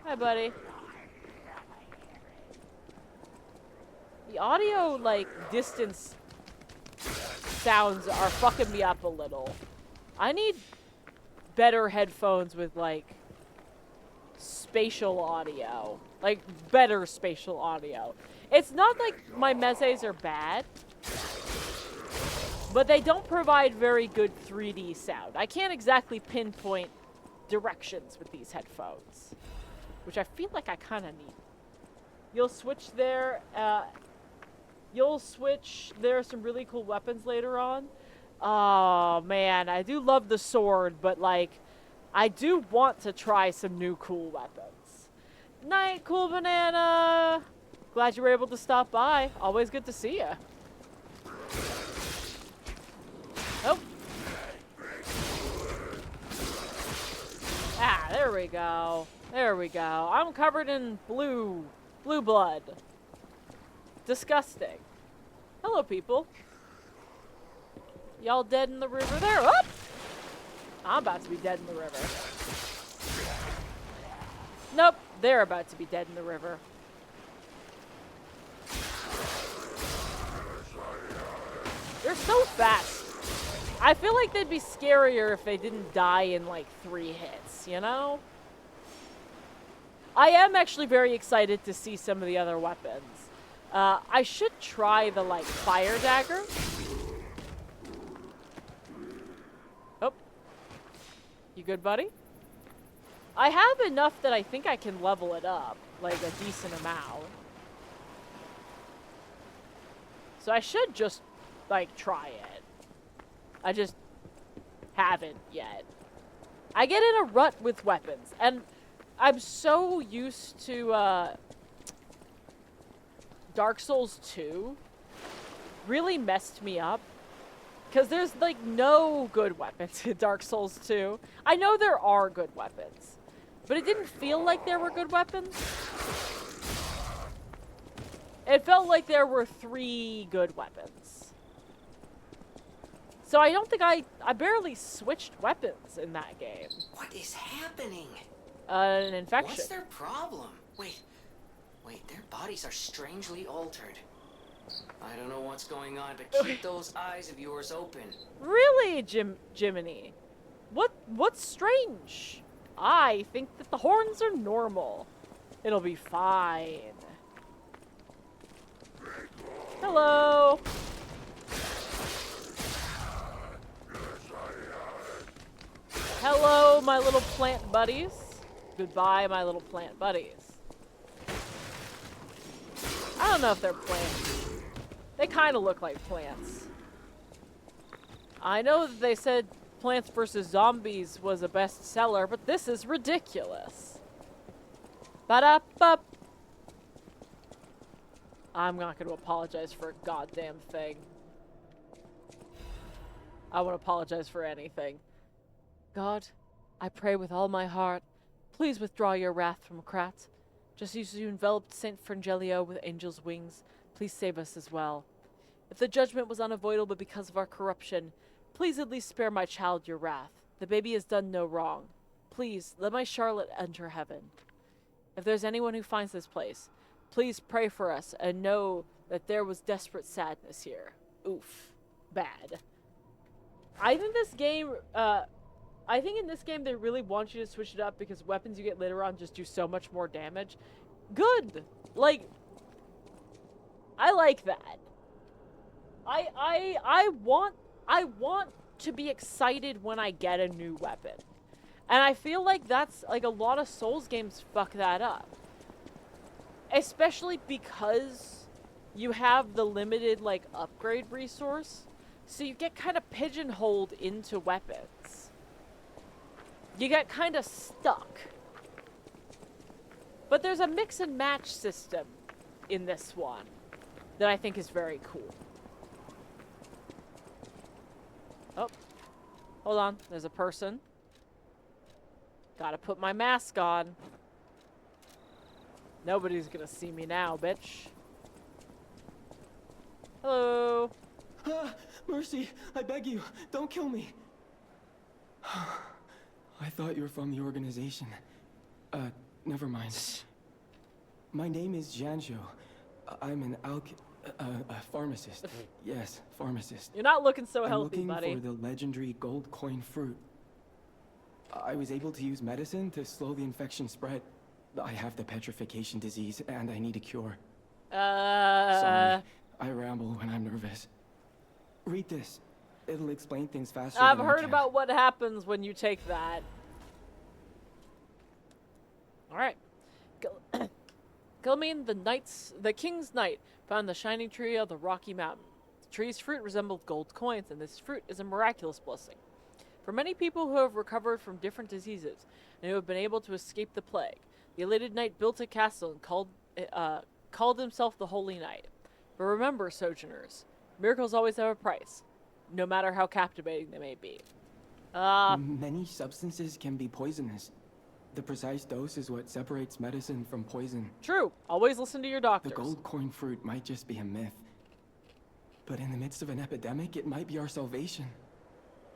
Hi, buddy. The audio, like, distance sounds are fucking me up a little. I need better headphones with, like, spatial audio. Like, better spatial audio. It's not like my Mezes are bad, but they don't provide very good 3D sound. I can't exactly pinpoint directions with these headphones, which I feel like I kind of need. You'll switch there, there are some really cool weapons later on. Oh, man, I do love the sword, but, like, I do want to try some new cool weapons. Night, Cool Banana! Glad you were able to stop by. Always good to see you. Oh. Ah, there we go. There we go. I'm covered in blue blood. Disgusting. Hello, people. Y'all dead in the river there? Oh! I'm about to be dead in the river. Nope, they're about to be dead in the river. They're so fast. I feel like they'd be scarier if they didn't die in like 3 hits, you know? I am actually very excited to see some of the other weapons. I should try the, like, fire dagger. Oh. You good, buddy? I have enough that I think I can level it up, like, a decent amount. So I should just, like, try it. I just haven't yet. I get in a rut with weapons, and I'm so used to, Dark Souls 2 really messed me up. Because there's, like, no good weapons in Dark Souls 2. I know there are good weapons, but it didn't feel like there were good weapons. It felt like there were 3 good weapons. So I don't think I barely switched weapons in that game. What is happening? An infection. What's their problem? Wait, their bodies are strangely altered. I don't know what's going on, but keep those eyes of yours open. Really, Jiminy? What's strange? I think that the horns are normal. It'll be fine. Hello. Hello, my little plant buddies. Goodbye, my little plant buddies. I don't know if they're plants. They kind of look like plants. I know that they said Plants vs. Zombies was a bestseller, but this is ridiculous. Ba-da-ba. I'm not going to apologize for a goddamn thing. I won't apologize for anything. God, I pray with all my heart, please withdraw your wrath from Krat. Just as you enveloped Saint Frangelio with angel's wings, please save us as well. If the judgment was unavoidable because of our corruption, please at least spare my child your wrath. The baby has done no wrong. Please, let my Charlotte enter heaven. If there's anyone who finds this place, please pray for us and know that there was desperate sadness here. Oof. Bad. I think this game, I think in this game they really want you to switch it up because weapons you get later on just do so much more damage. Good! Like, I like that. I want to be excited when I get a new weapon. And I feel like that's, like, a lot of Souls games fuck that up. Especially because you have the limited, like, upgrade resource. So you get kind of pigeonholed into weapons. You get kind of stuck. But there's a mix and match system in this one that I think is very cool. Oh, hold on. There's a person. Gotta put my mask on. Nobody's gonna see me now, bitch. Hello. Mercy, I beg you, don't kill me. I thought you were from the organization. Never mind. My name is Janjo. I'm an pharmacist. Yes, pharmacist. You're not looking so I'm healthy, looking buddy. for the legendary gold coin fruit. I was able to use medicine to slow the infection spread. I have the petrification disease, and I need a cure. Sorry, I ramble when I'm nervous. Read this. It'll explain things faster I've than I heard can. about what happens when you take that. Alright. Gilmine, the King's Knight, found the shining tree on the Rocky Mountain. The tree's fruit resembled gold coins, and this fruit is a miraculous blessing. For many people who have recovered from different diseases, and who have been able to escape the plague, the elated knight built a castle and called himself the Holy Knight. But remember, sojourners, miracles always have a price, no matter how captivating they may be. Many substances can be poisonous. The precise dose is what separates medicine from poison. True. Always listen to your doctors. The gold coin fruit might just be a myth. But in the midst of an epidemic, it might be our salvation.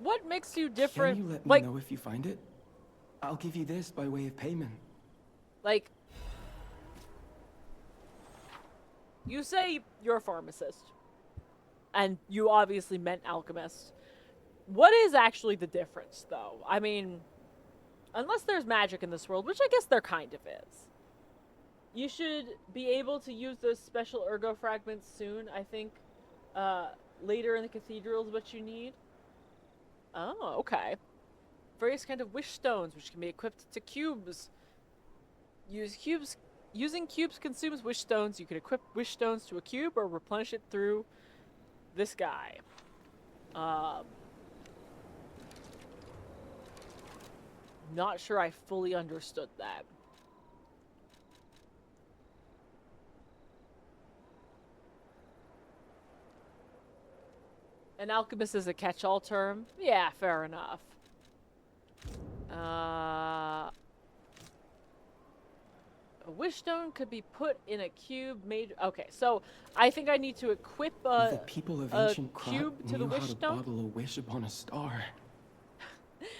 What makes you different? Can you let me know if you find it? I'll give you this by way of payment. Like, you say you're a pharmacist, and you obviously meant alchemist. What is actually the difference, though? I mean, unless there's magic in this world, which I guess there kind of is. You should be able to use those special ergo fragments soon, I think. Later in the cathedral is what you need. Oh, okay. Various kind of wish stones, which can be equipped to cubes. Using cubes consumes wish stones. You can equip wish stones to a cube or replenish it through this guy. Not sure I fully understood that. An alchemist is a catch-all term? Yeah, fair enough. A wish stone could be put in a cube made... Okay, so I think I need to equip The people of ancient cube Krot to the knew how wish to stone? bottle a wish upon a star.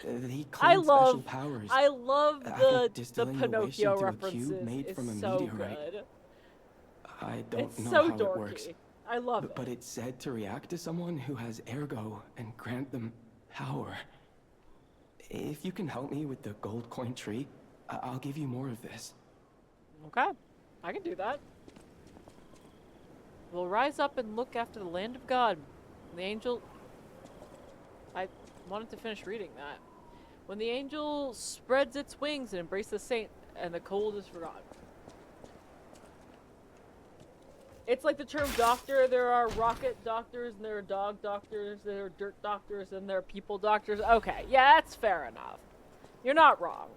They I claimed love special powers. the distilling a wish Pinocchio into a references. cube made from a It's so meteorite. good. I don't It's know so how dorky. it works. I love it. But it's said to react to someone who has ergo and grant them power. If you can help me with the gold coin tree, I'll give you more of this. Okay, I can do that. We'll rise up and look after the land of God. The angel... I wanted to finish reading that. When the angel spreads its wings and embraces the saint, and the cold is forgotten. It's like the term doctor. There are rocket doctors, and there are dog doctors, there are dirt doctors, and there are people doctors. Okay, yeah, that's fair enough. You're not wrong.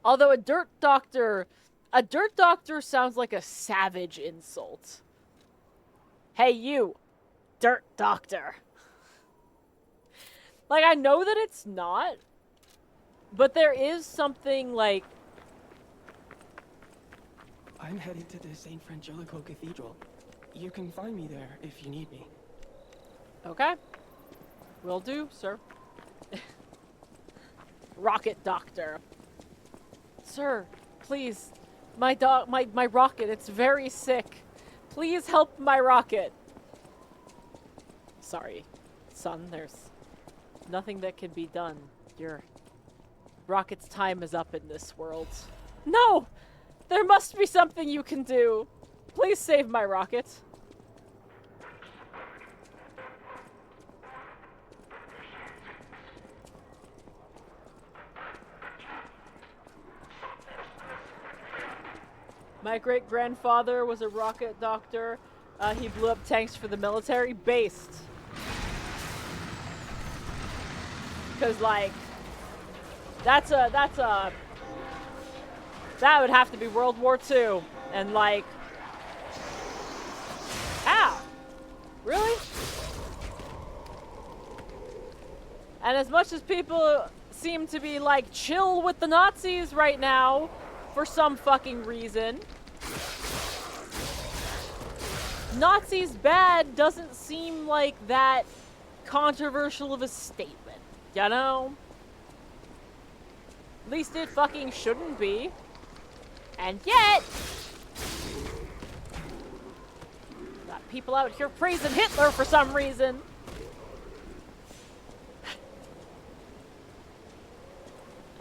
Although a dirt doctor sounds like a savage insult. Hey, you, dirt doctor. Like, I know that it's not, but there is something like... I'm headed to the St. Frangelico Cathedral. You can find me there if you need me. Okay. Will do, sir. Rocket doctor. Sir, please. My rocket, it's very sick. Please help my rocket. Sorry, son, there's nothing that can be done. Your rocket's time is up in this world. No! There must be something you can do. Please save my rocket. My great-grandfather was a rocket doctor. He blew up tanks for the military. Based. Because, like, that would have to be World War II. And, like, ow! Really? And as much as people seem to be, like, chill with the Nazis right now, for some fucking reason, Nazis bad doesn't seem like that controversial of a statement, you know? At least it fucking shouldn't be. And yet, got people out here praising Hitler for some reason.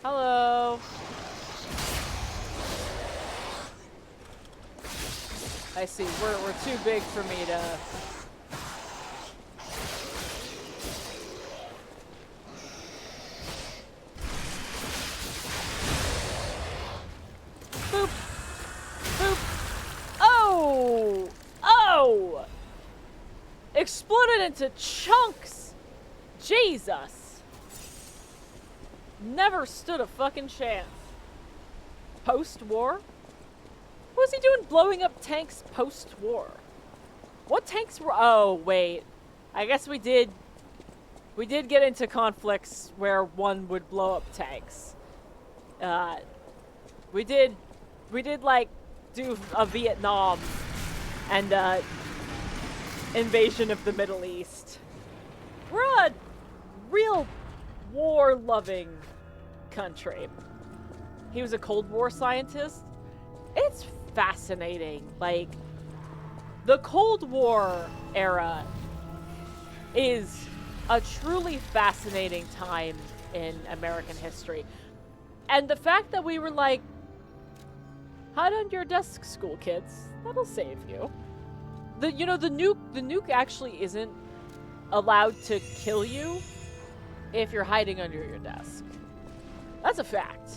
Hello. I see. We're too big for me to... Boop. Boop. Oh! Oh! Exploded into chunks! Jesus. Never stood a fucking chance. Post-war? What was he doing blowing up tanks post-war? What tanks were... Oh, wait. I guess we did get into conflicts where one would blow up tanks. We did like, do a Vietnam and, invasion of the Middle East. We're a real war-loving country. He was a Cold War scientist. It's fascinating. Like, the Cold War era is a truly fascinating time in American history. And the fact that we were like, hide under your desk, school kids. That'll save you. The nuke actually isn't allowed to kill you if you're hiding under your desk. That's a fact.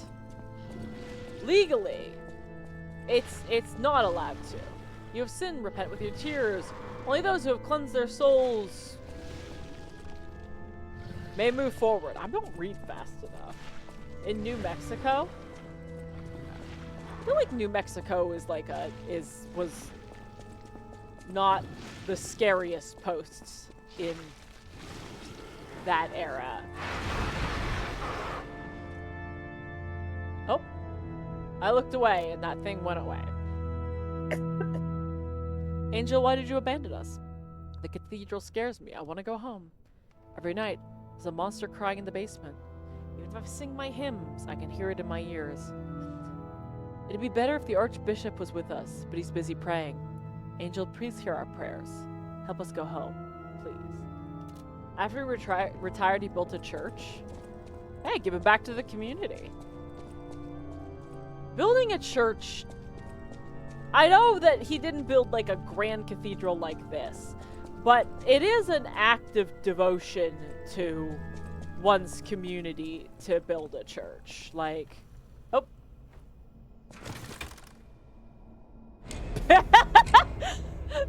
Legally, it's not allowed to. You have sinned, repent with your tears. Only those who have cleansed their souls may move forward. I don't read fast enough. In New Mexico, I feel like New Mexico was not the scariest posts in that era. Oh. I looked away, and that thing went away. Angel, why did you abandon us? The cathedral scares me. I want to go home. Every night, there's a monster crying in the basement. Even if I sing my hymns, I can hear it in my ears. It'd be better if the Archbishop was with us, but he's busy praying. Angel, please hear our prayers. Help us go home, please. After he retired, he built a church. Hey, give it back to the community. Building a church, I know that he didn't build like a grand cathedral like this, but it is an act of devotion to one's community to build a church. Like, oh.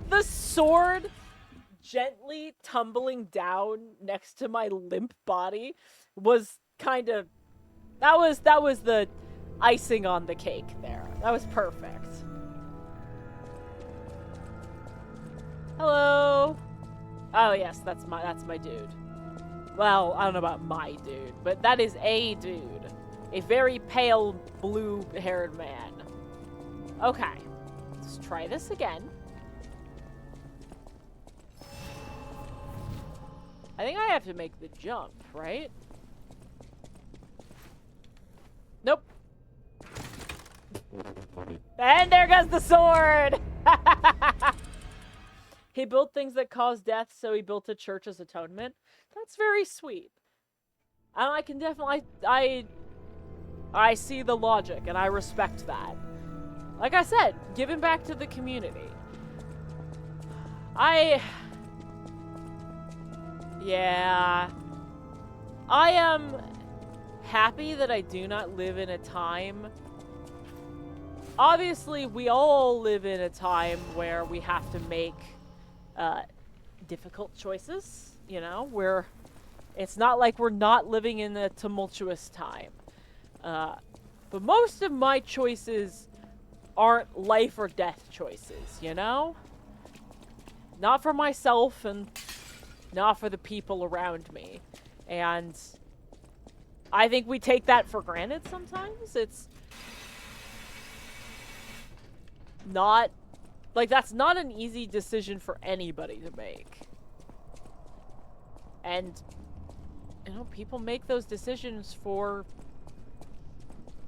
The sword gently tumbling down next to my limp body was kind of, that was the icing on the cake there. That was perfect. Hello. Oh yes, that's my dude. Well, I don't know about my dude, but that is a dude. A very pale blue-haired man. Okay. Let's try this again. I think I have to make the jump, right? Nope. And there goes the sword! He built things that cause death, so he built a church as atonement. That's very sweet. And I can definitely... I see the logic, and I respect that. Like I said, giving back to the community. Yeah. I am happy that I do not live in a time... Obviously, we all live in a time where we have to make difficult choices, you know, where it's not like we're not living in a tumultuous time. But most of my choices aren't life or death choices, you know? Not for myself and not for the people around me. And I think we take that for granted sometimes. It's not, like, that's not an easy decision for anybody to make. And, you know, people make those decisions for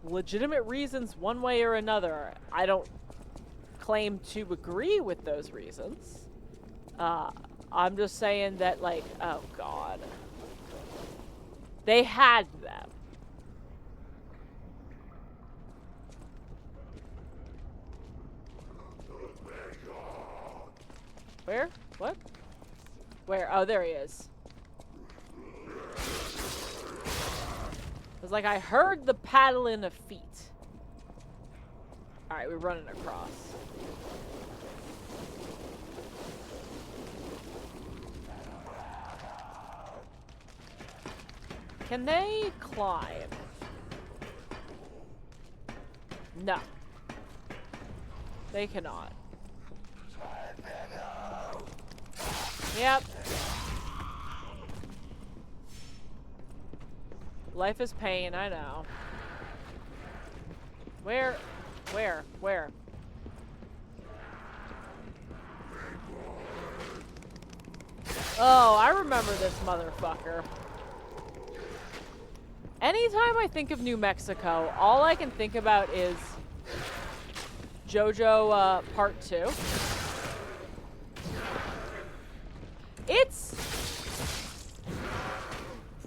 legitimate reasons one way or another. I don't claim to agree with those reasons. I'm just saying that, like, oh god. They had them. Where? What? Where? Oh, there he is. It was like I heard the paddling of feet. Alright, we're running across. Can they climb? No. They cannot. Yep. Life is pain, I know. Where? Oh, I remember this motherfucker. Anytime I think of New Mexico, all I can think about is JoJo Part 2. It's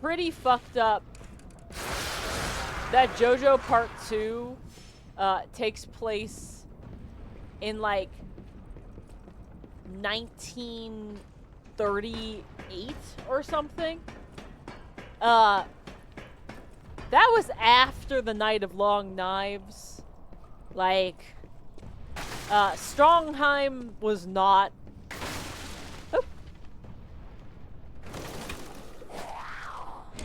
pretty fucked up that JoJo Part 2 takes place in like 1938 or something. That was after the Night of Long Knives. Like, Strongheim was not...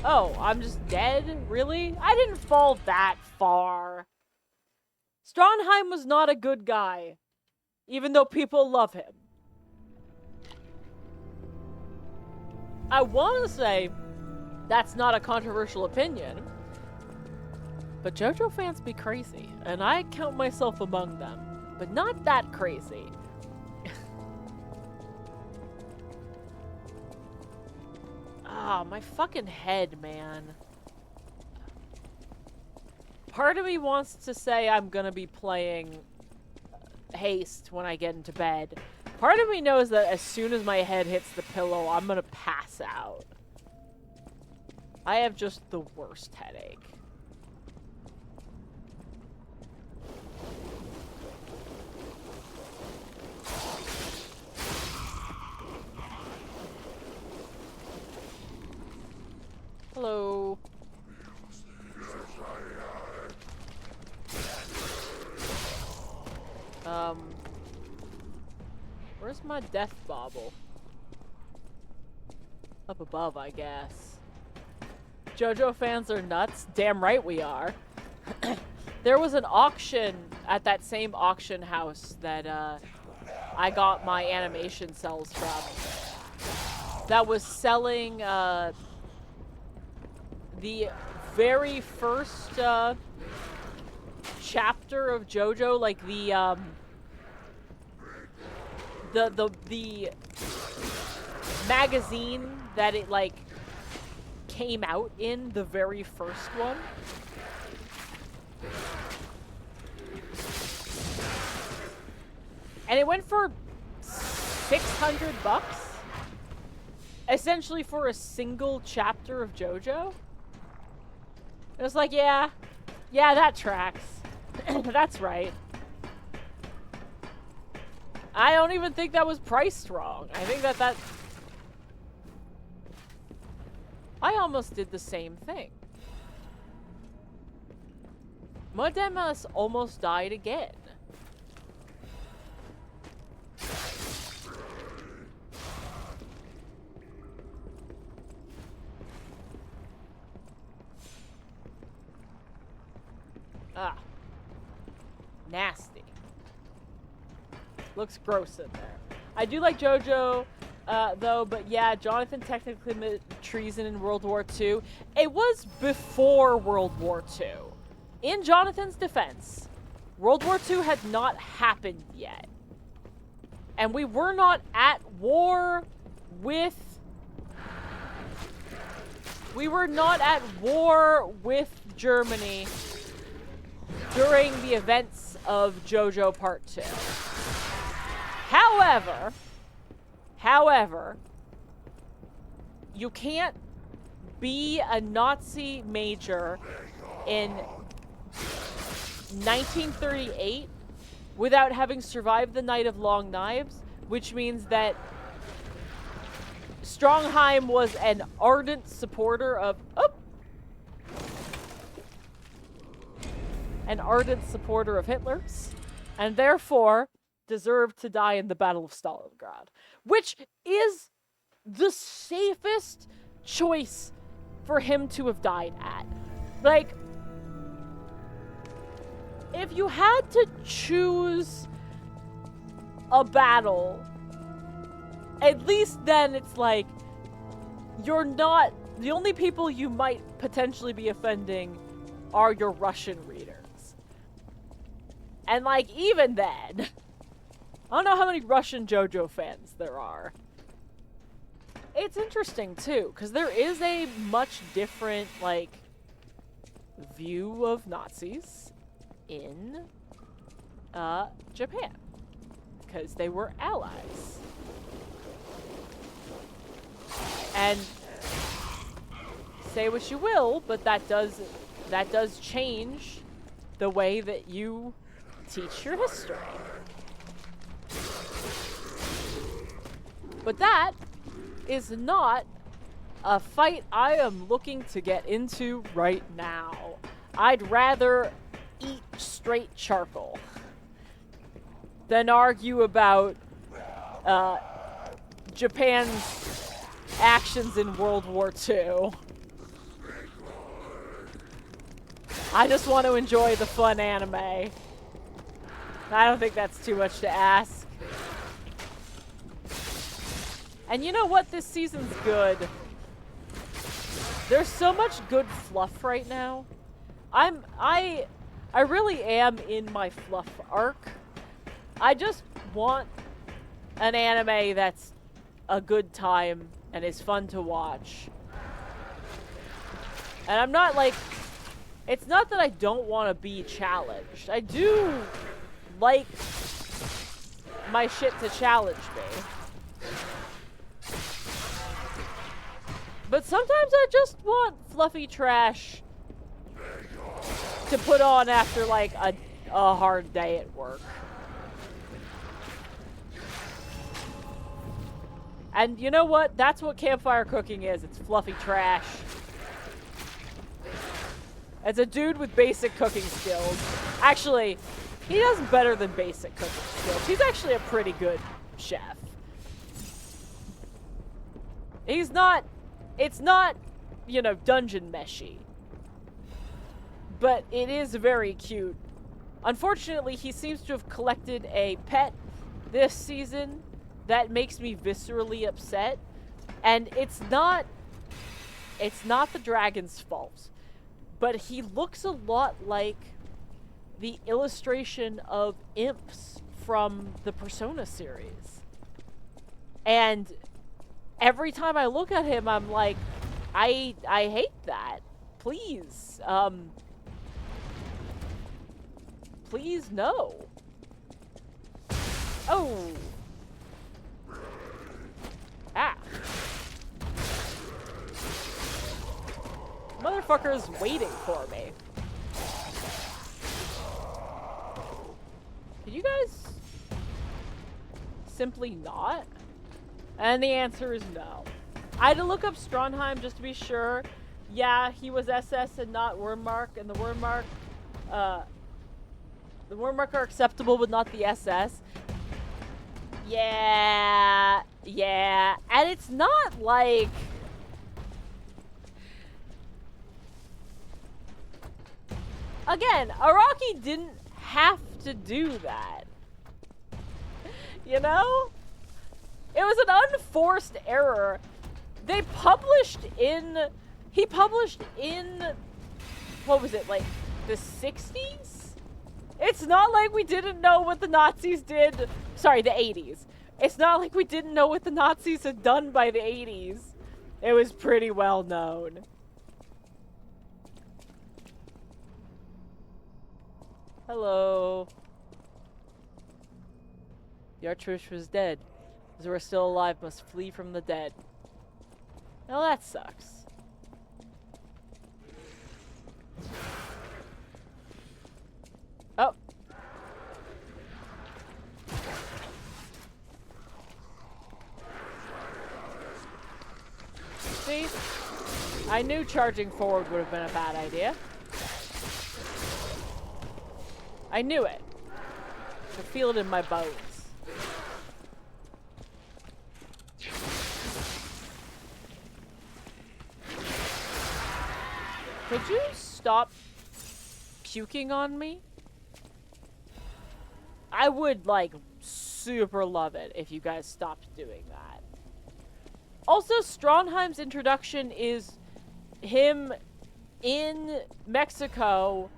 Oh, I'm just dead? Really? I didn't fall that far. Strongheim was not a good guy, even though people love him. I want to say that's not a controversial opinion, but JoJo fans be crazy, and I count myself among them, but not that crazy. Ah, my fucking head, man. Part of me wants to say I'm gonna be playing Haste when I get into bed. Part of me knows that as soon as my head hits the pillow, I'm gonna pass out. I have just the worst headache. Hello. Where's my death bauble? Up above, I guess. JoJo fans are nuts. Damn right we are. There was an auction at that same auction house that I got my animation cells from. That was selling the very first chapter of JoJo, like the magazine that it, like, came out in, the very first one. And it went for $600, essentially for a single chapter of JoJo. It was like, yeah, that tracks. That's right. I don't even think that was priced wrong. I think that I almost did the same thing. Modemas almost died again. Ah. Nasty. Looks gross in there. I do like JoJo, though, but yeah, Jonathan technically committed treason in World War II. It was before World War II. In Jonathan's defense, World War II had not happened yet. And we were not at war with... We were not at war with Germany during the events of JoJo Part 2. However, you can't be a Nazi major in 1938 without having survived the Night of Long Knives, which means that Strongheim was an ardent supporter of... an ardent supporter of Hitler's, and therefore deserved to die in the Battle of Stalingrad, which is the safest choice for him to have died at. Like, if you had to choose a battle, at least then it's like, you're not, the only people you might potentially be offending are your Russian readers. And like, even then, I don't know how many Russian JoJo fans there are. It's interesting too, because there is a much different, like, view of Nazis in Japan, because they were allies. And say what you will, but that does change the way that you teach your history. But that is not a fight I am looking to get into right now. I'd rather eat straight charcoal than argue about Japan's actions in World War II. I just want to enjoy the fun anime. I don't think that's too much to ask. And you know what? This season's good. There's so much good fluff right now. I really am in my fluff arc. I just want an anime that's a good time and is fun to watch. And I'm not like, it's not that I don't want to be challenged. I do like my shit to challenge me. But sometimes I just want fluffy trash to put on after like a hard day at work. And you know what? That's what campfire cooking is. It's fluffy trash. It's a dude with basic cooking skills. Actually, he does better than basic cooking skills. He's actually a pretty good chef. He's not... It's not, you know, dungeon meshy. But it is very cute. Unfortunately, he seems to have collected a pet this season that makes me viscerally upset. And it's not the dragon's fault. But he looks a lot like the illustration of imps from the Persona series. And every time I look at him, I'm like, I hate that. Please, please no. Oh. Ah. Motherfucker's waiting for me. Can you guys simply not? And the answer is no. I had to look up Stronheim just to be sure. Yeah, he was SS and not Wormmark, and the Wormmark are acceptable, but not the SS. Yeah, and it's not like... Again, Araki didn't have to do that. You know? It was an unforced error. They published in... He published in... What was it, like, the 60s? It's not like we didn't know what the Nazis did... Sorry, the 80s. It's not like we didn't know what the Nazis had done by the 80s. It was pretty well known. Hello. The Archbishop was dead. Those who are still alive must flee from the dead. Now that sucks. Oh. See? I knew charging forward would have been a bad idea. I knew it. I could feel it in my bones. Could you stop puking on me? I would, like, super love it if you guys stopped doing that. Also, Stronheim's introduction is him in Mexico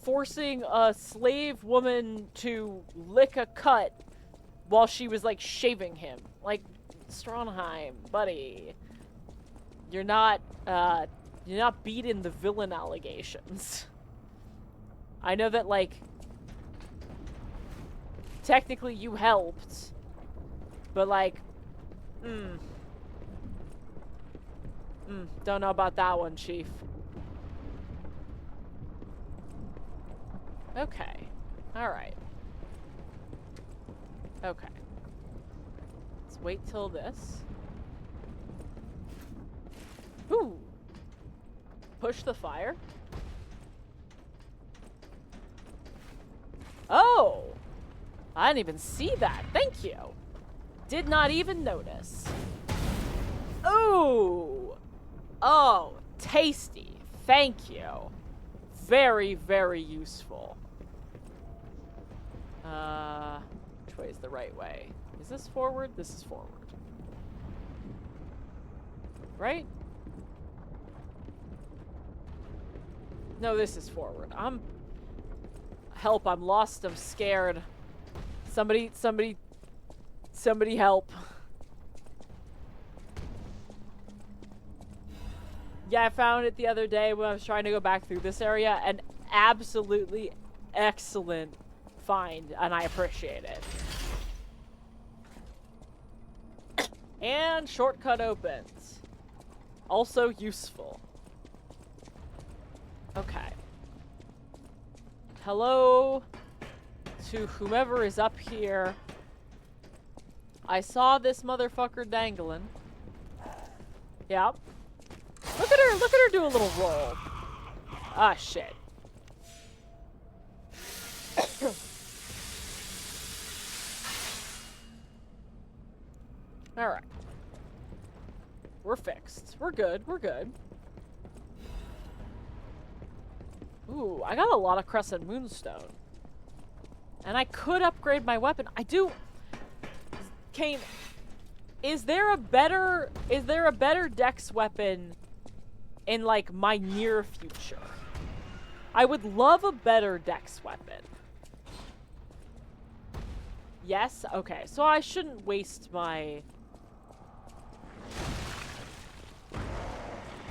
forcing a slave woman to lick a cut while she was, like, shaving him. Like, Stronheim, buddy. You're not beating the villain allegations. I know that, like, technically you helped, but, like, don't know about that one, Chief. Okay. Alright. Okay. Let's wait till this. Ooh! Push the fire? Oh! I didn't even see that. Thank you. Did not even notice. Ooh! Oh, tasty. Thank you. Very, very useful. Which way is the right way? Is this forward? This is forward. Right? No, this is forward. Help, I'm lost, I'm scared. Somebody help. Yeah, I found it the other day when I was trying to go back through this area. An absolutely excellent find, and I appreciate it. And shortcut opens. Also useful. Okay. Hello to whomever is up here. I saw this motherfucker dangling. Yep. Look at her do a little roll. Ah, shit. Alright. We're fixed. We're good. We're good. Ooh, I got a lot of Crescent Moonstone. And I could upgrade my weapon. I do... Kane, is there a better Dex weapon in, like, my near future? I would love a better Dex weapon. Yes? Okay, so I shouldn't waste my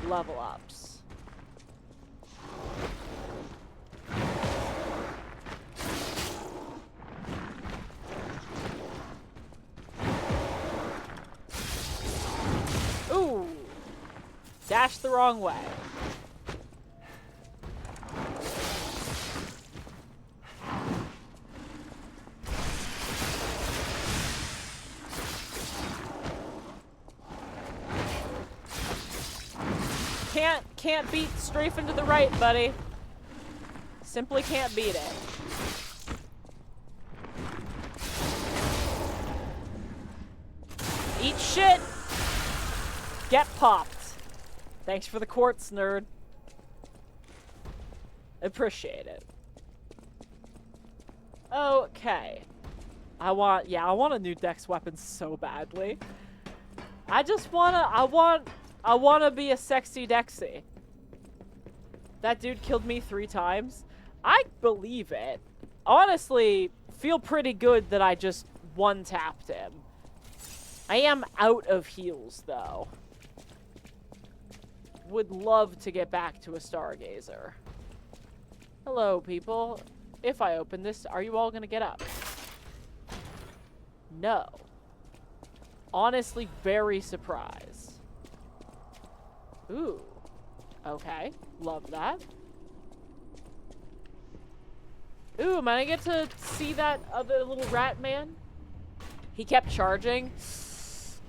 level ups. Ooh! Dashed the wrong way. Can't beat strafe into the right, buddy. Simply can't beat it. Eat shit! Get popped. Thanks for the quartz, nerd. Appreciate it. Okay. I want a new dex weapon so badly. I wanna be a sexy Dexy. That dude killed me 3 times. I believe it. Honestly, feel pretty good that I just one-tapped him. I am out of heals, though. Would love to get back to a Stargazer. Hello, people. If I open this, are you all gonna get up? No. Honestly, very surprised. Ooh. Okay. Love that. Ooh, am I gonna get to see that other little rat man? He kept charging.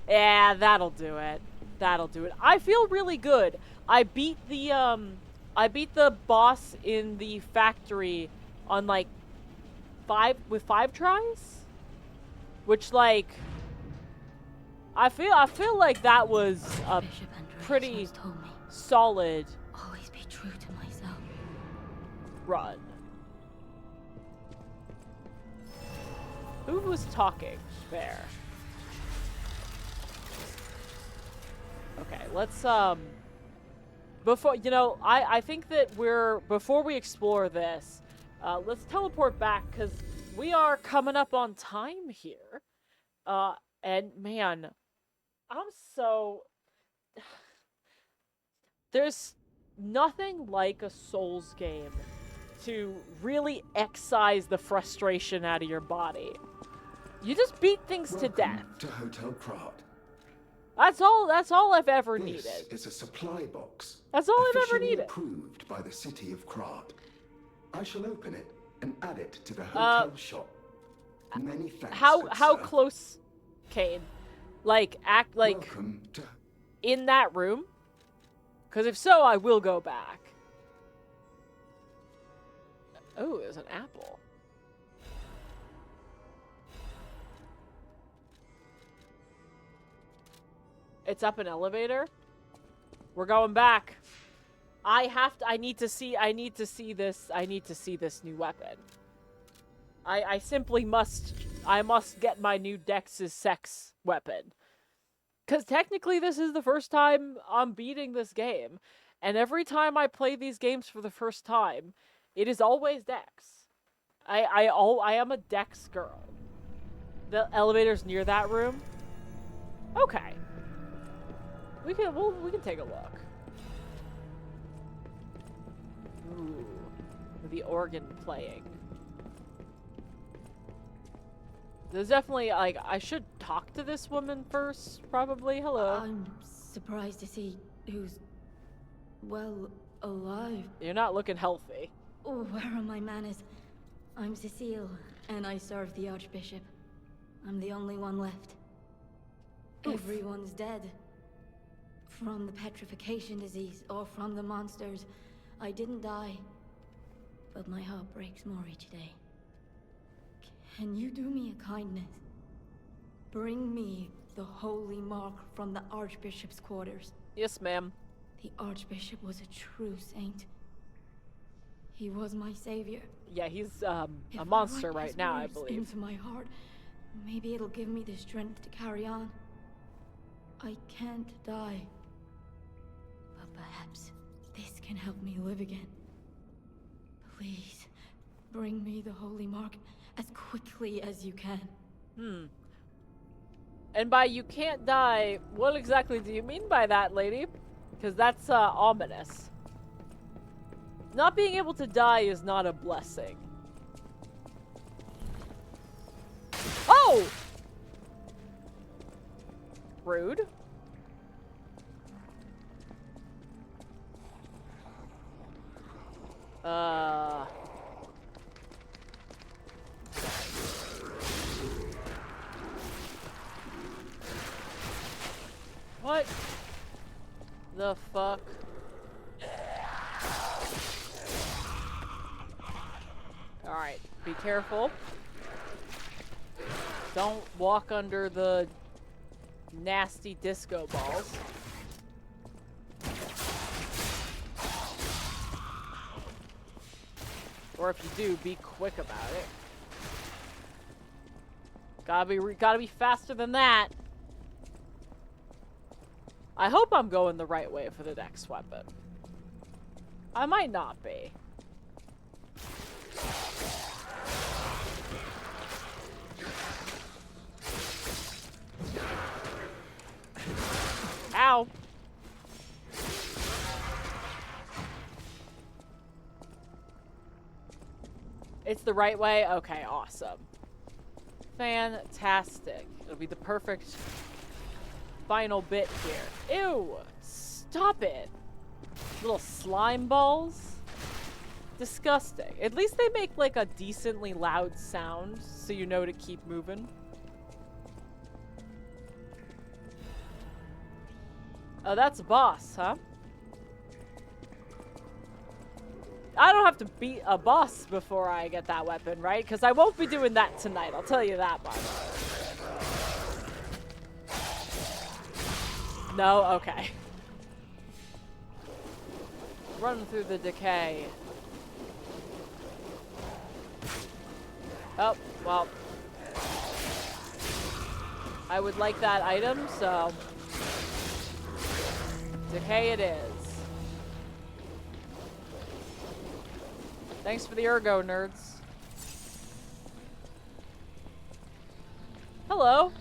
Yeah, that'll do it. That'll do it. I feel really good. I beat the boss in the factory on like 5 tries? Which like I feel like that was a pretty solid Always be true to myself. run. Who was talking there? Okay, let's before I think that before we explore this, let's teleport back because we are coming up on time here. And man, there's nothing like a Souls game to really excise the frustration out of your body. You just beat things to death. To Hotel Krat. That's all I've ever needed. This is a supply box. That's all I've ever officially needed. Approved by the city of Krat. I shall open it and add it to the hotel shop. Many thanks. How close, Kane? Like act like Welcome to... in that room? Because if so, I will go back. Oh, there's an apple. It's up an elevator. We're going back. I need to see this new weapon. I simply must get my new Dex's sex weapon. Cause technically this is the first time I'm beating this game. And every time I play these games for the first time, it is always Dex. I am a Dex girl. The elevator's near that room. Okay. We can take a look. Ooh, the organ playing. There's definitely like I should talk to this woman first, probably. Hello. I'm surprised to see who's well alive. You're not looking healthy. Oh, where are my manners? I'm Cecile, and I serve the Archbishop. I'm the only one left. Oof. Everyone's dead. From the petrification disease, or from the monsters. I didn't die. But my heart breaks more each day. Can you do me a kindness? Bring me the holy mark from the Archbishop's quarters. Yes, ma'am. The Archbishop was a true saint. He was my savior. Yeah, he's a monster right now, I believe. Into my heart, maybe it'll give me the strength to carry on. I can't die. But perhaps this can help me live again. Please, bring me the holy mark as quickly as you can. And by you can't die, what exactly do you mean by that, lady? Because that's ominous. Not being able to die is not a blessing. Oh! Rude. What the fuck? Alright, be careful. Don't walk under the nasty disco balls. Or if you do, be quick about it. Gotta be faster than that. I hope I'm going the right way for the next weapon. I might not be. Ow. It's the right way? Okay, awesome. Fantastic. It'll be the perfect final bit here. Ew! Stop it! Little slime balls? Disgusting. At least they make like a decently loud sound so you know to keep moving. Oh, that's a boss, huh? I don't have to beat a boss before I get that weapon, right? Because I won't be doing that tonight. I'll tell you that much. No? Okay. Run through the decay. Oh, well. I would like that item, so... Decay it is. Thanks for the ergo, nerds. Hello.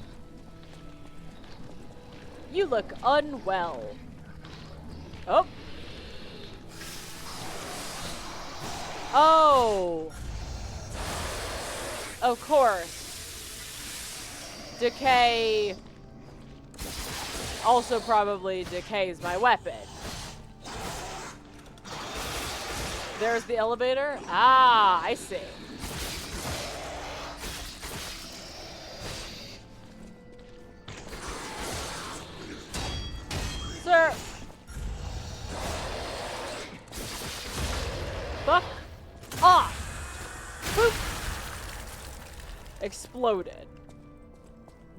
You look unwell. Oh. Oh. Of course. Decay also probably decays my weapon. There's the elevator. Ah, I see. Sir. Fuck off. Boop. Exploded.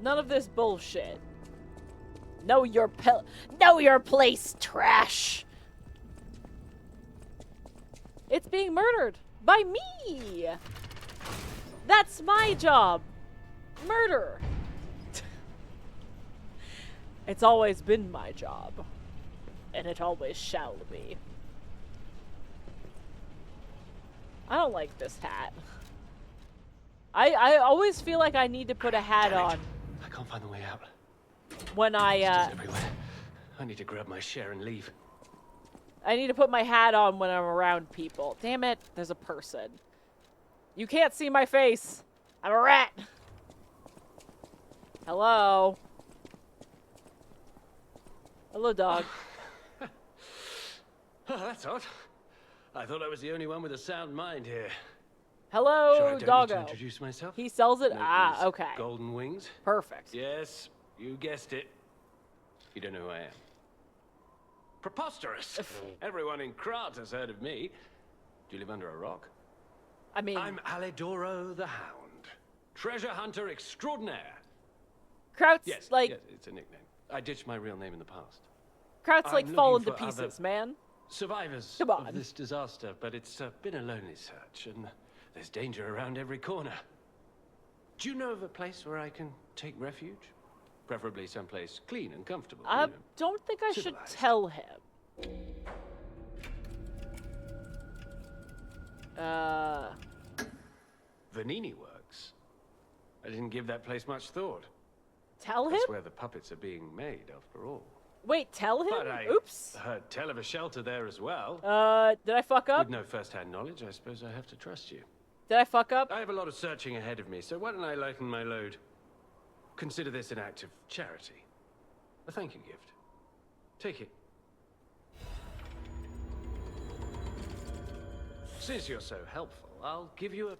None of this bullshit. Know your place, trash. It's being murdered by me. That's my job. Murder. It's always been my job. And it always shall be. I don't like this hat. I always feel like I need to put a hat on. I can't find the way out. When It's everywhere. I need to grab my share and leave. I need to put my hat on when I'm around people. Damn it, there's a person. You can't see my face. I'm a rat. Hello. Hello, dog. Oh, that's odd. I thought I was the only one with a sound mind here. Hello, Sure, I don't doggo. need to introduce myself. He sells it? Note Ah, these okay. Golden wings. Perfect. Yes, you guessed it. You don't know who I am. Preposterous. Everyone in Krat has heard of me. Do you live under a rock? I mean... I'm Alidoro the Hound. Treasure hunter extraordinaire. Kraut's yes, like... Yes, it's a nickname. I ditched my real name in the past. Kraut's like I'm fallen to looking for pieces, other man. Survivors Come on. of this disaster, but it's been a lonely search, and there's danger around every corner. Do you know of a place where I can take refuge? Preferably someplace clean and comfortable. I you know. don't think I should civilized. tell him. Vanini Works? I didn't give that place much thought. Tell him? That's where the puppets are being made, after all. Wait, tell him? But I Oops. heard tell of a shelter there as well. Did I fuck up? With no first-hand knowledge, I suppose I have to trust you. Did I fuck up? I have a lot of searching ahead of me, so why don't I lighten my load? Consider this an act of charity. A thank you gift. Take it. Since you're so helpful, I'll give you a...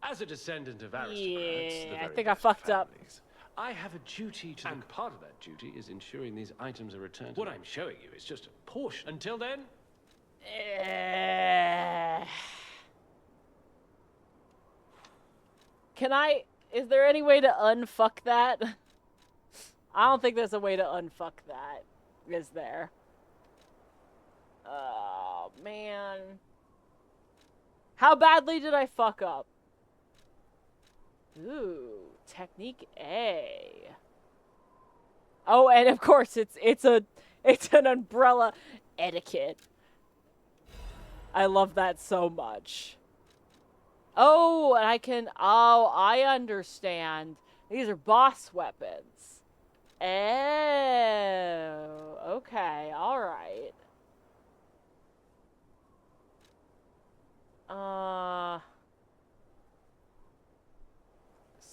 As a descendant of aristocrats, the Yeah, I very think I best fucked up. families, I have a duty to and part of that duty is ensuring these items are returned. What I'm showing you is just a portion. Until then... Can I... Is there any way to unfuck that? I don't think there's a way to unfuck that. Is there? Oh, man. How badly did I fuck up? Ooh, technique A. Oh, and of course it's an umbrella etiquette. I love that so much. Oh, and I understand. These are boss weapons. Oh, okay, alright.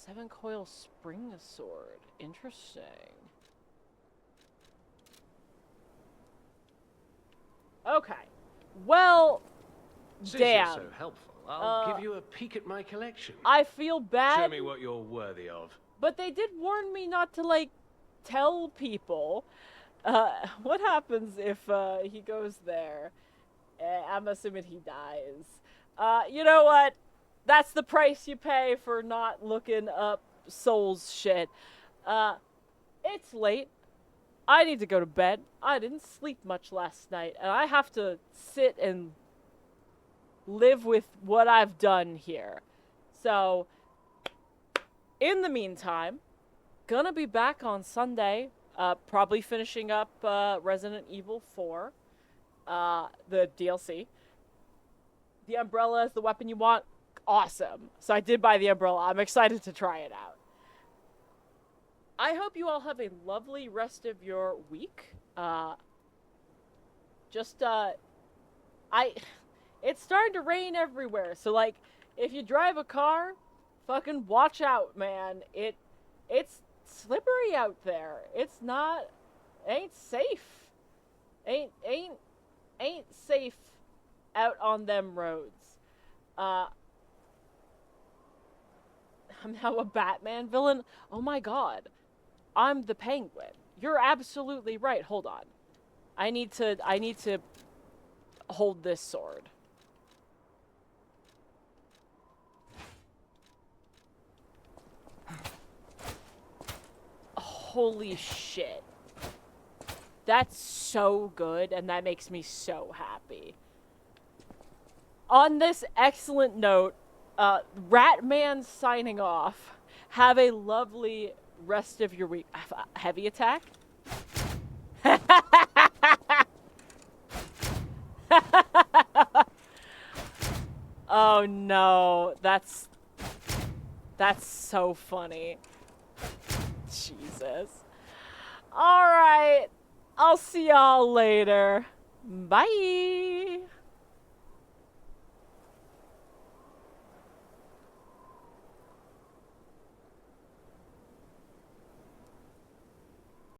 7-coil spring sword. Interesting. Okay. Well, Since damn. you're so helpful, I'll give you a peek at my collection. I feel bad. Show me what you're worthy of. But they did warn me not to, like, tell people. What happens if he goes there? I'm assuming he dies. You know what? That's the price you pay for not looking up Souls shit. It's late. I need to go to bed. I didn't sleep much last night, and I have to sit and live with what I've done here. So, in the meantime, gonna be back on Sunday, probably finishing up Resident Evil 4, the DLC. The umbrella is the weapon you want. Awesome. So I did buy the umbrella. I'm excited to try it out. I hope you all have a lovely rest of your week. It's starting to rain everywhere. So, like, if you drive a car, fucking watch out, man. It's slippery out there. Ain't safe. Ain't safe out on them roads. I'm now a Batman villain. Oh my god. I'm the Penguin. You're absolutely right. Hold on. I need to hold this sword. Holy shit. That's so good, and that makes me so happy. On this excellent note, Ratman signing off. Have a lovely rest of your week. Heavy attack? Oh no, that's so funny. Jesus. Alright, I'll see y'all later. Bye!